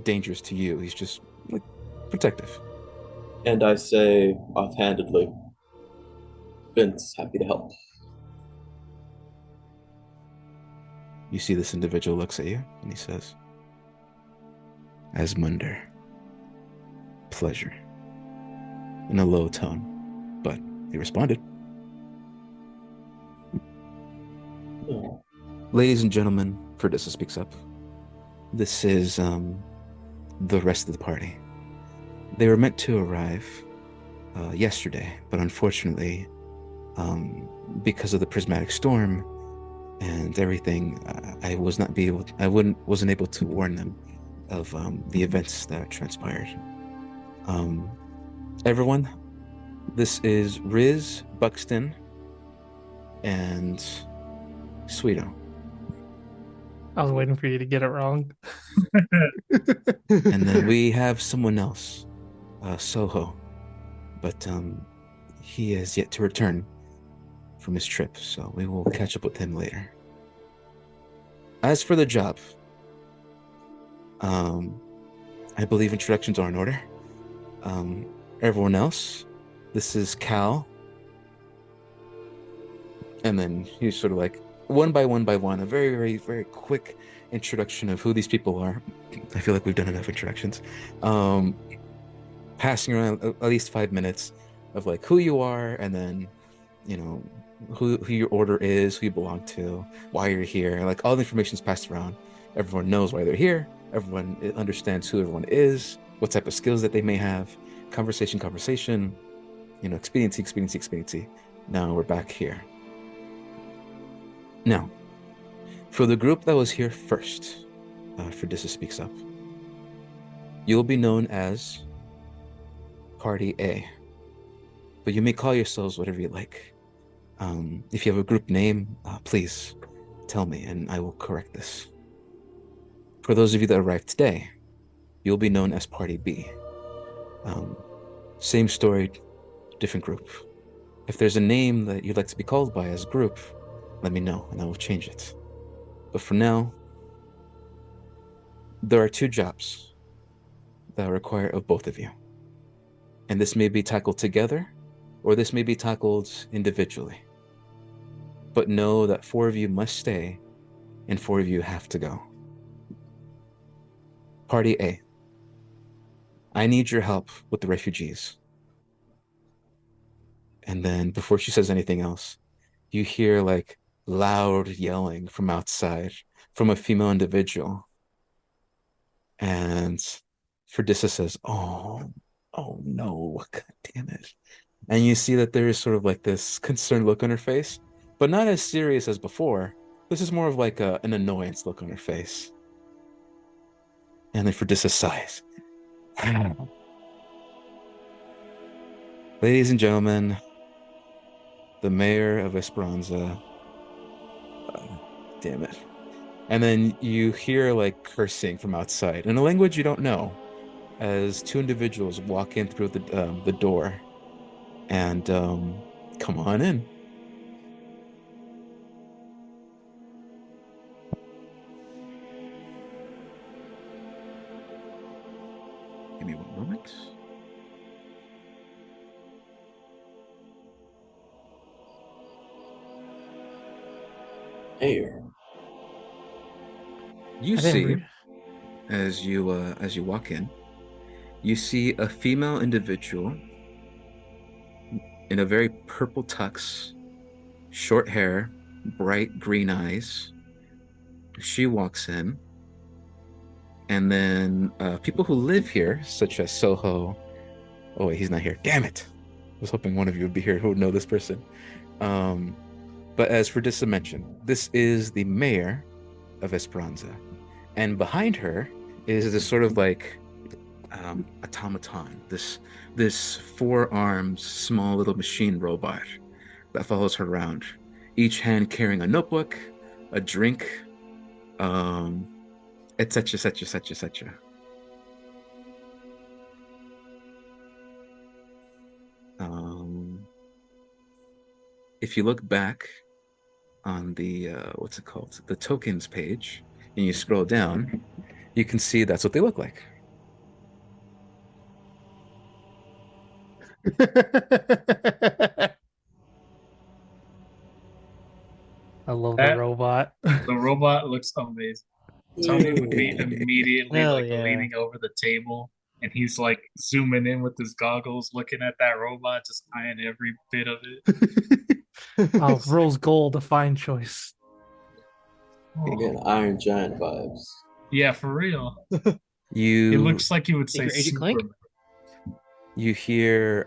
dangerous to you. He's just like protective. And I say offhandedly, Vince, happy to help. You see this individual looks at you and he says, Asmunder, pleasure, in a low tone, but he responded. Oh, Ladies and gentlemen, Ferdissa speaks up. This is the rest of the party. They were meant to arrive yesterday, but unfortunately, because of the prismatic storm and everything, wasn't able to warn them of the events that transpired. Everyone, this is Riz, Buxton, and Sweeto. I was waiting for you to get it wrong. And then we have someone else, Soho, but he has yet to return from his trip, so we will catch up with him later. As for the job, I believe introductions are in order. Everyone else, this is Cal. And then he's sort of like, one by one, a very, very, very quick introduction of who these people are. I feel like we've done enough introductions. Passing around at least 5 minutes of like who you are, and then, you know, who your order is, who you belong to, why you're here. Like all the information is passed around. Everyone knows why they're here. Everyone understands who everyone is, what type of skills that they may have. Conversation. You know, expediency. Now we're back here. Now, for the group that was here first, Ferdissa speaks up. You'll be known as Party A, but you may call yourselves whatever you like. If you have a group name, please tell me and I will correct this. For those of you that arrived today, you'll be known as Party B. Same story, different group. If there's a name that you'd like to be called by as a group, let me know and I will change it. But for now, there are 2 jobs that are required of both of you. And this may be tackled together, or this may be tackled individually. But know that 4 of you must stay, and 4 of you have to go. Party A, I need your help with the refugees. And then before she says anything else, you hear like loud yelling from outside from a female individual. And Ferdissa says, oh no, God damn it. And you see that there is sort of like this concerned look on her face, but not as serious as before. This is more of like an annoyance look on her face. And then Ferdissa sighs. Ladies and gentlemen, the mayor of Esperanza. Damn it. And then you hear like cursing from outside in a language you don't know, as 2 individuals walk in through the door and come on in. Give me 1 moment. Mayor. You I didn't see, re- as you walk in, you see a female individual in a very purple tux, short hair, bright green eyes. She walks in, and then people who live here, such as Soho. Oh wait, he's not here. Damn it! I was hoping one of you would be here who would know this person. But as Ferdissa mentioned, this is the mayor of Esperanza, and behind her is this sort of like automaton, this 4 arms, small little machine robot that follows her around, each hand carrying a notebook, a drink, etc., etc. If you look back on the what's it called, the tokens page, and you scroll down, you can see that's what they look like. I love That- the robot. The robot looks amazing. Tony would be immediately Hell like yeah. leaning over the table, and he's like zooming in with his goggles, looking at that robot, just eyeing every bit of it. Rose gold, a fine choice. You get Iron Giant vibes. Yeah, for real. He You looks like he would say Secret Agent Clank? Superman. you hear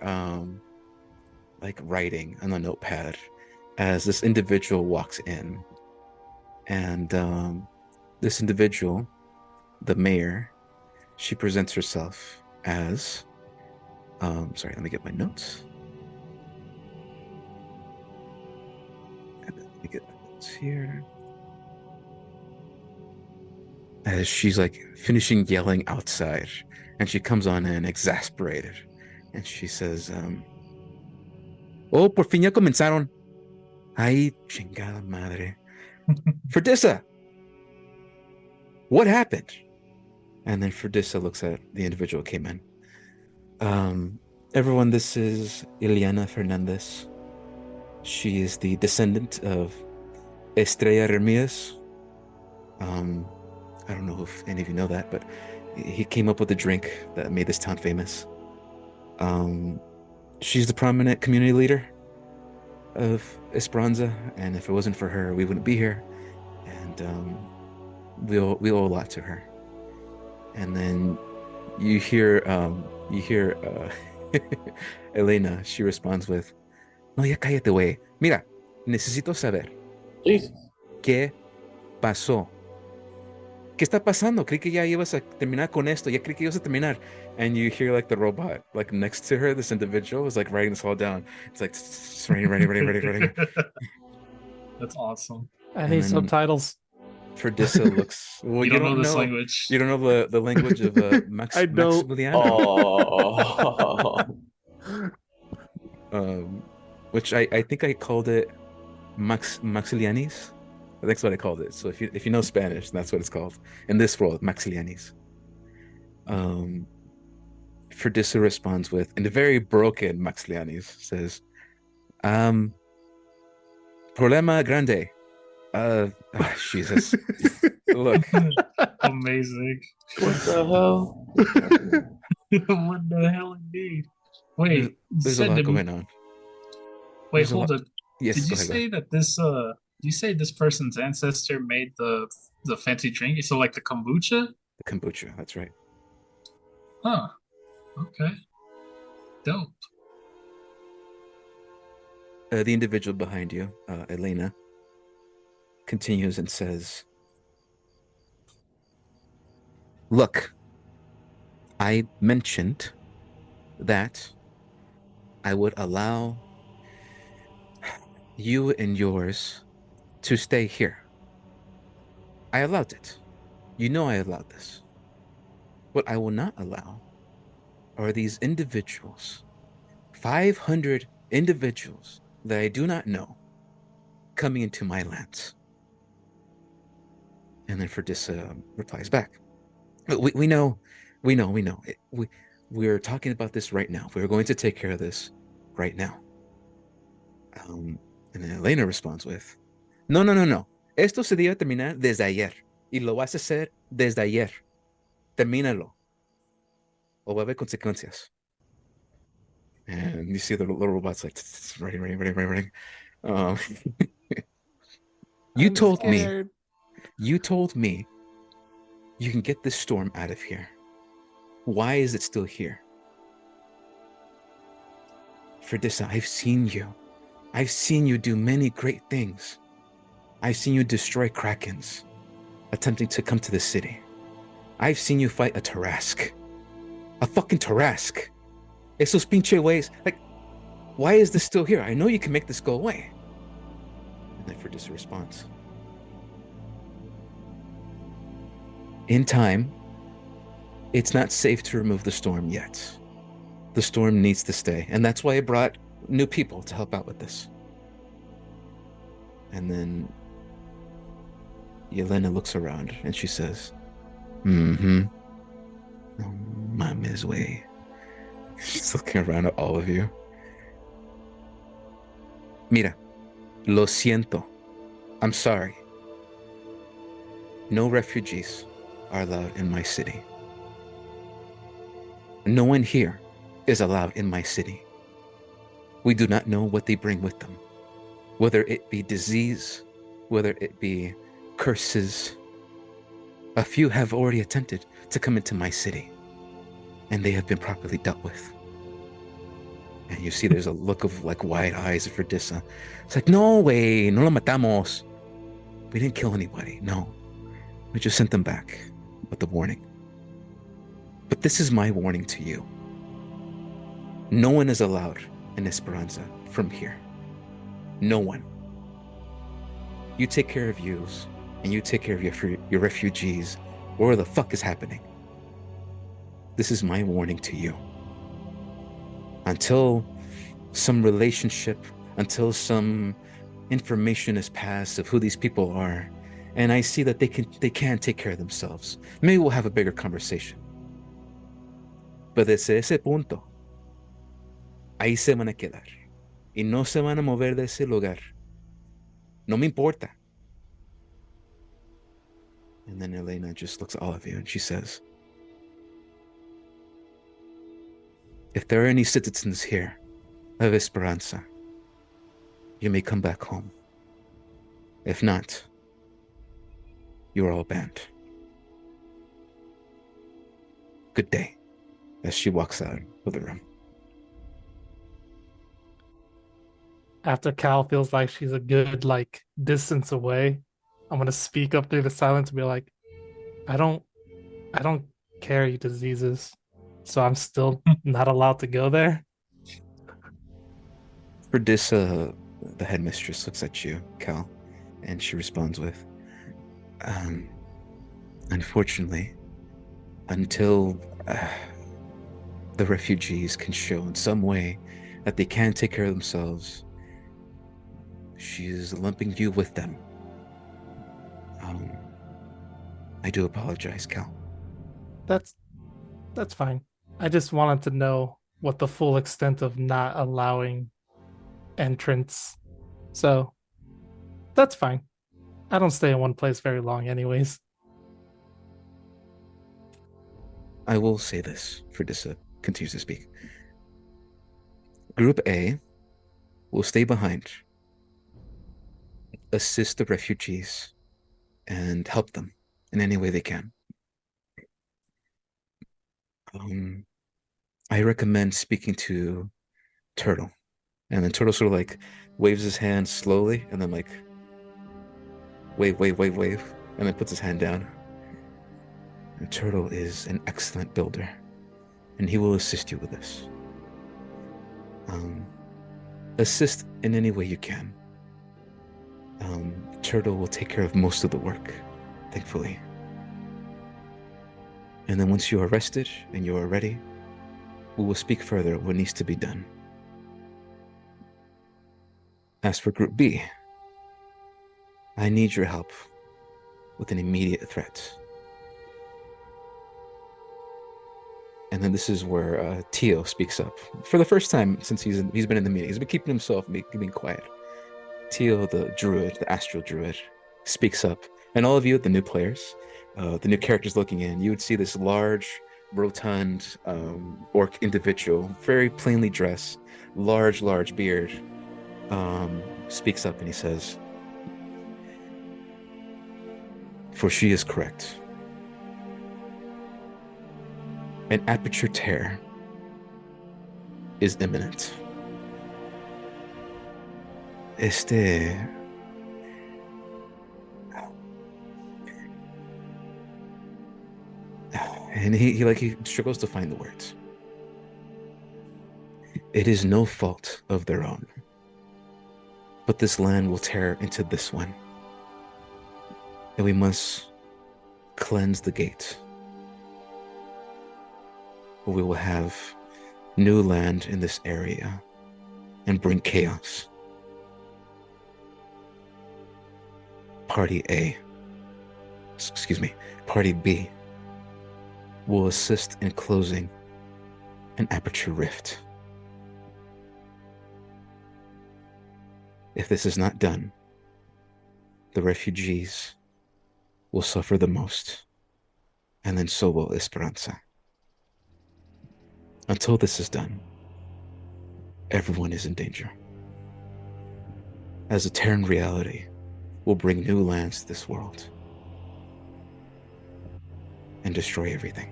like writing on a notepad as this individual walks in, and this individual, the mayor, she presents herself as sorry, let me get my notes. Let me get my notes here. As she's like finishing yelling outside, and she comes on in exasperated, and she says, "Oh, por fin ya comenzaron. Ay, chingada madre. Ferdissa, what happened?" And then Ferdissa looks at the individual who came in. Everyone, this is Ileana Fernandez. She is the descendant of Estrella Ramirez. I don't know if any of you know that, but he came up with a drink that made this town famous. She's the prominent community leader of Esperanza, and if it wasn't for her, we wouldn't be here. And we owe a lot to her. And then you hear Elena. She responds with, "No, ya cállate, güey. Mira, necesito saber Jesus. qué pasó. ¿Qué está pasando? Creí que ya ibas a terminar con esto. Ya creí que ibas a terminar." And you hear like the robot, like next to her, this individual is like writing this all down. It's like writing. That's awesome. I And need then- subtitles. Ferdissa looks. Well, you don't know this language. You don't know the language of Max. I don't. Maximiliano. Oh. Which I think I called it Maxilianis. I think that's what I called it. So if you know Spanish, that's what it's called in this world, Maxilianis. Ferdissa responds with, in a very broken Maxilianis, says, "Problema grande. Jesus. Look, Amazing. What the hell? What the hell, indeed? Wait, you there's a said lot the- going on." Wait, there's a hold lot- on. Yes, Did go you ahead, go say ahead. that this you say this person's ancestor made the fancy drink? So like the kombucha? The kombucha, that's right. Huh. Okay. Dope. The individual behind you, Elena, continues and says, "Look, I mentioned that I would allow you and yours to stay here. I allowed it. You know I allowed this. What I will not allow are these individuals, 500 individuals that I do not know, coming into my lands." And then Ferdissa replies back, We know. We're talking about this right now. We're going to take care of this right now." And then Elena responds with, No. Esto se debe terminar desde ayer. Y lo vas a hacer desde ayer. Termínalo. O va a haber consecuencias. And you see the little robot's like, writing. You I'm told me scared. You told me you can get this storm out of here. Why is it still here? Ferdissa, I've seen you. I've seen you do many great things. I've seen you destroy Krakens, attempting to come to the city. I've seen you fight a Tarask. A fucking Tarask. Esos pinche ways. Like, why is this still here? I know you can make this go away. And then Ferdissa responds, in time, it's not safe to remove the storm yet. The storm needs to stay, and that's why I brought new people to help out with this. And then Yelena looks around and she says, "Mm-hmm. Oh, mames, way." She's looking around at all of you. Mira, lo siento. I'm sorry. No refugees are allowed in my city. No one here is allowed in my city. We do not know what they bring with them, whether it be disease, whether it be curses. A few have already attempted to come into my city, and they have been properly dealt with. And you see there's a look of like wide eyes for Dissa. It's like, no way, no lo matamos. We didn't kill anybody, no. We just sent them back with the warning. But this is my warning to you. No one is allowed in Esperanza from here. No one. You take care of yous, and you take care of your refugees. What the fuck is happening? This is my warning to you. Until some relationship, until some information is passed of who these people are, and I see that they can take care of themselves, maybe we'll have a bigger conversation. But desde ese punto, ahí se van a quedar. Y no se van a mover de ese lugar. No me importa. And then Elena just looks at all of you and she says, if there are any citizens here of Esperanza, you may come back home. If not, you are all banned. Good day, as she walks out of the room. After Cal feels like she's a good like distance away, I'm gonna speak up through the silence and be like, I don't carry diseases, so I'm still not allowed to go there. For this, the headmistress looks at you, Cal, and she responds with, unfortunately, until the refugees can show in some way that they can take care of themselves, she is lumping you with them. I do apologize, Cal. That's fine. I just wanted to know what the full extent of not allowing entrance. So that's fine. I don't stay in one place very long anyways. I will say this, Fredissa continues to speak. Group A will stay behind, assist the refugees, and help them in any way they can. I recommend speaking to Turtle. And then Turtle sort of like waves his hand slowly and then like wave, and then puts his hand down. And Turtle is an excellent builder, and he will assist you with this. Assist in any way you can. Turtle will take care of most of the work, thankfully. And then once you are rested and you are ready, we will speak further what needs to be done. As for Group B, I need your help with an immediate threat. And then this is where Tio speaks up. For the first time since he's been in the meeting, he's been keeping himself, being quiet. Tio, the druid, the astral druid, speaks up. And all of you, the new players, the new characters looking in, you would see this large, rotund orc individual, very plainly dressed, large beard, speaks up and he says, for she is correct. An aperture tear is imminent. And he struggles to find the words. It is no fault of their own, but this land will tear into this one, and we must cleanse the gate. We will have new land in this area and bring chaos. Party B will assist in closing an aperture rift. If this is not done, the refugees will suffer the most, and then so will Esperanza. Until this is done, everyone is in danger. As a Terran reality, will bring new lands to this world and destroy everything.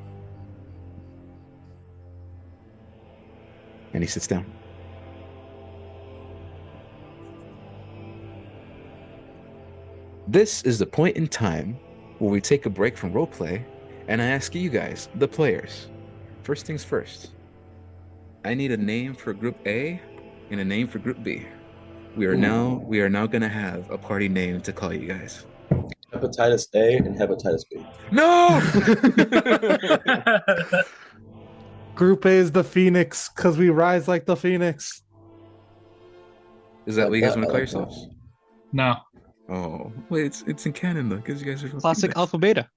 And he sits down. This is the point in time where we take a break from roleplay and I ask you guys, the players, first things first. I need a name for Group A and a name for Group B. We are now gonna have a party name to call you guys. Hepatitis A and Hepatitis B. No! Group A is the Phoenix because we rise like the Phoenix. Is that what you guys want to call yourselves? No. Oh, wait, it's in canon though, because you guys are Classic Phoenix. Alpha Beta.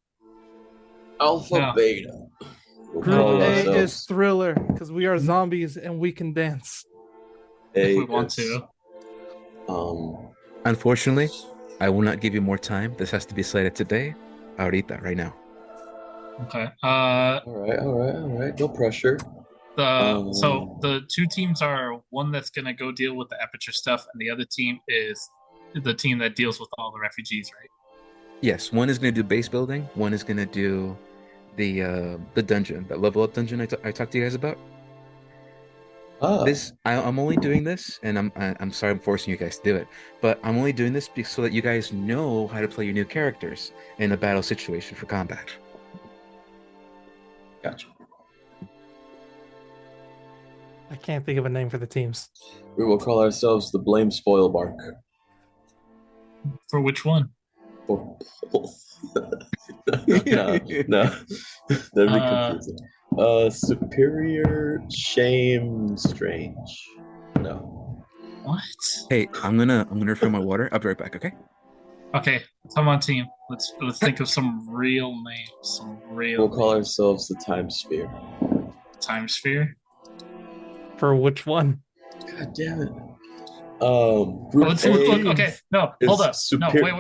Alpha No. Beta. We'll Group call A ourselves is Thriller because we are zombies and we can dance. A If we want is, to. Unfortunately, I will not give you more time. This has to be decided today. Ahorita, right now. Okay. All right. No pressure. So the two teams are one that's gonna go deal with the Aperture stuff, and the other team is the team that deals with all the refugees, right? Yes, one is going to do base building. One is going to do the dungeon, that level up dungeon I talked to you guys about. I'm only doing this, and I'm sorry I'm forcing you guys to do it, but I'm only doing this so that you guys know how to play your new characters in a battle situation for combat. Gotcha. I can't think of a name for the teams. We will call ourselves the Blame Spoil Bark. For which one? For both. no. That'd be confusing. Superior Shame Strange. No. What? Hey, I'm gonna refill my water. I'll be right back, okay? Okay, come on, team. Let's think of some real names. Some real We'll call ourselves the Time Sphere. Time Sphere. For which one? God damn it. Group Let's A look. Okay, no, hold up. is No, superior-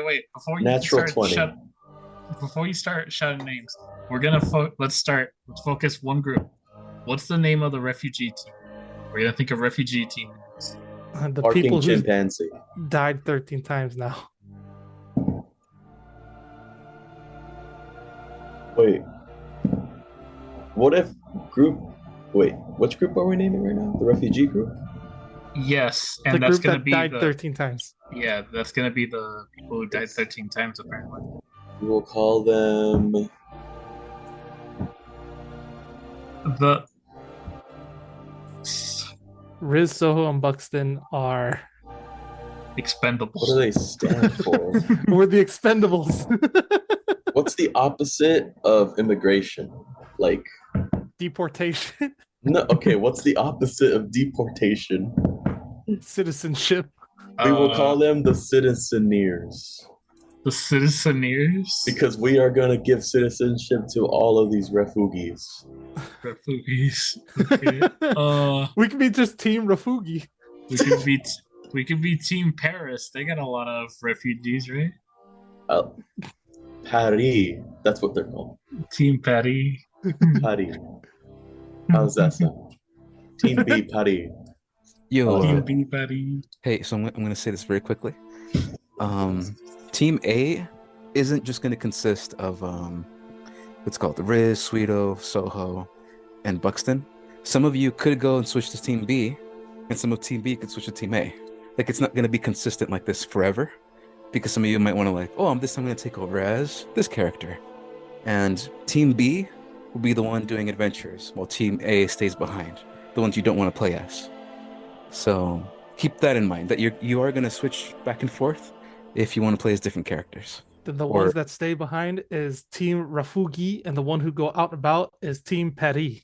wait. Before you Natural start 20. before you start shouting names, we're gonna let's focus one group. What's the name of the refugee team? We're gonna think of refugee team names. The Barking people who Chimpanzee. died 13 times now. Wait. What if Wait, which group are we naming right now? The refugee group? Yes, The and that's group gonna that be died the 13 times. yeah, that's gonna be the people who died 13 times apparently. We will call them The Riz, Soho, and Buxton are. Expendables. what do they stand for? We're the Expendables. What's the opposite of immigration? Like Deportation, no, okay, what's the opposite of deportation? citizenship. We will call them the Citizeneers. the Citizeneers. Because we are gonna give citizenship to all of these refugees. Refugees. Okay. We could be just Team Rafugi. we could be Team Paris. They got a lot of refugees, right? Paris. That's what they're called. Team Patty. Paris. How's that sound? Team B, Paris. Yo, Team B Patty. hey, so I'm gonna say this very quickly. Team A isn't just gonna consist of what's called the Riz, Sweeto, Soho, and Buxton. Some of you could go and switch to Team B, and some of Team B could switch to Team A. Like it's not gonna be consistent like this forever, because some of you might want to this time I'm gonna take over as this character, and Team B will be the one doing adventures, while Team A stays behind, the ones you don't want to play as. So keep that in mind, that you are going to switch back and forth if you want to play as different characters. Then the Or- ones that stay behind is Team Rafugi, and the one who go out and about is Team Paris.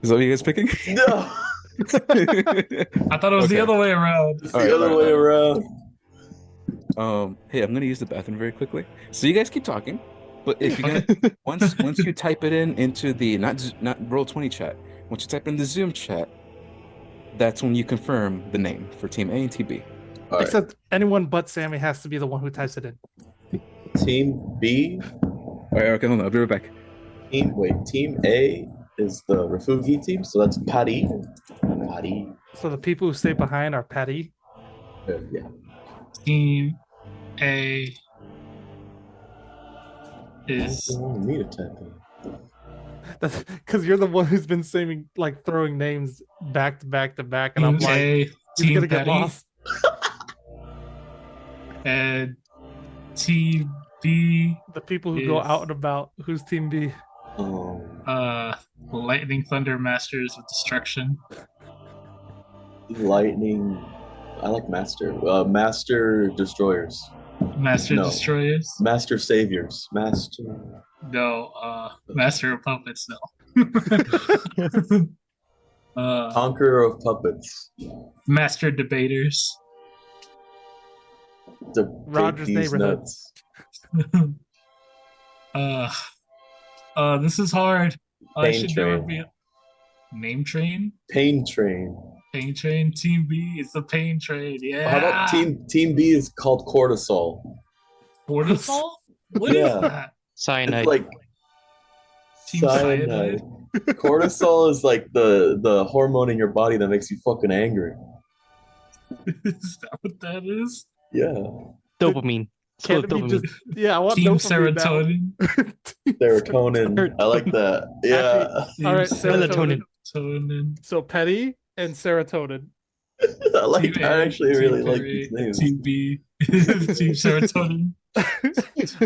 Is that what you guys picking? No, I thought it was Okay. the other way around. it's Alright, the other way around. Hey, I'm going to use the bathroom very quickly. So you guys keep talking, but if you're gonna once you type it into the not Roll20 chat, once you type it in the Zoom chat, that's when you confirm the name for Team A and Team B. All right. Except anyone but Sammy has to be the one who types it in. Team B. All right, okay, hold on, I'll be right back. Team A is the refugi team, so that's Paris. Paris. So the people who stay behind are Paris. Yeah. Team A is You wanted me to type in. That's because you're the one who's been saying like throwing names back to back to back, and I'm Team like, A, he's Team gonna get Petty, lost. and Team B, The people who go Yes. out and about. Who's Team B? Lightning Thunder Masters of Destruction. Lightning. I like Master. Master Destroyers. Master No. Destroyers. Master Saviors. Master. No, Master of Puppets, no. Conqueror of Puppets. Master Debaters. Roger's these Neighborhood. nuts. This is hard. I Pain should Train. never be. Name Train? Pain Train. Pain Train. Team B is the Pain Train. Yeah. How about Team B is called Cortisol? Cortisol? What is Yeah. that? Cyanide. It's like Team Cyanide. Cortisol is like the hormone in your body that makes you fucking angry. Is that what that is? Yeah. Dopamine. It's Can called it be dopamine. just I want Team dopamine now. Serotonin. Serotonin. I like that. Yeah. All right, Team serotonin. Serotonin. So Petty and serotonin. I like. Team I A, actually Team really like Perry, these names. Team B. Team Serotonin.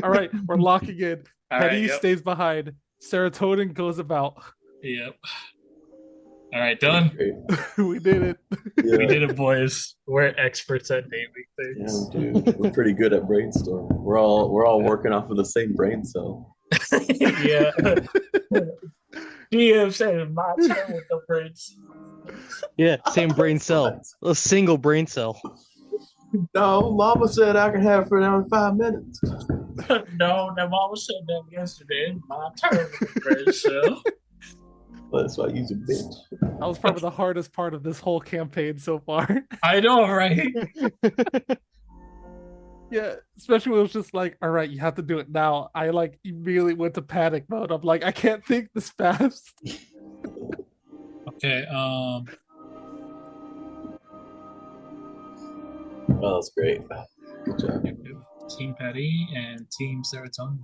All right, we're locking in. All Petty right, yep. stays behind. Serotonin goes about. Yep. All right, done. Great. We did it. Yeah. We did it, boys. We're experts at naming things. Damn, dude, we're pretty good at brainstorm. We're all working off of the same brain cell. Yeah. DM said my turn with the brains. Yeah, same brain cell. A single brain cell. No, Mama said I could have it for another 5 minutes. No, my mama said that yesterday. My turn with the brain cell. That's why I use a bitch. That was probably the hardest part of this whole campaign so far. I know, right? Yeah, especially when it was just like, all right, you have to do it now. I like immediately went to panic mode. I'm like, I can't think this fast. Okay, Oh, that's great. Good job. Team Petty and Team Serotonin.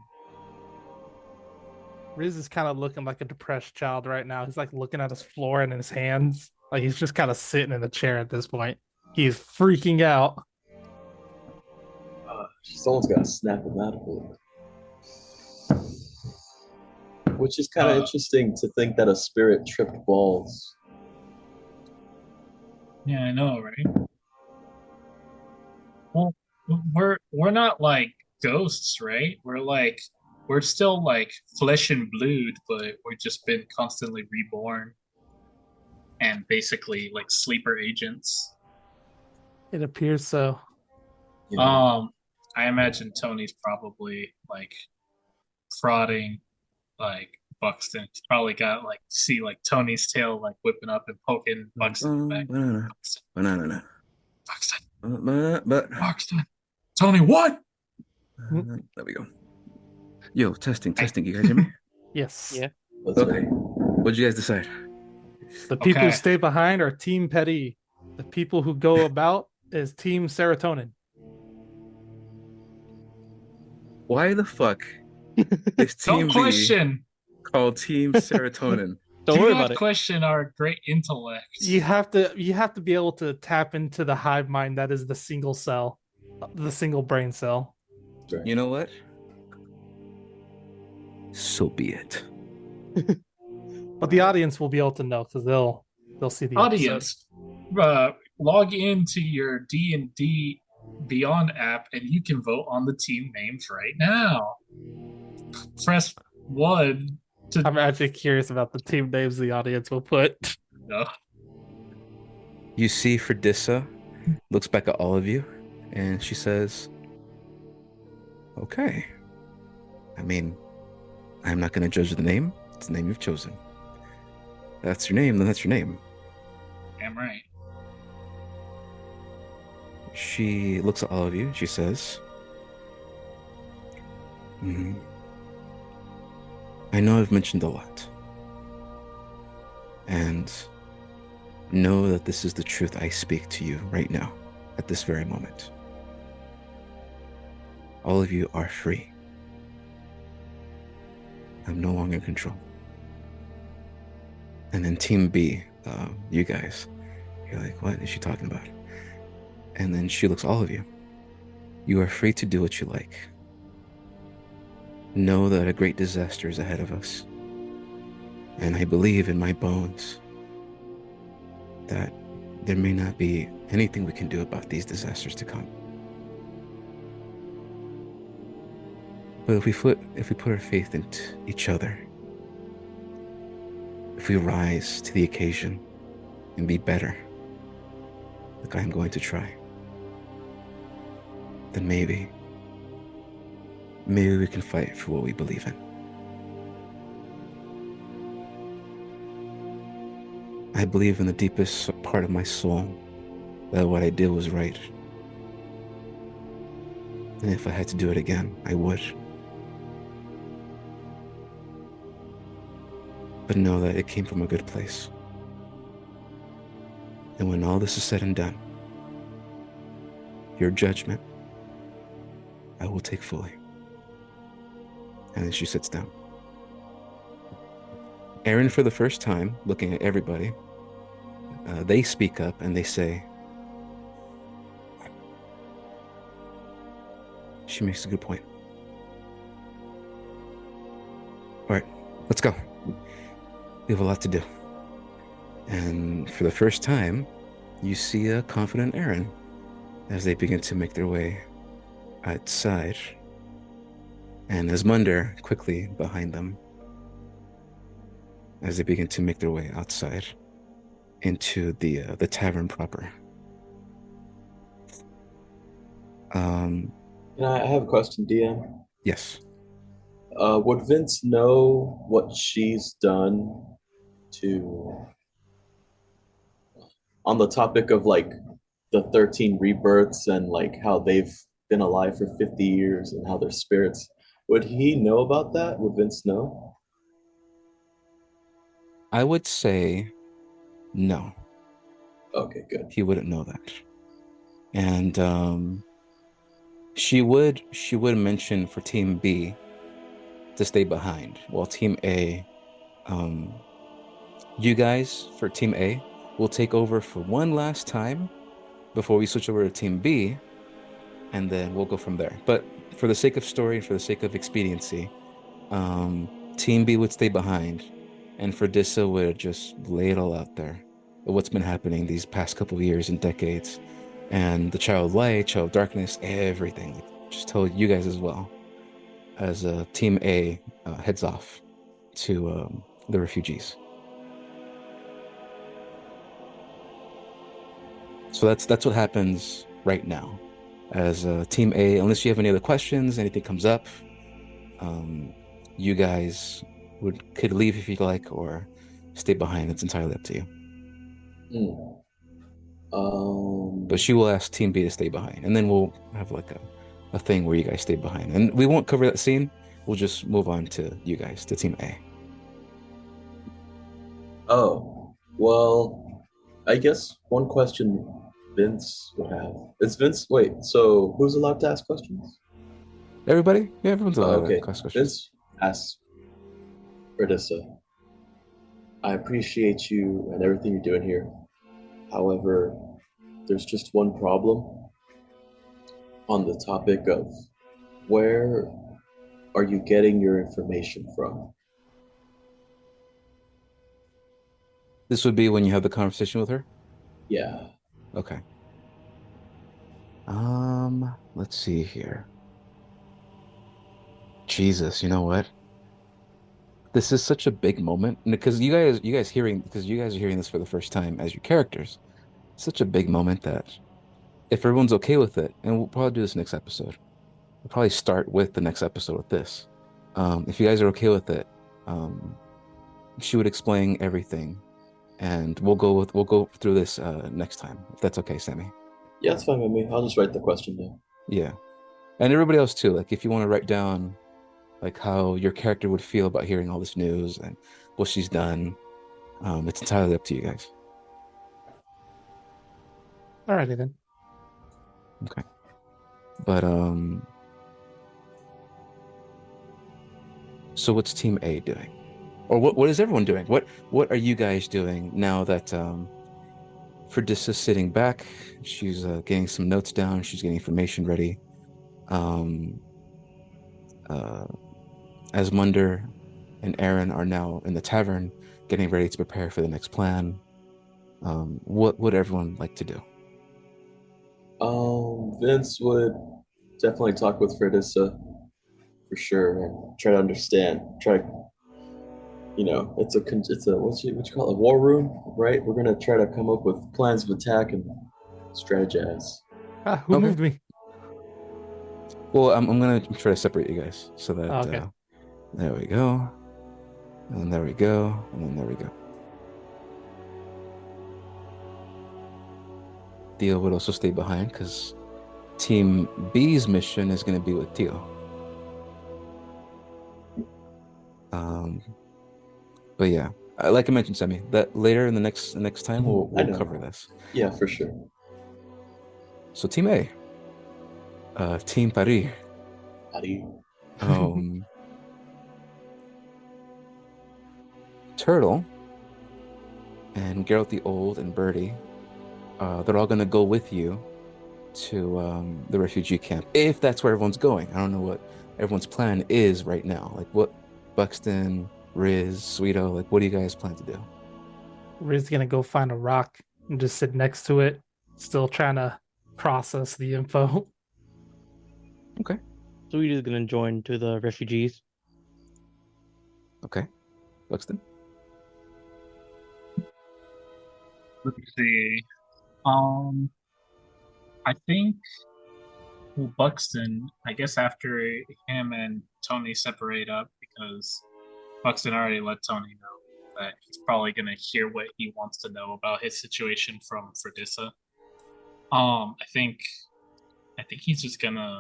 Riz is kind of looking like a depressed child right now. He's like looking at his floor and his hands. Like he's just kind of sitting in the chair at this point. He's freaking out. Someone's got to snap him out of it. Which is kind of interesting to think that a spirit tripped balls. Yeah, I know, right? Well, we're not like ghosts, right? We're still like flesh and blood, but we've just been constantly reborn and basically like sleeper agents. It appears so. Yeah. I imagine Tony's probably like prodding like Buxton. He's probably got like see like Tony's tail like whipping up and poking Buxton back. No. Buxton, But Buxton, Tony, what? there we go. Yo, testing. You guys hear me? Yes. Yeah. That's Okay. right. What'd you guys decide? The people who Okay. stay behind are Team Petty. The people who go about is Team Serotonin. Why the fuck is Team Don't B question. called Team Serotonin? Don't Do worry not about it. question our great intellect. You have to be able to tap into the hive mind that is the single cell, the single brain cell. You know what? So be it. But the audience will be able to know because they'll see the Audience, log into your D&D Beyond app and you can vote on the team names right now. Press 1 to I'm actually curious about the team names the audience will put. no. You see Fredissa looks back at all of you and she says, okay. I mean, I'm not going to judge the name. It's the name you've chosen. That's your name, then that's your name. Damn right. She looks at all of you. She says, I know I've mentioned a lot. And know that this is the truth I speak to you right now. at this very moment. All of you are free. I'm no longer in control. And then Team B, you guys, you're like, what is she talking about? And then she looks all of you. You are free to do what you like. Know that a great disaster is ahead of us. And I believe in my bones that there may not be anything we can do about these disasters to come. But if we put our faith into each other, if we rise to the occasion and be better, like I'm going to try, then maybe we can fight for what we believe in. I believe in the deepest part of my soul that what I did was right. And if I had to do it again, I would. But know that it came from a good place. And when all this is said and done, your judgment, I will take fully. And then she sits down. Aaron, for the first time, looking at everybody, they speak up and they say, she makes a good point. All right, let's go. We have a lot to do. And for the first time, you see a confident Aaron as they begin to make their way outside. And Asmundar quickly behind them as they begin to make their way outside into the tavern proper. I have a question, DM. Yes. Would Vince know what she's done on the topic of like the 13 rebirths and like how they've been alive for 50 years and how their spirits, would he know about that? Would Vince know? I would say no. Okay, good. He wouldn't know that. And she would mention for Team B to stay behind, while Team A, you guys for Team A will take over for one last time before we switch over to Team B, and then we'll go from there. But for the sake of story and for the sake of expediency, Team B would stay behind, and Fredissa would just lay it all out there of what's been happening these past couple of years and decades, and the Child of Light, Child of Darkness, everything. Just tell you guys as well, as Team A heads off to the refugees. So that's what happens right now. As Team A, unless you have any other questions, anything comes up, you guys could leave if you'd like, or stay behind. It's entirely up to you. But she will ask Team B to stay behind, and then we'll have like a thing where you guys stay behind, and we won't cover that scene. We'll just move on to you guys, to Team A. Oh, well, I guess one question Vince would have is Wait, so who's allowed to ask questions? Everybody? Yeah, everyone's allowed Okay, to ask questions. Vince asks Fredissa, I appreciate you and everything you're doing here. However, there's just one problem on the topic of where are you getting your information from? This would be when you have the conversation with her? Yeah. Okay. Let's see here. Jesus, you know what? This is such a big moment because you guys are hearing this for the first time as your characters. It's such a big moment that if everyone's okay with it, and we'll probably do this next episode. We'll probably start with the next episode with this. If you guys are okay with it, she would explain everything, and we'll go through this next time, if that's okay, Sammy. Yeah, it's fine with me. I'll just write the question down. Yeah, and everybody else too. Like, if you want to write down like how your character would feel about hearing all this news and what she's done, it's entirely up to you guys. Alrighty then. Okay. But so what's Team A doing? Or what is everyone doing? What are you guys doing now that Fredissa's sitting back? She's getting some notes down, she's getting information ready. Um uh Asmunder and Aaron are now in the tavern getting ready to prepare for the next plan. What would everyone like to do? Vince would definitely talk with Fredissa for sure and try to understand. Try, it's a what you call it, a war room, right? We're gonna try to come up with plans of attack and strategize. Ah, who Okay. moved me? Well, I'm gonna try to separate you guys so Oh, that okay. there we go. And then there we go. And then there we go. Theo would also stay behind because Team B's mission is going to be with Theo. Um, but yeah, like I mentioned, Sammy, that later in the next time I we'll know. cover this. Yeah, for sure. So Team A, Team Paris, How do you? um, Turtle, and Geralt the Old and Birdie, they're all going to go with you to the refugee camp if that's where everyone's going. I don't know what everyone's plan is right now. Like what Buxton, Riz, Sweeto, like what do you guys plan to do? Riz gonna go find a rock and just sit next to it, still trying to process the info. Okay. Sweet is gonna join to the refugees. Okay. Buxton? Let's see. Um, I think Buxton. I guess after him and Tony separate up, because Buxton already let Tony know that he's probably gonna hear what he wants to know about his situation from Fredissa. I think he's just gonna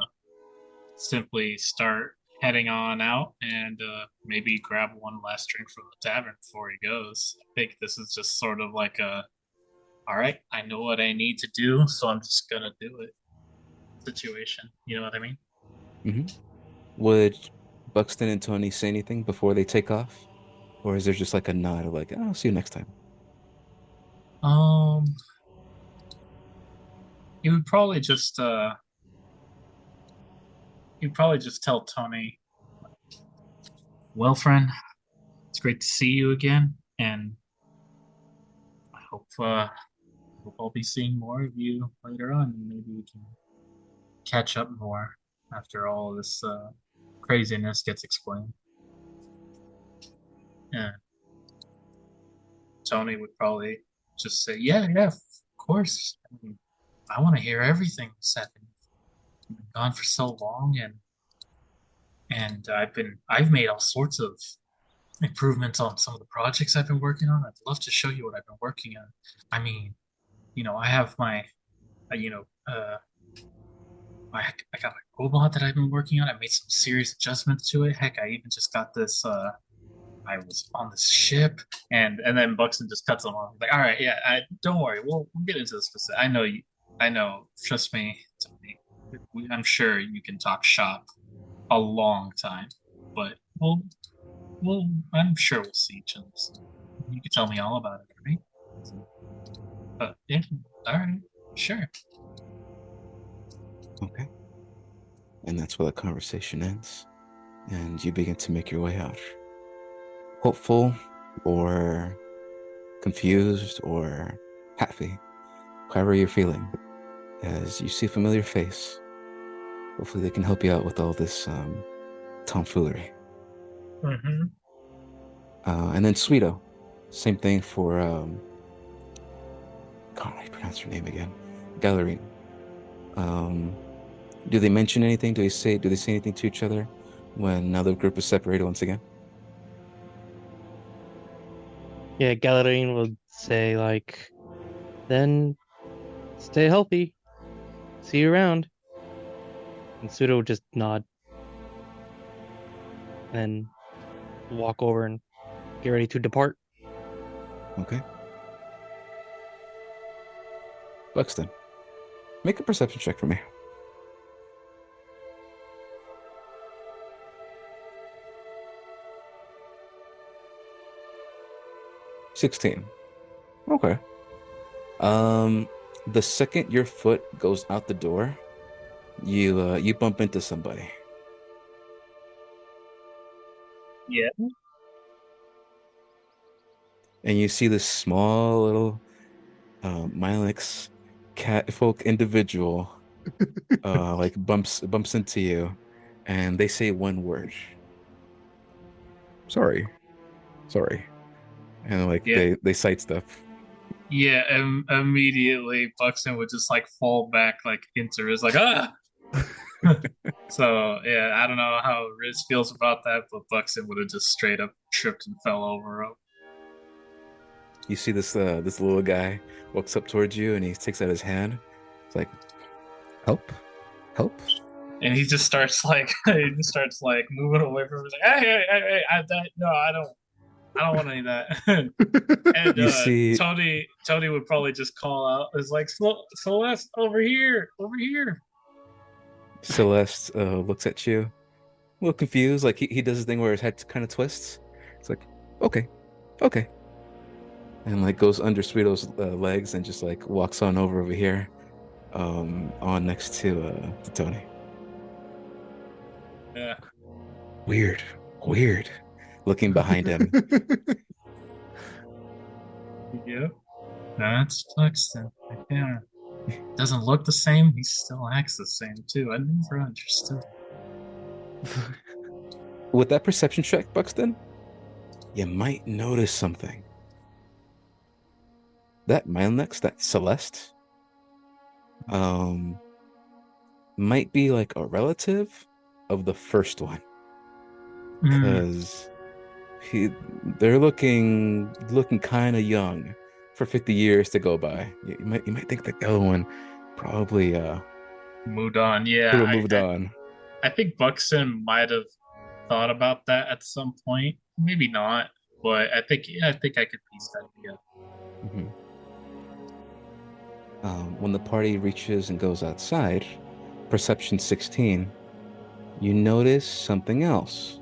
simply start heading on out and maybe grab one last drink from the tavern before he goes. I think this is just sort of like all right, I know what I need to do, so I'm just gonna do it situation. You know what I mean? Hmm. Would Buxton and Tony say anything before they take off? Or is there just like a nod of like, oh, I'll see you next time? Um, he would probably just he'd probably just tell Tony, "Well, friend, it's great to see you again, and I hope I'll be seeing more of you later on. Maybe we can catch up more after all this craziness gets explained." Yeah, Tony would probably just say, "Yeah, yeah, of course. I mean, I want to hear everything that's happened. You've been gone for so long, and I've made all sorts of improvements on some of the projects I've been working on. I'd love to show you what I've been working on. I mean, I have my, uh, you know, uh, I got my robot that I've been working on. I made some serious adjustments to it. Heck, I even just got this. I was on this ship, and then Buxton just cuts him off. He's like, all right, yeah, don't worry, we'll get into this specific. I know you. I know. Trust me, Tony. I'm sure you can talk shop a long time, but I'm sure we'll see each other soon. You can tell me all about it, right? Yeah, all right, sure. Okay. And that's where the conversation ends. And you begin to make your way out. Hopeful or confused or happy, however you're feeling, as you see a familiar face. Hopefully they can help you out with all this tomfoolery. Mm-hmm. And then Sweeto, same thing for God, how do you pronounce her name again? Gallerine. Um, do they mention anything? Do they say anything to each other when now the group is separated once again? Yeah, Galadriel would say like, then stay healthy. See you around. And Sudo would just nod and walk over and get ready to depart. Okay. Buxton. Make a perception check for me. 16. Okay. The second your foot goes out the door, you bump into somebody. Yeah. And you see this small little Milex cat folk individual like bumps into you, and they say one word. Sorry. And like Yeah. they sidestep. Yeah, immediately Buxton would just like fall back like into his like ah. So yeah, I don't know how Riz feels about that, but Buxton would have just straight up tripped and fell over him. You see this little guy walks up towards you and he takes out his hand. It's like, help. And he just starts like moving away from him. He's like, hey, no, I don't want any of that. And You see Tony would probably just call out, "It's like Celeste, over here." Celeste looks at you, a little confused. Like he does this thing where his head kind of twists. It's like, okay, and like goes under Sweeto's legs and just like walks on over here, on next to Tony. Yeah. Weird. Looking behind him. Yeah. That's Buxton. Yeah. Doesn't look the same. He still acts the same too. I never understood. With that perception check, Buxton, you might notice something. That Milex, that Celeste, might be like a relative of the first one, because they're looking kind of young for 50 years to go by. You might think the other one probably Moved on. Yeah. could have moved on. I think Buxton might have thought about that at some point. Maybe not, but I think I could piece that together. Mhm. When the party reaches and goes outside, perception 16, you notice something else.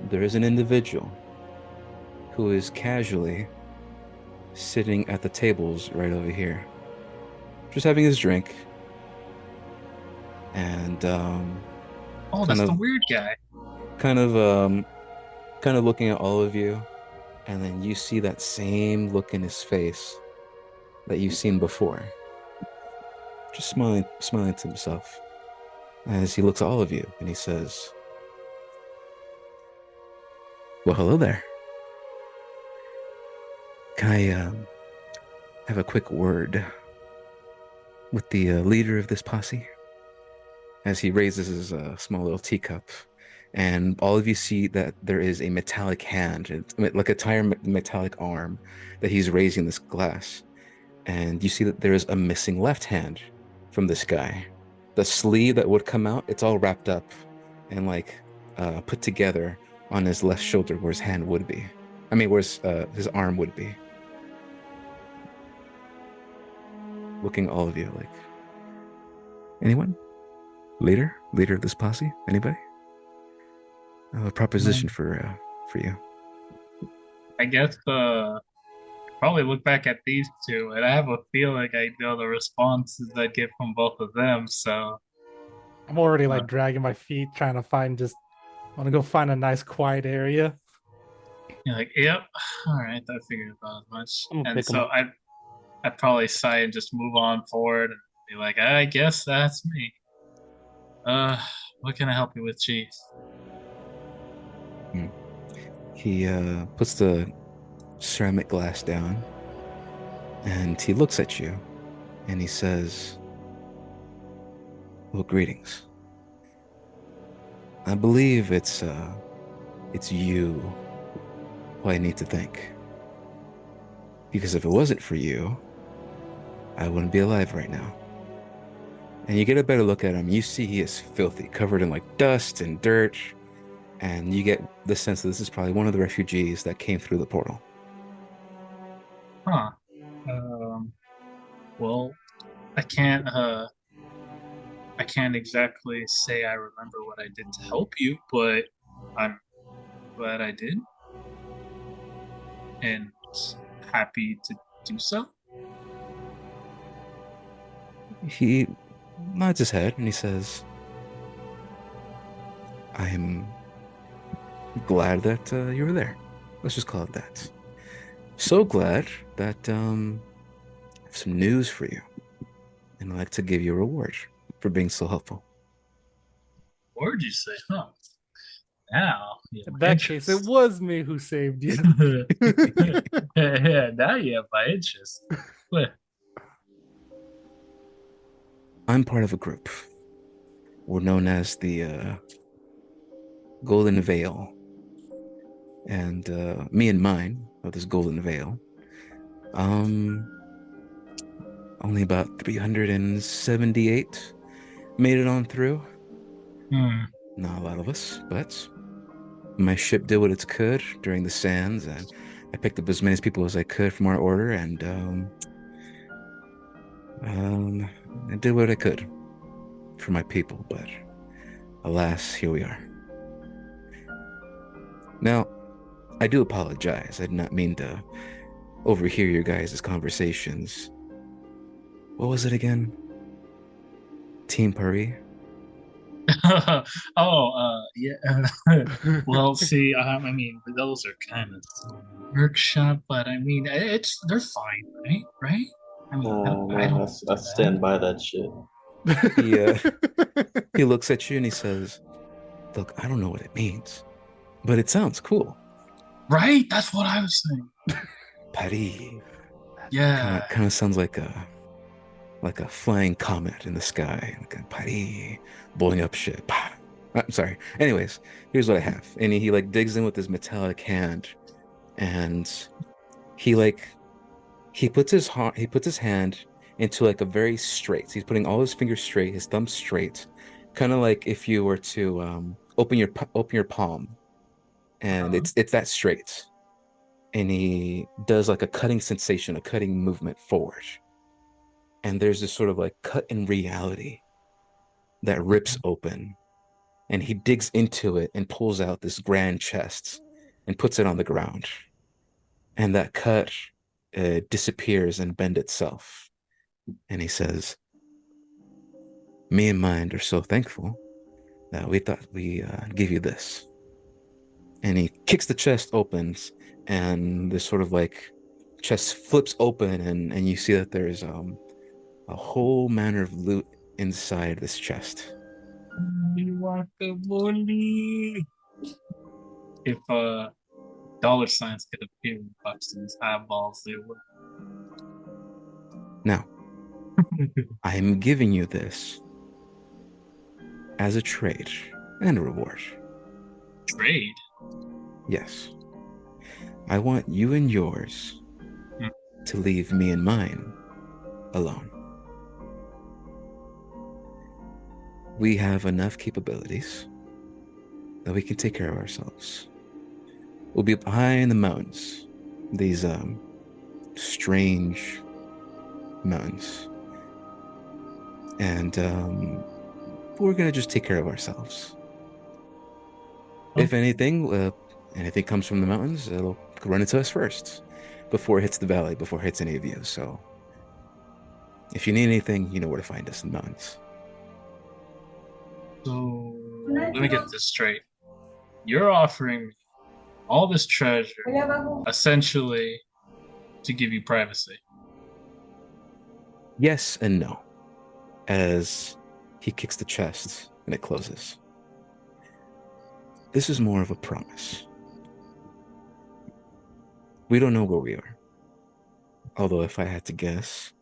There is an individual who is casually sitting at the tables right over here, just having his drink, and Oh, that's kind the of- weird guy. kind of looking at all of you, and then you see that same look in his face that you've seen before, just smiling to himself as he looks at all of you, and he says, well, hello there. Can I have a quick word with the leader of this posse? As he raises his small little teacup, and all of you see that there is a metallic hand, like a tire metallic arm, that he's raising this glass. And you see that there is a missing left hand from this guy. The sleeve that would come out, it's all wrapped up and like put together on his left shoulder where his hand would be. I mean, where his arm would be. Looking at all of you like, anyone? Leader of this posse? Anybody? A proposition for you. I guess probably look back at these two, and I have a feeling I know the responses I get from both of them. So I'm already like dragging my feet, trying to want to go find a nice quiet area. you're like, "Yep, all right, I figured about as much." I'm gonna And pick 'em so up. I probably sigh and just move on forward and be like, "I guess that's me. What can I help you with, Chief?" He puts the ceramic glass down, and he looks at you, and he says, well, greetings. I believe it's you who I need to thank. Because if it wasn't for you, I wouldn't be alive right now. And you get a better look at him. You see he is filthy, covered in like dust and dirt. And you get the sense that this is probably one of the refugees that came through the portal. I can't I can't exactly say I remember what I did to help you, but I'm glad I did and happy to do so. He nods his head and he says, I am glad that you were there. Let's just call it that. So glad that I have some news for you, and I'd like to give you a reward for being so helpful. What did you say? Huh? Now, yeah, In my that case, it interest. was me who saved you. Yeah, now you have my interest. What? I'm part of a group. We're known as the Golden Veil, and me and mine of this Golden Veil. Um, Only about 378 made it on through. Hmm. Not a lot of us, but my ship did what it could during the sands, and I picked up as many people as I could from our order, and I did what I could for my people. But alas, here we are. Now, I do apologize. I did not mean to overhear your guys' conversations. What was it again? Team Paris? Yeah. Well, see, I mean, those are kind of workshop, but I mean, they're fine, right? Right? I mean, I don't I do stand that. by that shit. He looks at you and he says, look, I don't know what it means, but it sounds cool. Right? That's what I was saying. Paris. Yeah. Kind of sounds like a flying comet in the sky, like a Paris blowing up shit. I'm sorry. Anyways, here's what I have. And he like digs in with his metallic hand, and he like he puts his hand into like a very straight. He's putting all his fingers straight, his thumbs straight, kind of like if you were to open your palm, and Uh-huh. it's that straight. And he does like a cutting sensation, a cutting movement forward. And there's this sort of like cut in reality that rips open, and he digs into it and pulls out this grand chest and puts it on the ground, and that cut disappears and bend itself, and he says, me and mine are so thankful that we thought we give you this. And he kicks the chest opens, and this sort of like chest flips open, and you see that there's a whole manner of loot inside this chest. Guacamole. If dollar signs could appear in Buxton's eyeballs, they would. Now, I'm giving you this as a trade and a reward. Trade. Yes. I want you and yours Hmm. to leave me and mine alone. We have enough capabilities that we can take care of ourselves. We'll be up high in the mountains, these strange mountains, and we're gonna just take care of ourselves. If anything comes from the mountains, it'll run into us first before it hits the valley, before it hits any of you. So if you need anything, you know where to find us in the mountains. So let me get this straight. You're offering me all this treasure essentially to give you privacy. Yes and no. As he kicks the chest and it closes. This is more of a promise. We don't know where we are. Although if I had to guess,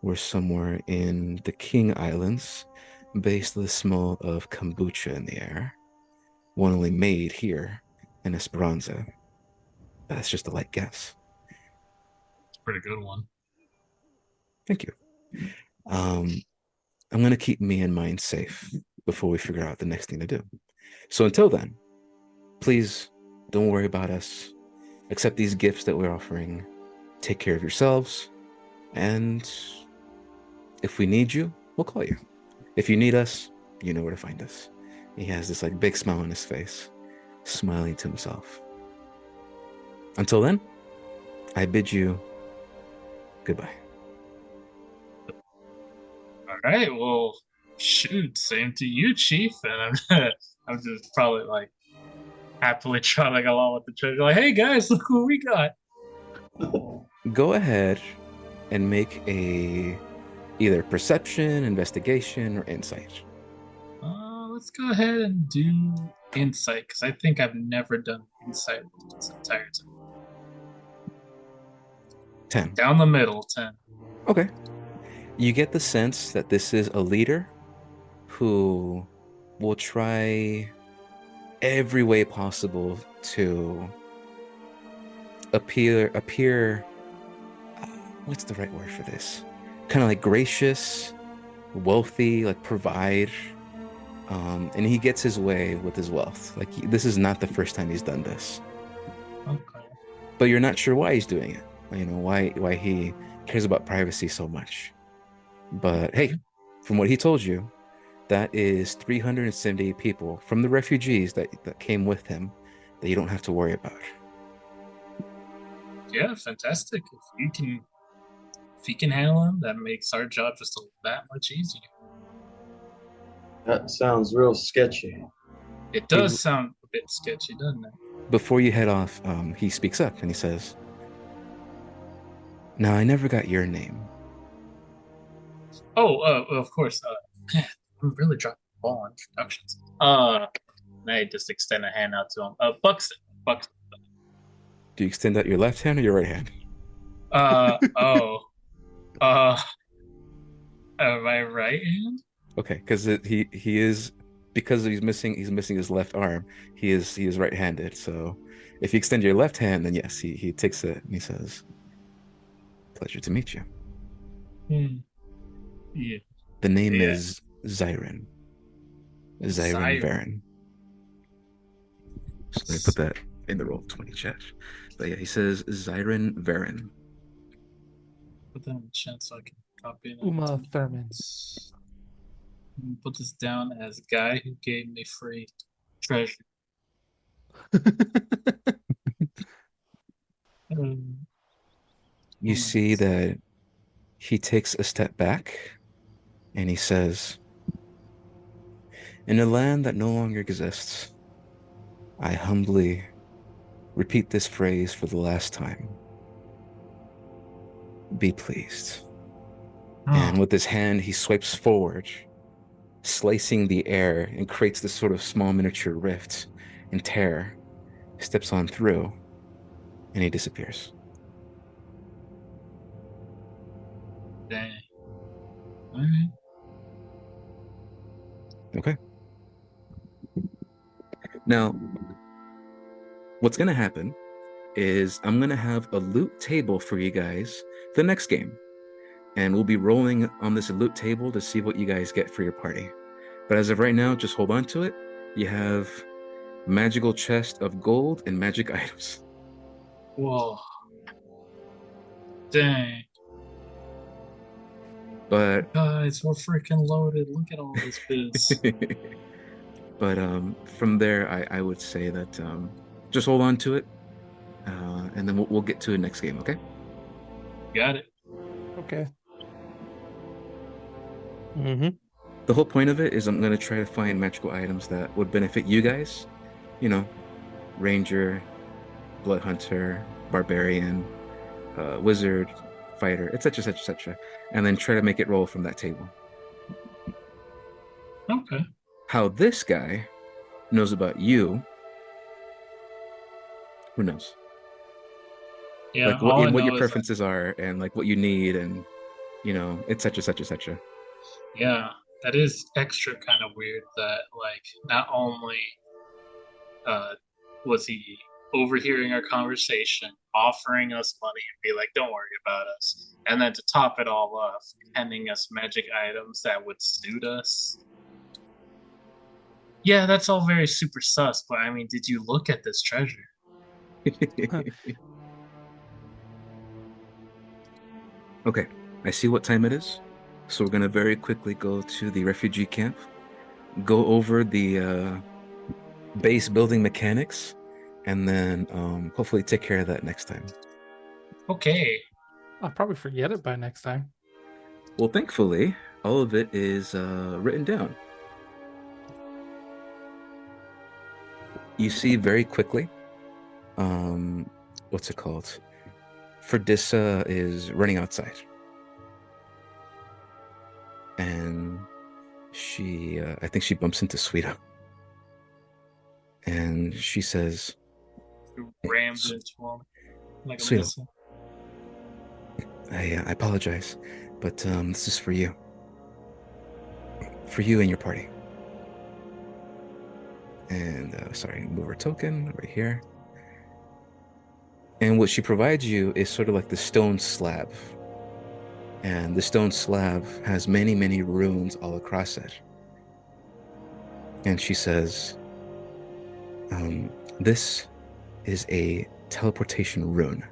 we're somewhere in the King Islands, based on the smell of kombucha in the air. One only made here in Esperanza. That's just a light guess. It's a pretty good one. Thank you. I'm going to keep me and mine safe before we figure out the next thing to do. So until then, please don't worry about us. Accept these gifts that we're offering. Take care of yourselves. And If we need you, we'll call you. If you need us, you know where to find us. He has this like big smile on his face, smiling to himself. Until then, I bid you goodbye. All right, well, shoot, same to you, Chief. And I'm just probably like happily trotting along with the treasure, like, hey guys, look what we got. Go ahead and make a either perception, investigation, or insight. Let's go ahead and do insight, because I think I've never done insight this entire time. 10. Down the middle, 10. Okay. You get the sense that this is a leader who will try every way possible to appear what's the right word for this? Kind of like gracious, wealthy, like provide. And he gets his way with his wealth. Like this is not the first time he's done this. Okay. But you're not sure why he's doing it. You know, why he cares about privacy so much. But hey, from what he told you, that is 378 people from the refugees that came with him that you don't have to worry about. Yeah, fantastic. If he can handle him, that makes our job just that much easier. That sounds real sketchy. It does sound a bit sketchy, doesn't it? Before you head off, he speaks up and he says, "Now, I never got your name." Oh, of course. I'm really dropping the ball on introductions. I just extend a hand out to him. Buxton. Do you extend out your left hand or your right hand? My right hand? Okay, because he is, because he's missing his left arm. He is right-handed. So if you extend your left hand, then yes, he takes it and he says, "Pleasure to meet you." Yeah. The name is Zyron. Zyron Varen. So let me put that in the Roll20 chat. But yeah, he says Zyron Varen. Put that in the chat so I can copy it. Uma Thurman. Put this down as guy who gave me free treasure. You see that he takes a step back and he says, "In a land that no longer exists, I humbly repeat this phrase for the last time. Be pleased." And with his hand, he swipes forward, slicing the air, and creates this sort of small miniature rift and tear, steps on through, and he disappears. Dang. All right. Okay. Now, what's going to happen is I'm going to have a loot table for you guys the next game. And we'll be rolling on this loot table to see what you guys get for your party. But as of right now, just hold on to it. You have magical chest of gold and magic items. Whoa. Dang. But guys, we're freaking loaded. Look at all this biz. but from there, I would say that just hold on to it, and then we'll get to it next game. Okay? Got it. Okay. Mm-hmm. The whole point of it is I'm going to try to find magical items that would benefit you guys. You know, ranger, blood hunter, barbarian, wizard, fighter, etc., etc., etc., and then try to make it roll from that table. Okay. How this guy knows about you, who knows? Yeah. Like what your preferences are, and like what you need, and you know, etc., etc., etc. Yeah, that is extra kind of weird that, like, not only was he overhearing our conversation, offering us money and be like, don't worry about us, and then to top it all off, handing us magic items that would suit us. Yeah, that's all very super sus, but I mean, did you look at this treasure? Okay, I see what time it is. So we're gonna very quickly go to the refugee camp, go over the base building mechanics, and then hopefully take care of that next time. Okay. I'll probably forget it by next time. Well, thankfully, all of it is written down. You see very quickly, what's it called? Ferdissa is running outside. And she, I think she bumps into Sweeto. And she says, You rammed into him like a Sweet. missile. I apologize, but this is for you. For you and your party. And sorry, move her token right here. And what she provides you is sort of like the stone slab. And the stone slab has many, many runes all across it. And she says, this is a teleportation rune.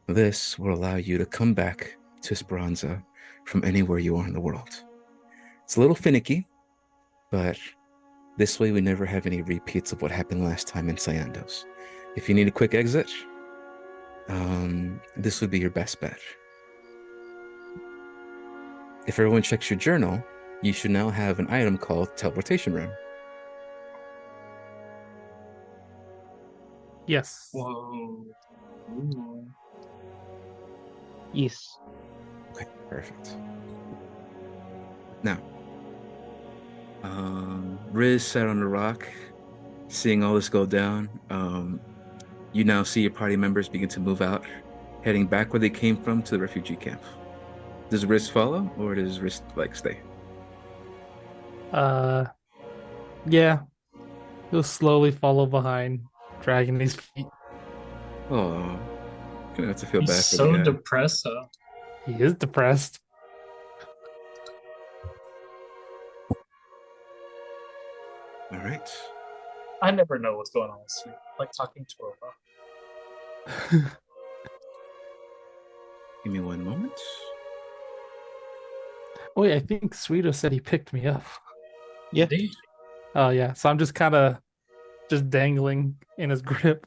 This will allow you to come back to Esperanza from anywhere you are in the world. It's a little finicky, but this way we never have any repeats of what happened last time in Cyandos. If you need a quick exit, this would be your best bet. If everyone checks your journal, you should now have an item called Teleportation Rune. Yes. Whoa. Ooh. Yes. Okay, perfect. Now, Riz sat on the rock, seeing all this go down. You now see your party members begin to move out, heading back where they came from to the refugee camp. Does Riz follow, or does Riz stay? Yeah. He'll slowly follow behind, dragging his feet. Oh, gonna have to feel He's bad for so the guy. depressed. He is depressed. All right. I never know what's going on with Sweet. Like talking to her. Give me one moment. Wait, I think Sweeto said he picked me up. Yeah. Indeed. Oh yeah, so I'm just kind of just dangling in his grip.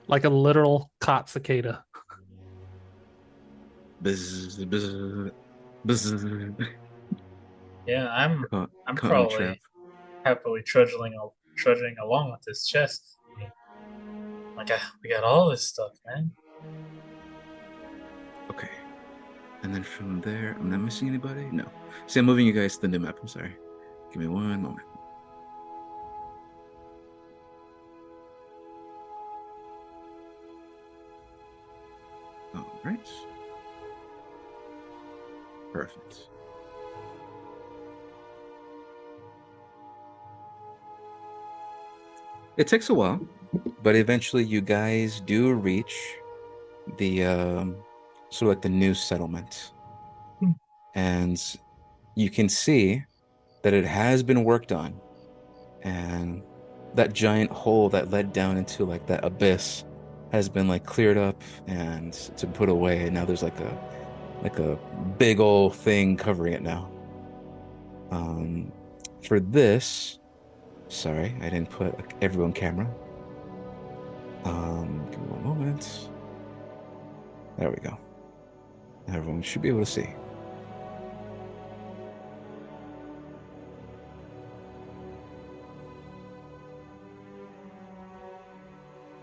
Like a literal caught cicada. Buzz, buzz, buzz. Yeah, I'm Caught in a probably trap. happily trudging along with this chest. We got all this stuff, man. Okay. And then from there, I'm not missing anybody? No. See, I'm moving you guys to the new map. I'm sorry. Give me one moment. All right. Perfect. It takes a while, but eventually you guys do reach the sort of like the new settlement. And you can see that it has been worked on. And that giant hole that led down into like that abyss has been like cleared up and to put away. And now there's like a big old thing covering it now. For this, sorry, I didn't put everyone camera. Give me one moment. There we go. Everyone should be able to see.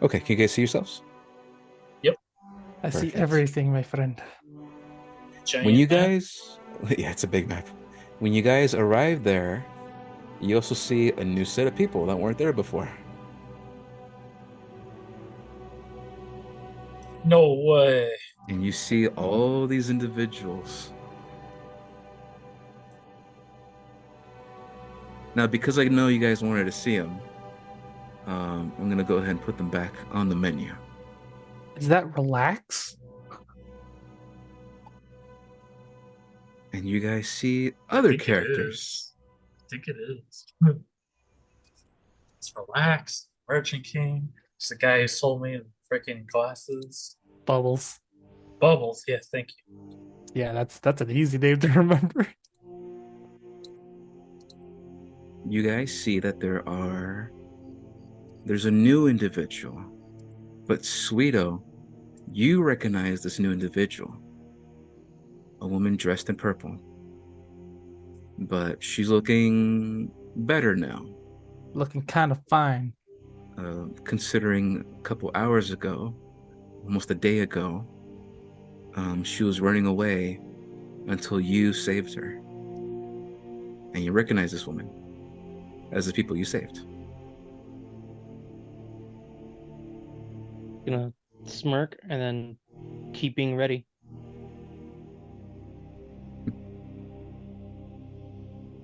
Okay, can you guys see yourselves? I see Perfect. everything, my friend. Giant When you map. guys, yeah, it's a big map. When you guys arrive there, you also see a new set of people that weren't there before. No way. And you see all these individuals. Now, because I know you guys wanted to see them, I'm going to go ahead and put them back on the menu. Is that relax? And you guys see other think it characters. I think it is. It's relaxed. Merchant King. It's the guy who sold me freaking glasses. Bubbles. Bubbles. Yes, thank you. Yeah, that's an easy name to remember. You guys see that there's a new individual, but Sweeto, you recognize this new individual, a woman dressed in purple, but she's looking better now. Looking kind of fine. Considering a couple hours ago, almost a day ago, she was running away until you saved her. And you recognize this woman as the people you saved. Gonna smirk and then keep being ready.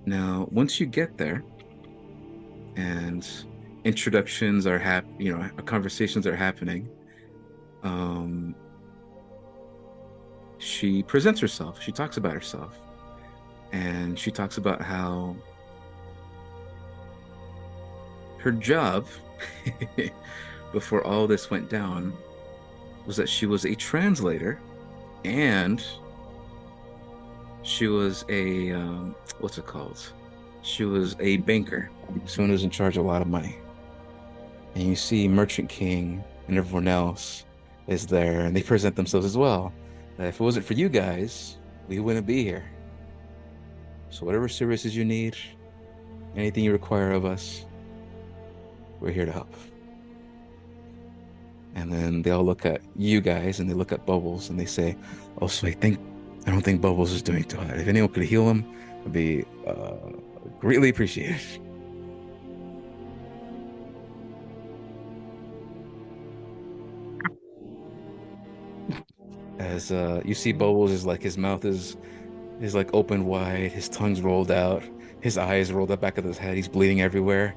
Now, once you get there, and introductions are conversations are happening, she presents herself. She talks about herself, and she talks about how her job before all this went down was that she was a translator, and she was a what's it called? She was a banker, someone who's in charge of a lot of money. And you see Merchant King and everyone else is there, and they present themselves as well. That if it wasn't for you guys, we wouldn't be here. So whatever services you need, anything you require of us, we're here to help. And then they all look at you guys, and they look at Bubbles, and they say, "Oh, so I don't think Bubbles is doing too hard. If anyone could heal him, it'd be greatly appreciated." As you see Bubbles is like, his mouth is like open wide, his tongue's rolled out, his eyes rolled up back of his head, he's bleeding everywhere.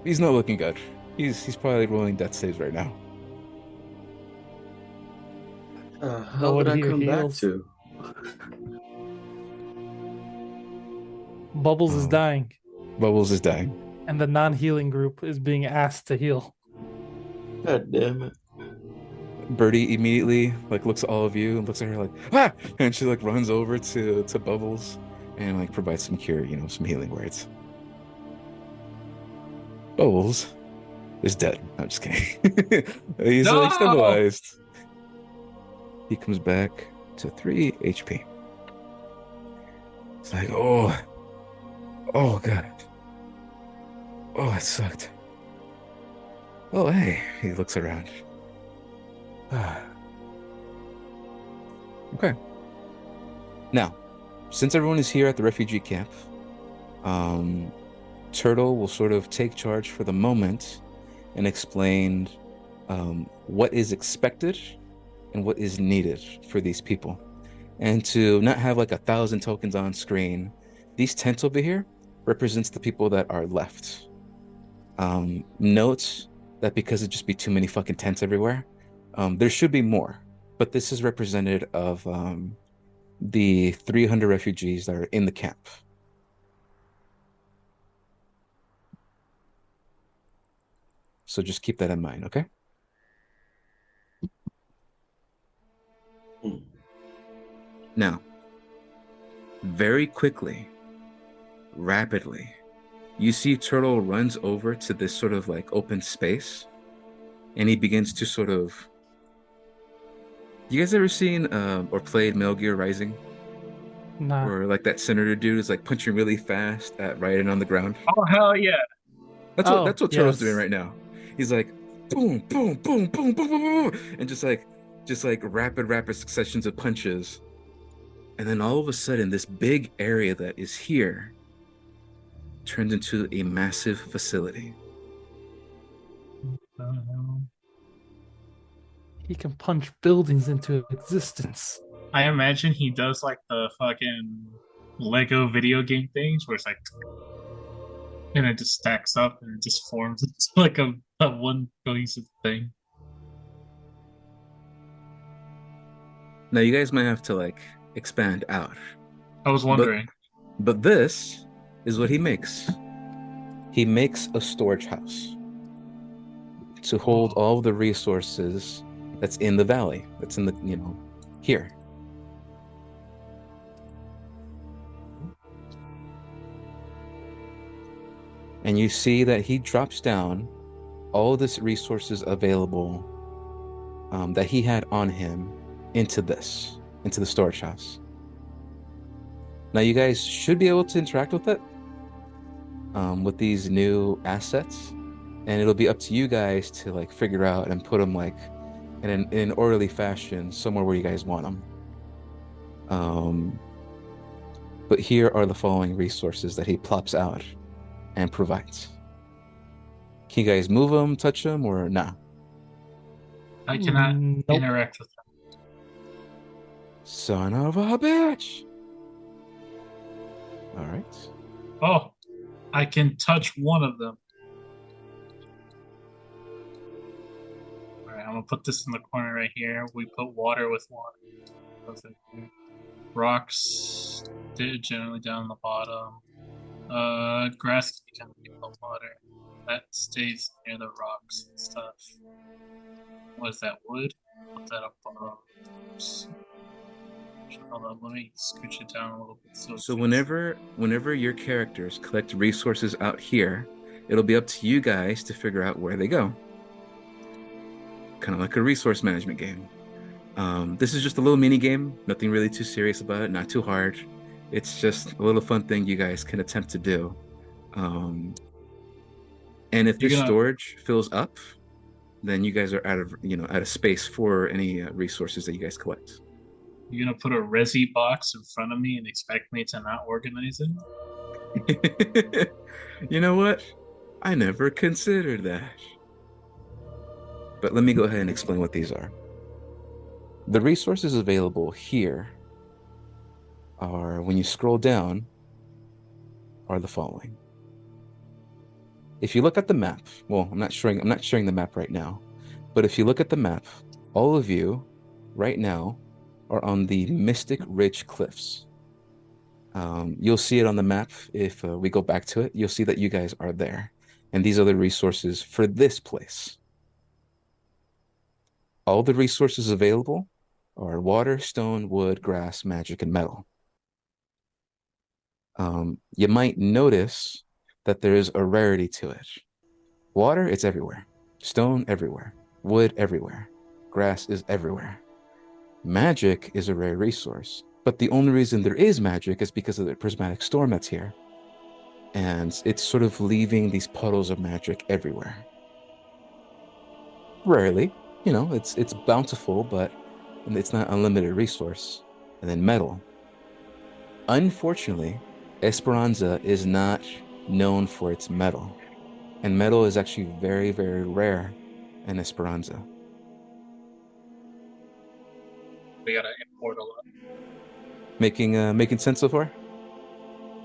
He's not looking good. He's probably rolling death saves right now. How would I Nobody come back heals. to? Bubbles is Oh. dying, Bubbles is dying. and the non-healing group is being asked to heal. God damn it. Birdie immediately looks at all of you and looks at her like, "Ah!" And she runs over to Bubbles and provides some cure, some healing words. Bubbles is dead. I'm just kidding. He's No! stabilized. He comes back to 3 HP. It's like, oh God. Oh, that sucked. Oh, hey. He looks around. Okay. Now, since everyone is here at the refugee camp, Turtle will sort of take charge for the moment and explain what is expected and what is needed for these people. And to not have 1,000 tokens on screen, these tents over here represents the people that are left. Note that because it'd just be too many fucking tents everywhere, there should be more, but this is representative of the 300 refugees that are in the camp. So just keep that in mind, okay? Now, very quickly, rapidly, you see Turtle runs over to this sort of open space, and he begins to sort of... You guys ever seen or played Metal Gear Rising? Nah. Where that senator dude is punching really fast at Raiden on the ground? Oh hell yeah! That's what Turtle's yes. doing right now. He's boom, boom, boom, boom, boom, boom, boom, and just rapid successions of punches. And then all of a sudden, this big area that is here turns into a massive facility. He can punch buildings into existence. I imagine he does the fucking Lego video game things where it's and it just stacks up and it just forms into a one cohesive thing. Now you guys might have to expand out. I was wondering. But this is what he makes. He makes a storage house. to hold all the resources that's in the valley, that's in the, here. And you see that he drops down all this resources available that he had on him into the storage house. Now you guys should be able to interact with it, with these new assets, and it'll be up to you guys to like figure out and put them like in an orderly fashion somewhere where you guys want them. But here are the following resources that he plops out and provides. Can you guys move them, touch them, or nah? I cannot Nope. interact with them. Son of a bitch! All right. Oh, I can touch one of them. Alright, I'm gonna put this in the corner right here. We put water with water. Rocks generally down the bottom. Grass can become the water. That stays near the rocks and stuff. What is that, wood? Put that up above. Hold on, let me scooch it down a little bit. So whenever your characters collect resources out here, it'll be up to you guys to figure out where they go. Kind of like a resource management game. This is just a little mini game, nothing really too serious about it, not too hard. It's just a little fun thing you guys can attempt to do. And if the storage fills up, then you guys are out of space for any resources that you guys collect. You're gonna put a resi box in front of me and expect me to not organize it? You know what? I never considered that. But let me go ahead and explain what these are. The resources available here are, when you scroll down, are the following. If you look at the map, well, I'm not sharing the map right now, but if you look at the map, all of you right now are on the Mystic Ridge Cliffs. You'll see it on the map. If we go back to it, you'll see that you guys are there. And these are the resources for this place. All the resources available are water, stone, wood, grass, magic, and metal. You might notice that there is a rarity to it. Water, it's everywhere. Stone, everywhere. Wood, everywhere. Grass is everywhere. Magic is a rare resource, but the only reason there is magic is because of the prismatic storm that's here. And it's sort of leaving these puddles of magic everywhere. Rarely, it's bountiful, but it's not unlimited resource. And then metal. Unfortunately, Esperanza is not known for its metal. And metal is actually very, very rare in Esperanza. We gotta import a lot. Making sense so far?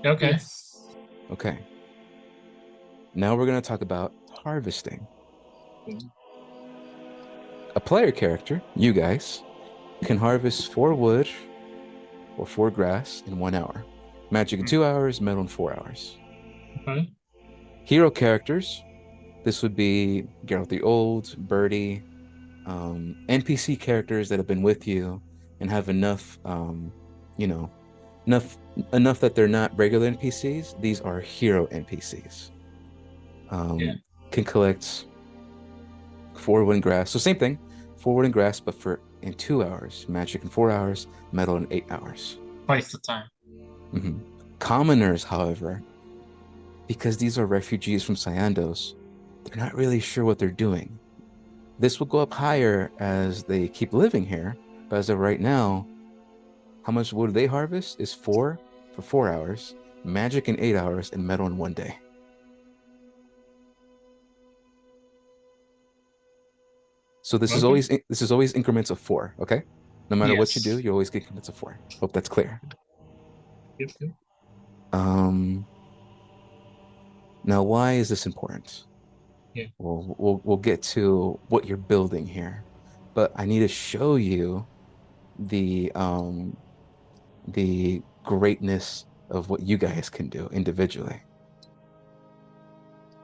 Okay. Yes. Okay. Now we're going to talk about harvesting. A player character, you guys, can harvest 4 wood or 4 grass in 1 hour. Magic in 2 hours, metal in 4 hours. Okay. Hero characters, this would be Geralt the Old, Birdie, NPC characters that have been with you and have enough, enough that they're not regular NPCs. These are hero NPCs. Can collect 4 wood and grass. So same thing, 4 wood and grass, but in 2 hours. Magic in 4 hours, metal in 8 hours. Twice the time. Mm-hmm. Commoners, however, because these are refugees from Cyandos, they're not really sure what they're doing. This will go up higher as they keep living here, but as of right now, how much wood they harvest is 4 for 4 hours, magic in 8 hours, and metal in 1 day. So this is always increments of 4, okay? No matter what you do, you always get increments of 4. Hope that's clear. Yep. Now, why is this important? Yeah. We'll get to what you're building here, but I need to show you the greatness of what you guys can do individually.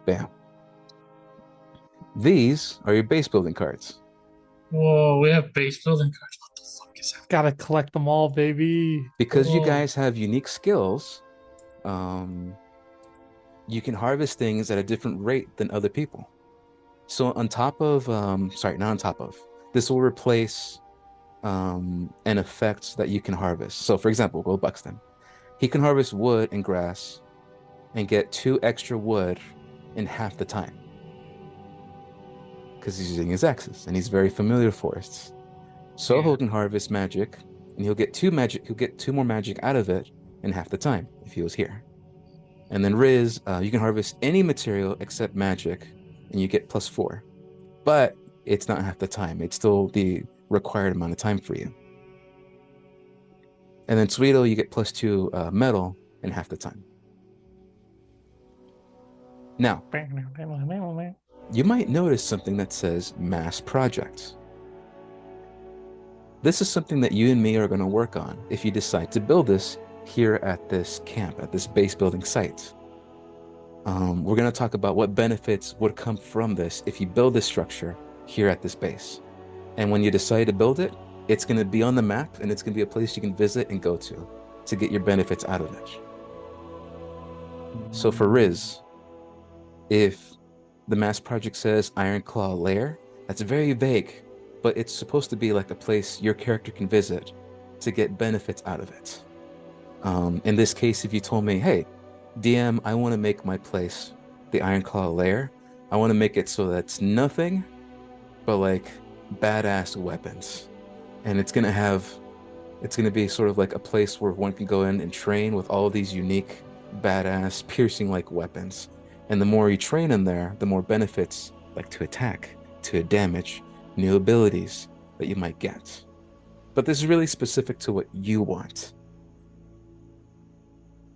Bam. These are your base building cards. Whoa, we have base building cards. What the fuck is that? Gotta collect them all, baby. Because you Whoa. guys have unique skills, you can harvest things at a different rate than other people. So on top of, sorry, not on top of, this will replace an effect that you can harvest. So for example, Will Buxton, he can harvest wood and grass and get 2 extra wood in half the time. Because he's using his axes and he's very familiar with forests. Soho Yeah. can harvest magic and he'll get 2 more magic out of it in half the time if he was here. And then Riz, you can harvest any material except magic and you get +4. But it's not half the time. It's still the required amount of time for you. And then Sweeto, you get +2 metal in half the time. Now, you might notice something that says Mass Project. This is something that you and me are going to work on if you decide to build this here at this camp, at this base building site. We're going to talk about what benefits would come from this if you build this structure here at this base. And when you decide to build it, it's going to be on the map and it's going to be a place you can visit and go to get your benefits out of it. So for Riz, if the Mass Project says Iron Claw Lair, that's very vague, but it's supposed to be like a place your character can visit to get benefits out of it. In this case, if you told me, hey, DM, I want to make my place the Iron Claw Lair, I want to make it so that's nothing but like badass weapons. And it's going to be sort of like a place where one can go in and train with all these unique, badass, piercing like weapons. And the more you train in there, the more benefits, like to attack, to damage, new abilities that you might get. But this is really specific to what you want.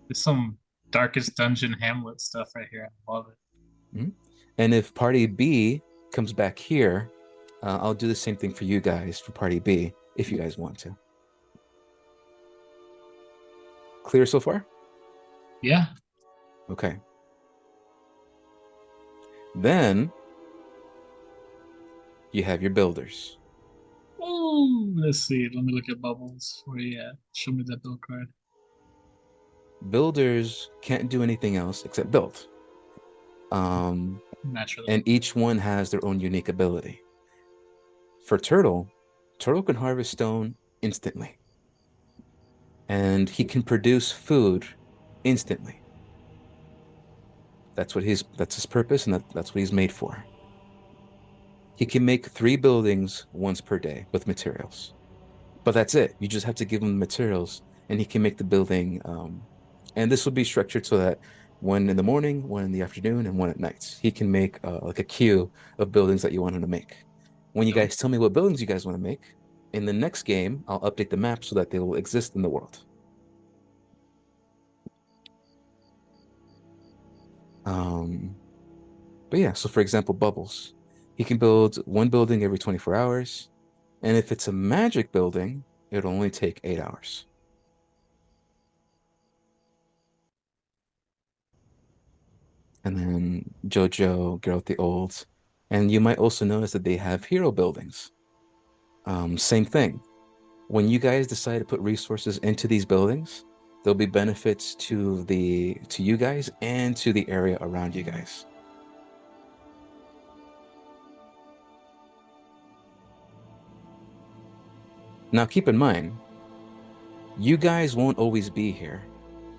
There's some Darkest Dungeon Hamlet stuff right here. I love it. And if Party B comes back here, I'll do the same thing for you guys for Party B, if you guys want to. Clear so far? Yeah. Okay. Then you have your builders. Ooh, let's see. Let me look at bubbles. Where you at? Show me that build card. Builders can't do anything else except build. Naturally. And each one has their own unique ability. For Turtle can harvest stone instantly. And he can produce food instantly. That's his purpose, and that's what he's made for. He can make 3 buildings once per day with materials. But that's it. You just have to give him the materials, and he can make the building. And this will be structured so that one in the morning, one in the afternoon, and one at night. He can make like a queue of buildings that you want him to make. When you guys tell me what buildings you guys want to make, in the next game, I'll update the map so that they will exist in the world. But yeah, so for example, Bubbles. He can build 1 building every 24 hours. And if it's a magic building, it'll only take 8 hours. And then Jojo, Geralt the Old. And you might also notice that they have hero buildings. Same thing. When you guys decide to put resources into these buildings, there'll be benefits to you guys and to the area around you guys. Now keep in mind, you guys won't always be here,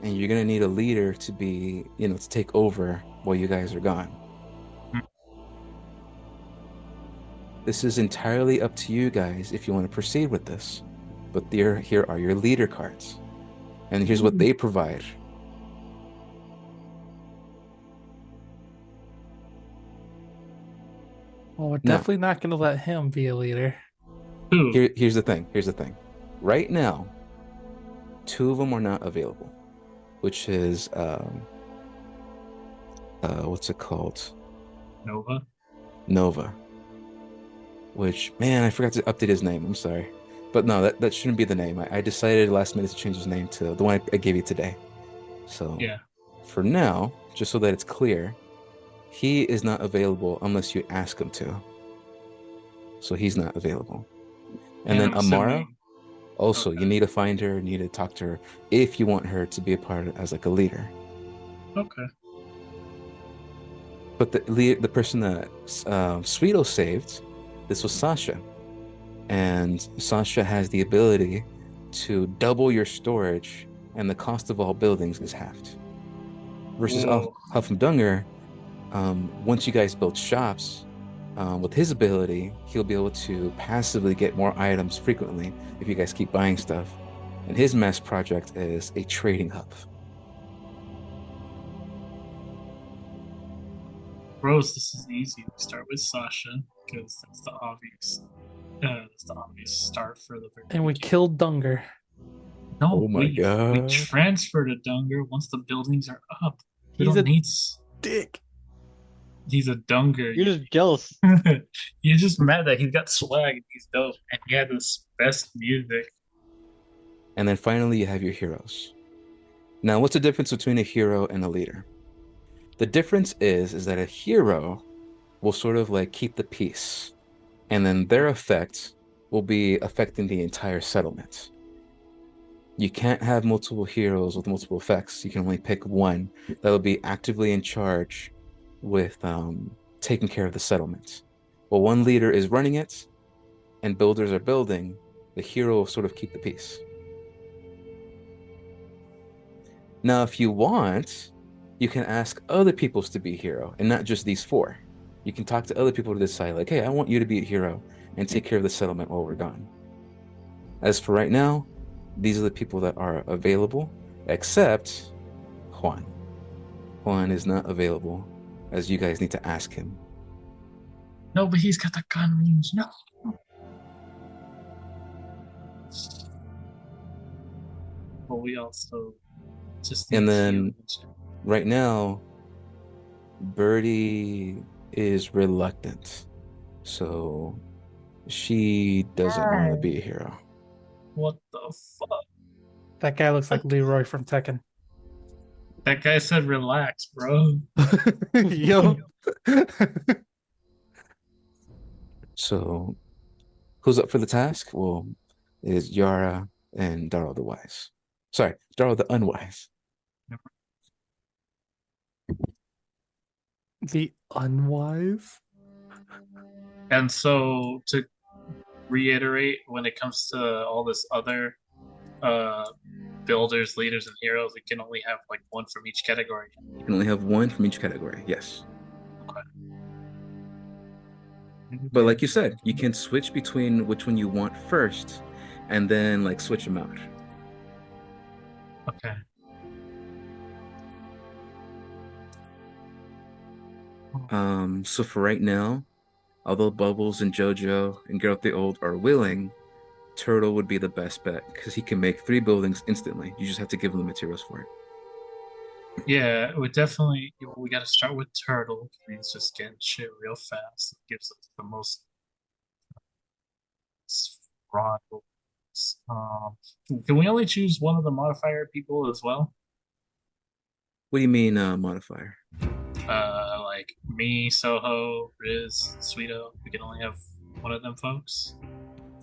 and you're gonna need a leader to be, to take over while you guys are gone. This is entirely up to you guys if you want to proceed with this. But here are your leader cards. And here's what they provide. Well, we're No. definitely not going to let him be a leader. Ooh. Here's the thing. Right now, 2 of them are not available, which is what's it called? Nova. Which, man, I forgot to update his name. I'm sorry. But no, that shouldn't be the name. I decided last minute to change his name to the one I gave you today. So Yeah. for now, just so that it's clear, He is not available unless you ask him to. So he's not available. And then I'm Amara, assuming- also, okay. you need to find her, you need to talk to her if you want her to be a part of, as like a leader. Okay. But the person that Sweeto saved, this was Sasha. And Sasha has the ability to double your storage, and the cost of all buildings is halved. Versus Whoa. Huffendunger, once you guys build shops, with his ability, he'll be able to passively get more items frequently if you guys keep buying stuff. And his mass project is a trading hub. Bros, this is easy. We start with Sasha because that's the obvious start for the very And we beginning. killed Dunger. No, Oh my we God. transfer to Dunger once the buildings are up. We He's don't a need. dick. He's a Dunger. You're just jealous. You're just mad that he's got swag and he's dope and he had this best music. And then finally, you have your heroes. Now, what's the difference between a hero and a leader? The difference is that a hero will sort of like keep the peace, and then their effect will be affecting the entire settlement. You can't have multiple heroes with multiple effects. You can only pick one that will be actively in charge with taking care of the settlement. While one leader is running it and builders are building, the hero will sort of keep the peace. Now, if you want, you can ask other peoples to be hero and not just these four. You can talk to other people to decide, like, hey, I want you to be a hero and take care of the settlement while we're gone. As for right now, these are the people that are available, except Juan. Juan is not available, as you guys need to ask him. No, but he's got the gun range. No. Well, we also just need And to then heal. right now, Birdie is reluctant. So she doesn't want to be a hero. What the fuck? That guy looks like Leroy from Tekken. That guy said relax, bro. Yo. So who's up for the task? Well, it is Yara and Darrow the Wise. Sorry, Darrow the Unwise. The unwise? And so to reiterate, when it comes to all this other builders, leaders, and heroes, we can only have like one from each category. You can only have one from each category, yes. But like you said, you can switch between which one you want first and then like switch them out. Okay. So for right now, although Bubbles and JoJo and Geralt the Old are willing, Turtle would be the best bet because he can make 3 buildings instantly. You just have to give him the materials for it. Yeah, we definitely we got to start with Turtle. He's just getting shit real fast. It gives us the most raw. Can we only choose one of the modifier people as well? What do you mean modifier? Like me, Soho, Riz, Sweeto. We can only have one of them folks.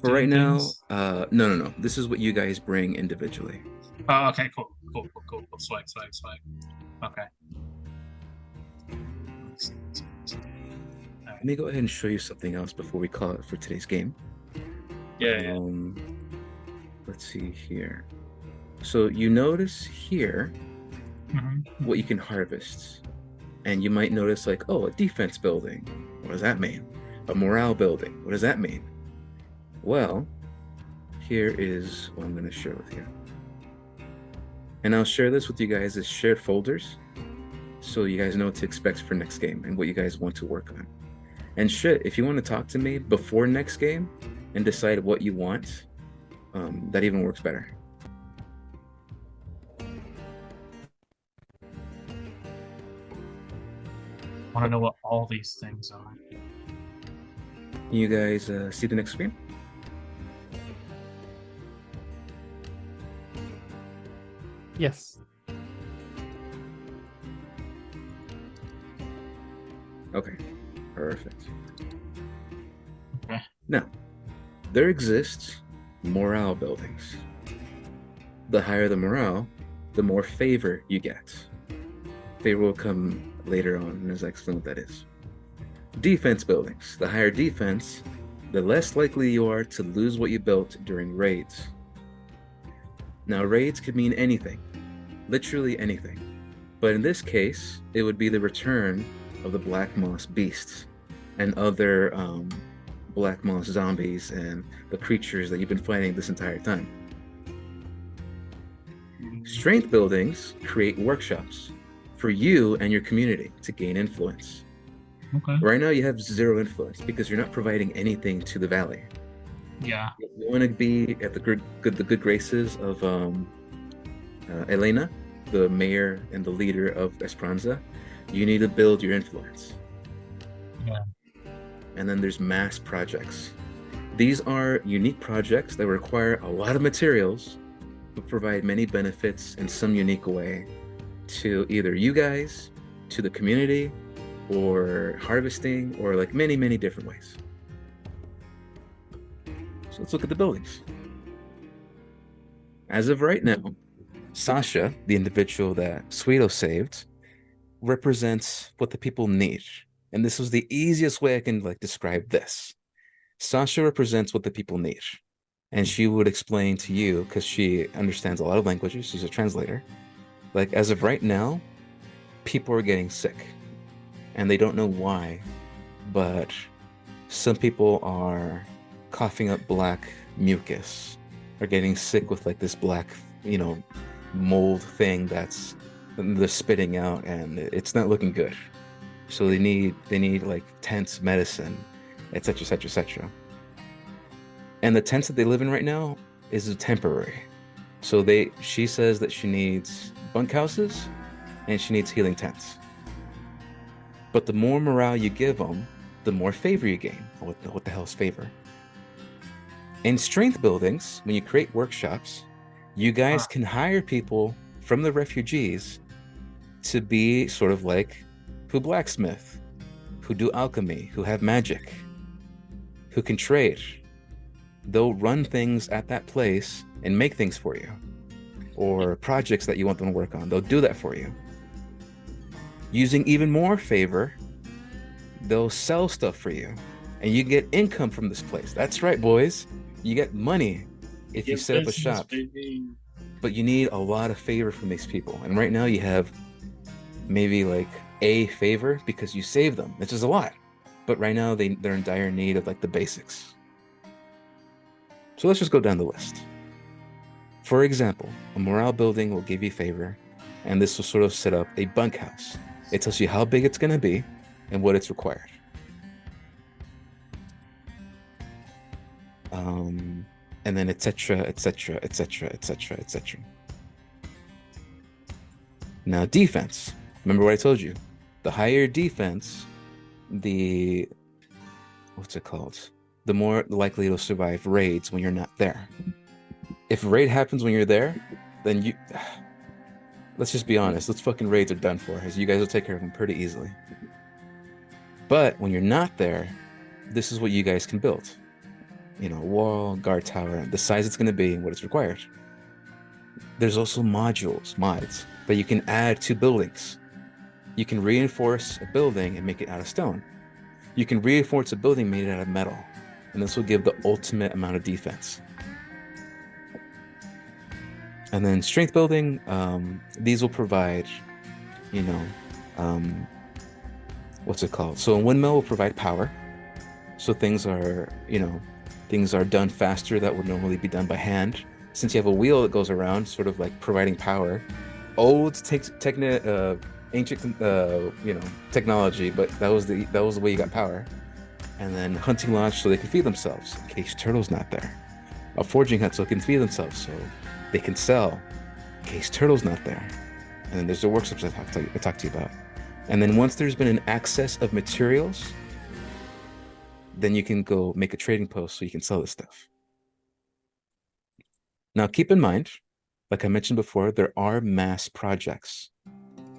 For right doing now, things? no. This is what you guys bring individually. Oh, okay, cool. Swag. Okay. Let me go ahead and show you something else before we call it for today's game. Yeah. Let's see here. So you notice here Mm-hmm. what you can harvest. And you might notice like, oh, a defense building. What does that mean? A morale building. What does that mean? Well, here is what I'm going to share with you. And I'll share this with you guys as shared folders so you guys know what to expect for next game and what you guys want to work on. And shit, if you want to talk to me before next game and decide what you want, that even works better. I want to know what all these things are. You guys see the next screen? Yes. Okay, perfect. Okay. Now, there exists morale buildings. The higher the morale, the more favor you get. Favor will come later on as I explain what that is. Defense buildings. The higher defense, the less likely you are to lose what you built during raids. Now, raids could mean anything, literally anything. But in this case, it would be the return of the Black Moss beasts and other Black Moss zombies and the creatures that you've been fighting this entire time. Strength buildings create workshops for you and your community to gain influence. Okay. Right now, you have zero influence because you're not providing anything to the valley. Yeah. You want to be at the good graces of Elena, the mayor and the leader of Esperanza. You need to build your influence. Yeah. And then there's mass projects. These are unique projects that require a lot of materials, but provide many benefits in some unique way to either you guys, to the community, or harvesting, or like many different ways. So let's look at the buildings. As of right now, Sasha, the individual that Sweeto saved, represents what the people need. And this was the easiest way I can like describe this. Sasha represents what the people need. And she would explain to you, because she understands a lot of languages, she's a translator. Like, as of right now, people are getting sick. And they don't know why, but some people are coughing up black mucus, are getting sick with like this black, mold thing that's they're spitting out, and it's not looking good. So they need like tents, medicine, etc., etc., etc. And the tents that they live in right now is temporary. So she says that she needs bunkhouses and she needs healing tents. But the more morale you give them, the more favor you gain. What the hell is favor? In strength buildings, when you create workshops, you guys can hire people from the refugees to be sort of like who blacksmith, who do alchemy, who have magic, who can trade. They'll run things at that place and make things for you, or projects that you want them to work on. They'll do that for you. Using even more favor, they'll sell stuff for you, and you get income from this place. That's right, boys. You get money if you set up a shop. But you need a lot of favor from these people. And right now you have maybe like a favor because you save them, which is a lot. But right now they're in dire need of like the basics. So let's just go down the list. For example, a morale building will give you favor, and this will sort of set up a bunkhouse. It tells you how big it's going to be and what it's required. And then etc., etc., etc., etc., etc. Now defense. Remember what I told you? The higher defense, what's it called? The more likely to survive raids when you're not there. If a raid happens when you're there, then let's just be honest. Those fucking raids are done for, as you guys will take care of them pretty easily. But when you're not there, this is what you guys can build. Wall, guard tower, the size it's going to be, and what it's required. There's also mods that you can add to buildings. You can reinforce a building and make it out of stone. You can reinforce a building made out of metal, and this will give the ultimate amount of defense. And then strength building, these will provide, what's it called? So a windmill will provide power. So things are done faster that would normally be done by hand. Since you have a wheel that goes around, sort of like providing power. Old ancient technology, but that was the way you got power. And then hunting lodge so they can feed themselves in case turtle's not there. A forging hut so they can feed themselves, so they can sell in case turtle's not there. And then there's the workshops I talked to you about. And then once there's been an access of materials, then you can go make a trading post so you can sell this stuff. Now keep in mind, like I mentioned before, there are mass projects.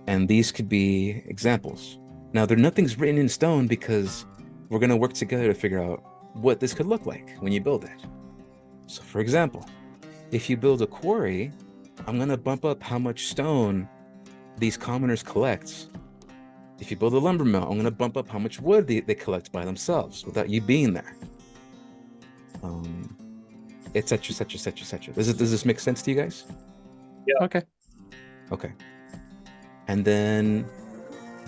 And these could be examples. Now, nothing's written in stone because we're going to work together to figure out what this could look like when you build it. So, for example, if you build a quarry, I'm going to bump up how much stone these commoners collect. If you build a lumber mill, I'm going to bump up how much wood they collect by themselves without you being there. Etc., etc., etc., etc. Does this make sense to you guys? Okay. Okay. And then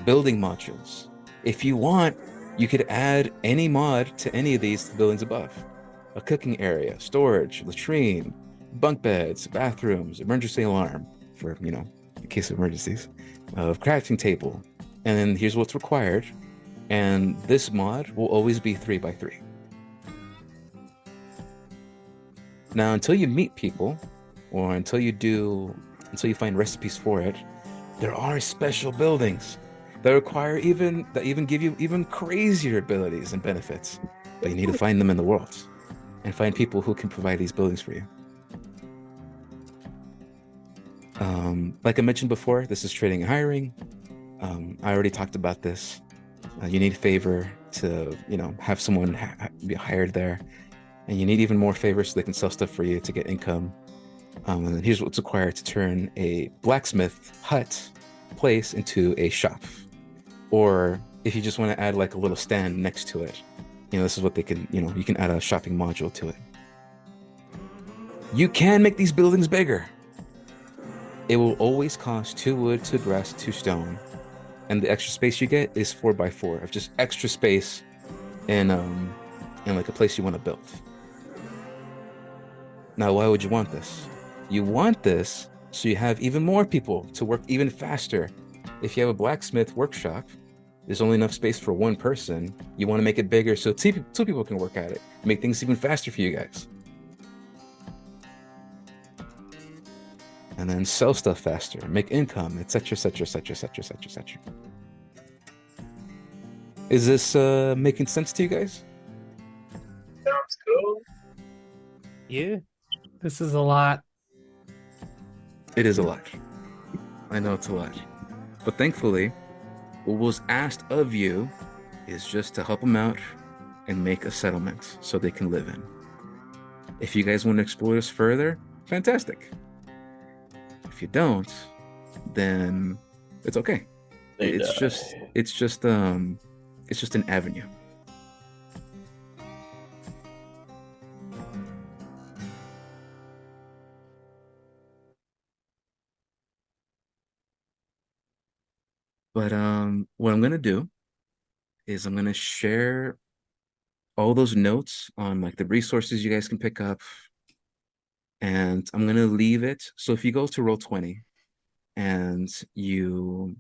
building modules. If you want, you could add any mod to any of these buildings above. A cooking area, storage, latrine, bunk beds, bathrooms, emergency alarm for, in case of emergencies, crafting table. And then here's what's required. And this mod will always be 3x3. Now, until you meet people, or until you find recipes for it, there are special buildings that even give you even crazier abilities and benefits. But you need to find them in the world and find people who can provide these buildings for you. Like I mentioned before, this is trading and hiring. I already talked about this. You need favor to, have someone be hired there. And you need even more favors so they can sell stuff for you to get income. And then here's what's required to turn a blacksmith hut place into a shop. Or if you just want to add like a little stand next to it, this is what they can, you can add a shopping module to it. You can make these buildings bigger. It will always cost 2 wood, 2 grass, 2 stone. And the extra space you get is 4x4 of just extra space in like a place you want to build. Now, why would you want this? You want this so you have even more people to work even faster. If you have a blacksmith workshop, there's only enough space for 1 person. You want to make it bigger so 2 people can work at it, make things even faster for you guys. And then sell stuff faster, make income, etc., etc., etc., etc., etc., etc. Is this making sense to you guys? Sounds cool. Yeah. This is a lot. It is a lot. I know it's a lot. But thankfully, what was asked of you is just to help them out and make a settlement so they can live in. If you guys want to explore this further, fantastic. If you don't, then it's okay. It's just an avenue. But what I'm gonna do is I'm gonna share all those notes on like the resources you guys can pick up, and I'm gonna leave it. So if you go to Roll20 and you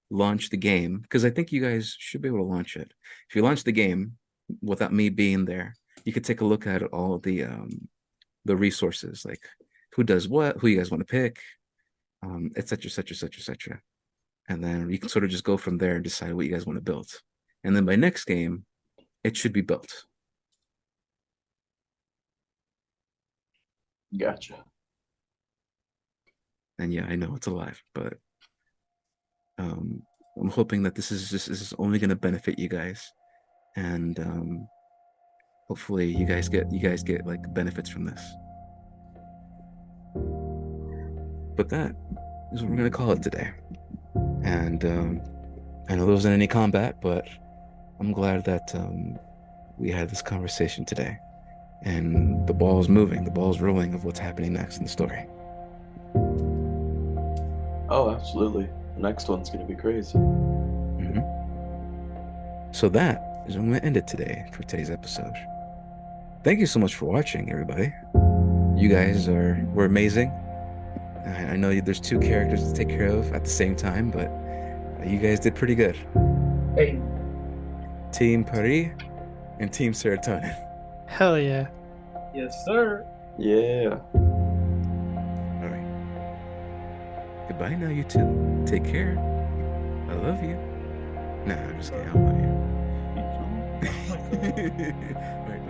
launch the game, because I think you guys should be able to launch it. If you launch the game without me being there, you could take a look at all the resources, like who does what, who you guys want to pick, etc., etc., etc., etc. And then you can sort of just go from there and decide what you guys want to build. And then by next game, it should be built. Gotcha. And yeah, I know it's a lot, but I'm hoping that this is only going to benefit you guys, and hopefully you guys get like benefits from this. But that is what we're going to call it today. And I know there wasn't any combat, but I'm glad that we had this conversation today. And the ball's moving, the ball's rolling of what's happening next in the story. Oh, absolutely. The next one's going to be crazy. Mm-hmm. So that is I'm going to end it today for today's episode. Thank you so much for watching, everybody. You guys were amazing. I know there's 2 characters to take care of at the same time, but you guys did pretty good. Hey. Team Paris and Team Serotonin. Hell yeah. Yes, sir. Yeah. All right. Goodbye now, you two. Take care. I love you. Nah, I'm just kidding. I love you. All right.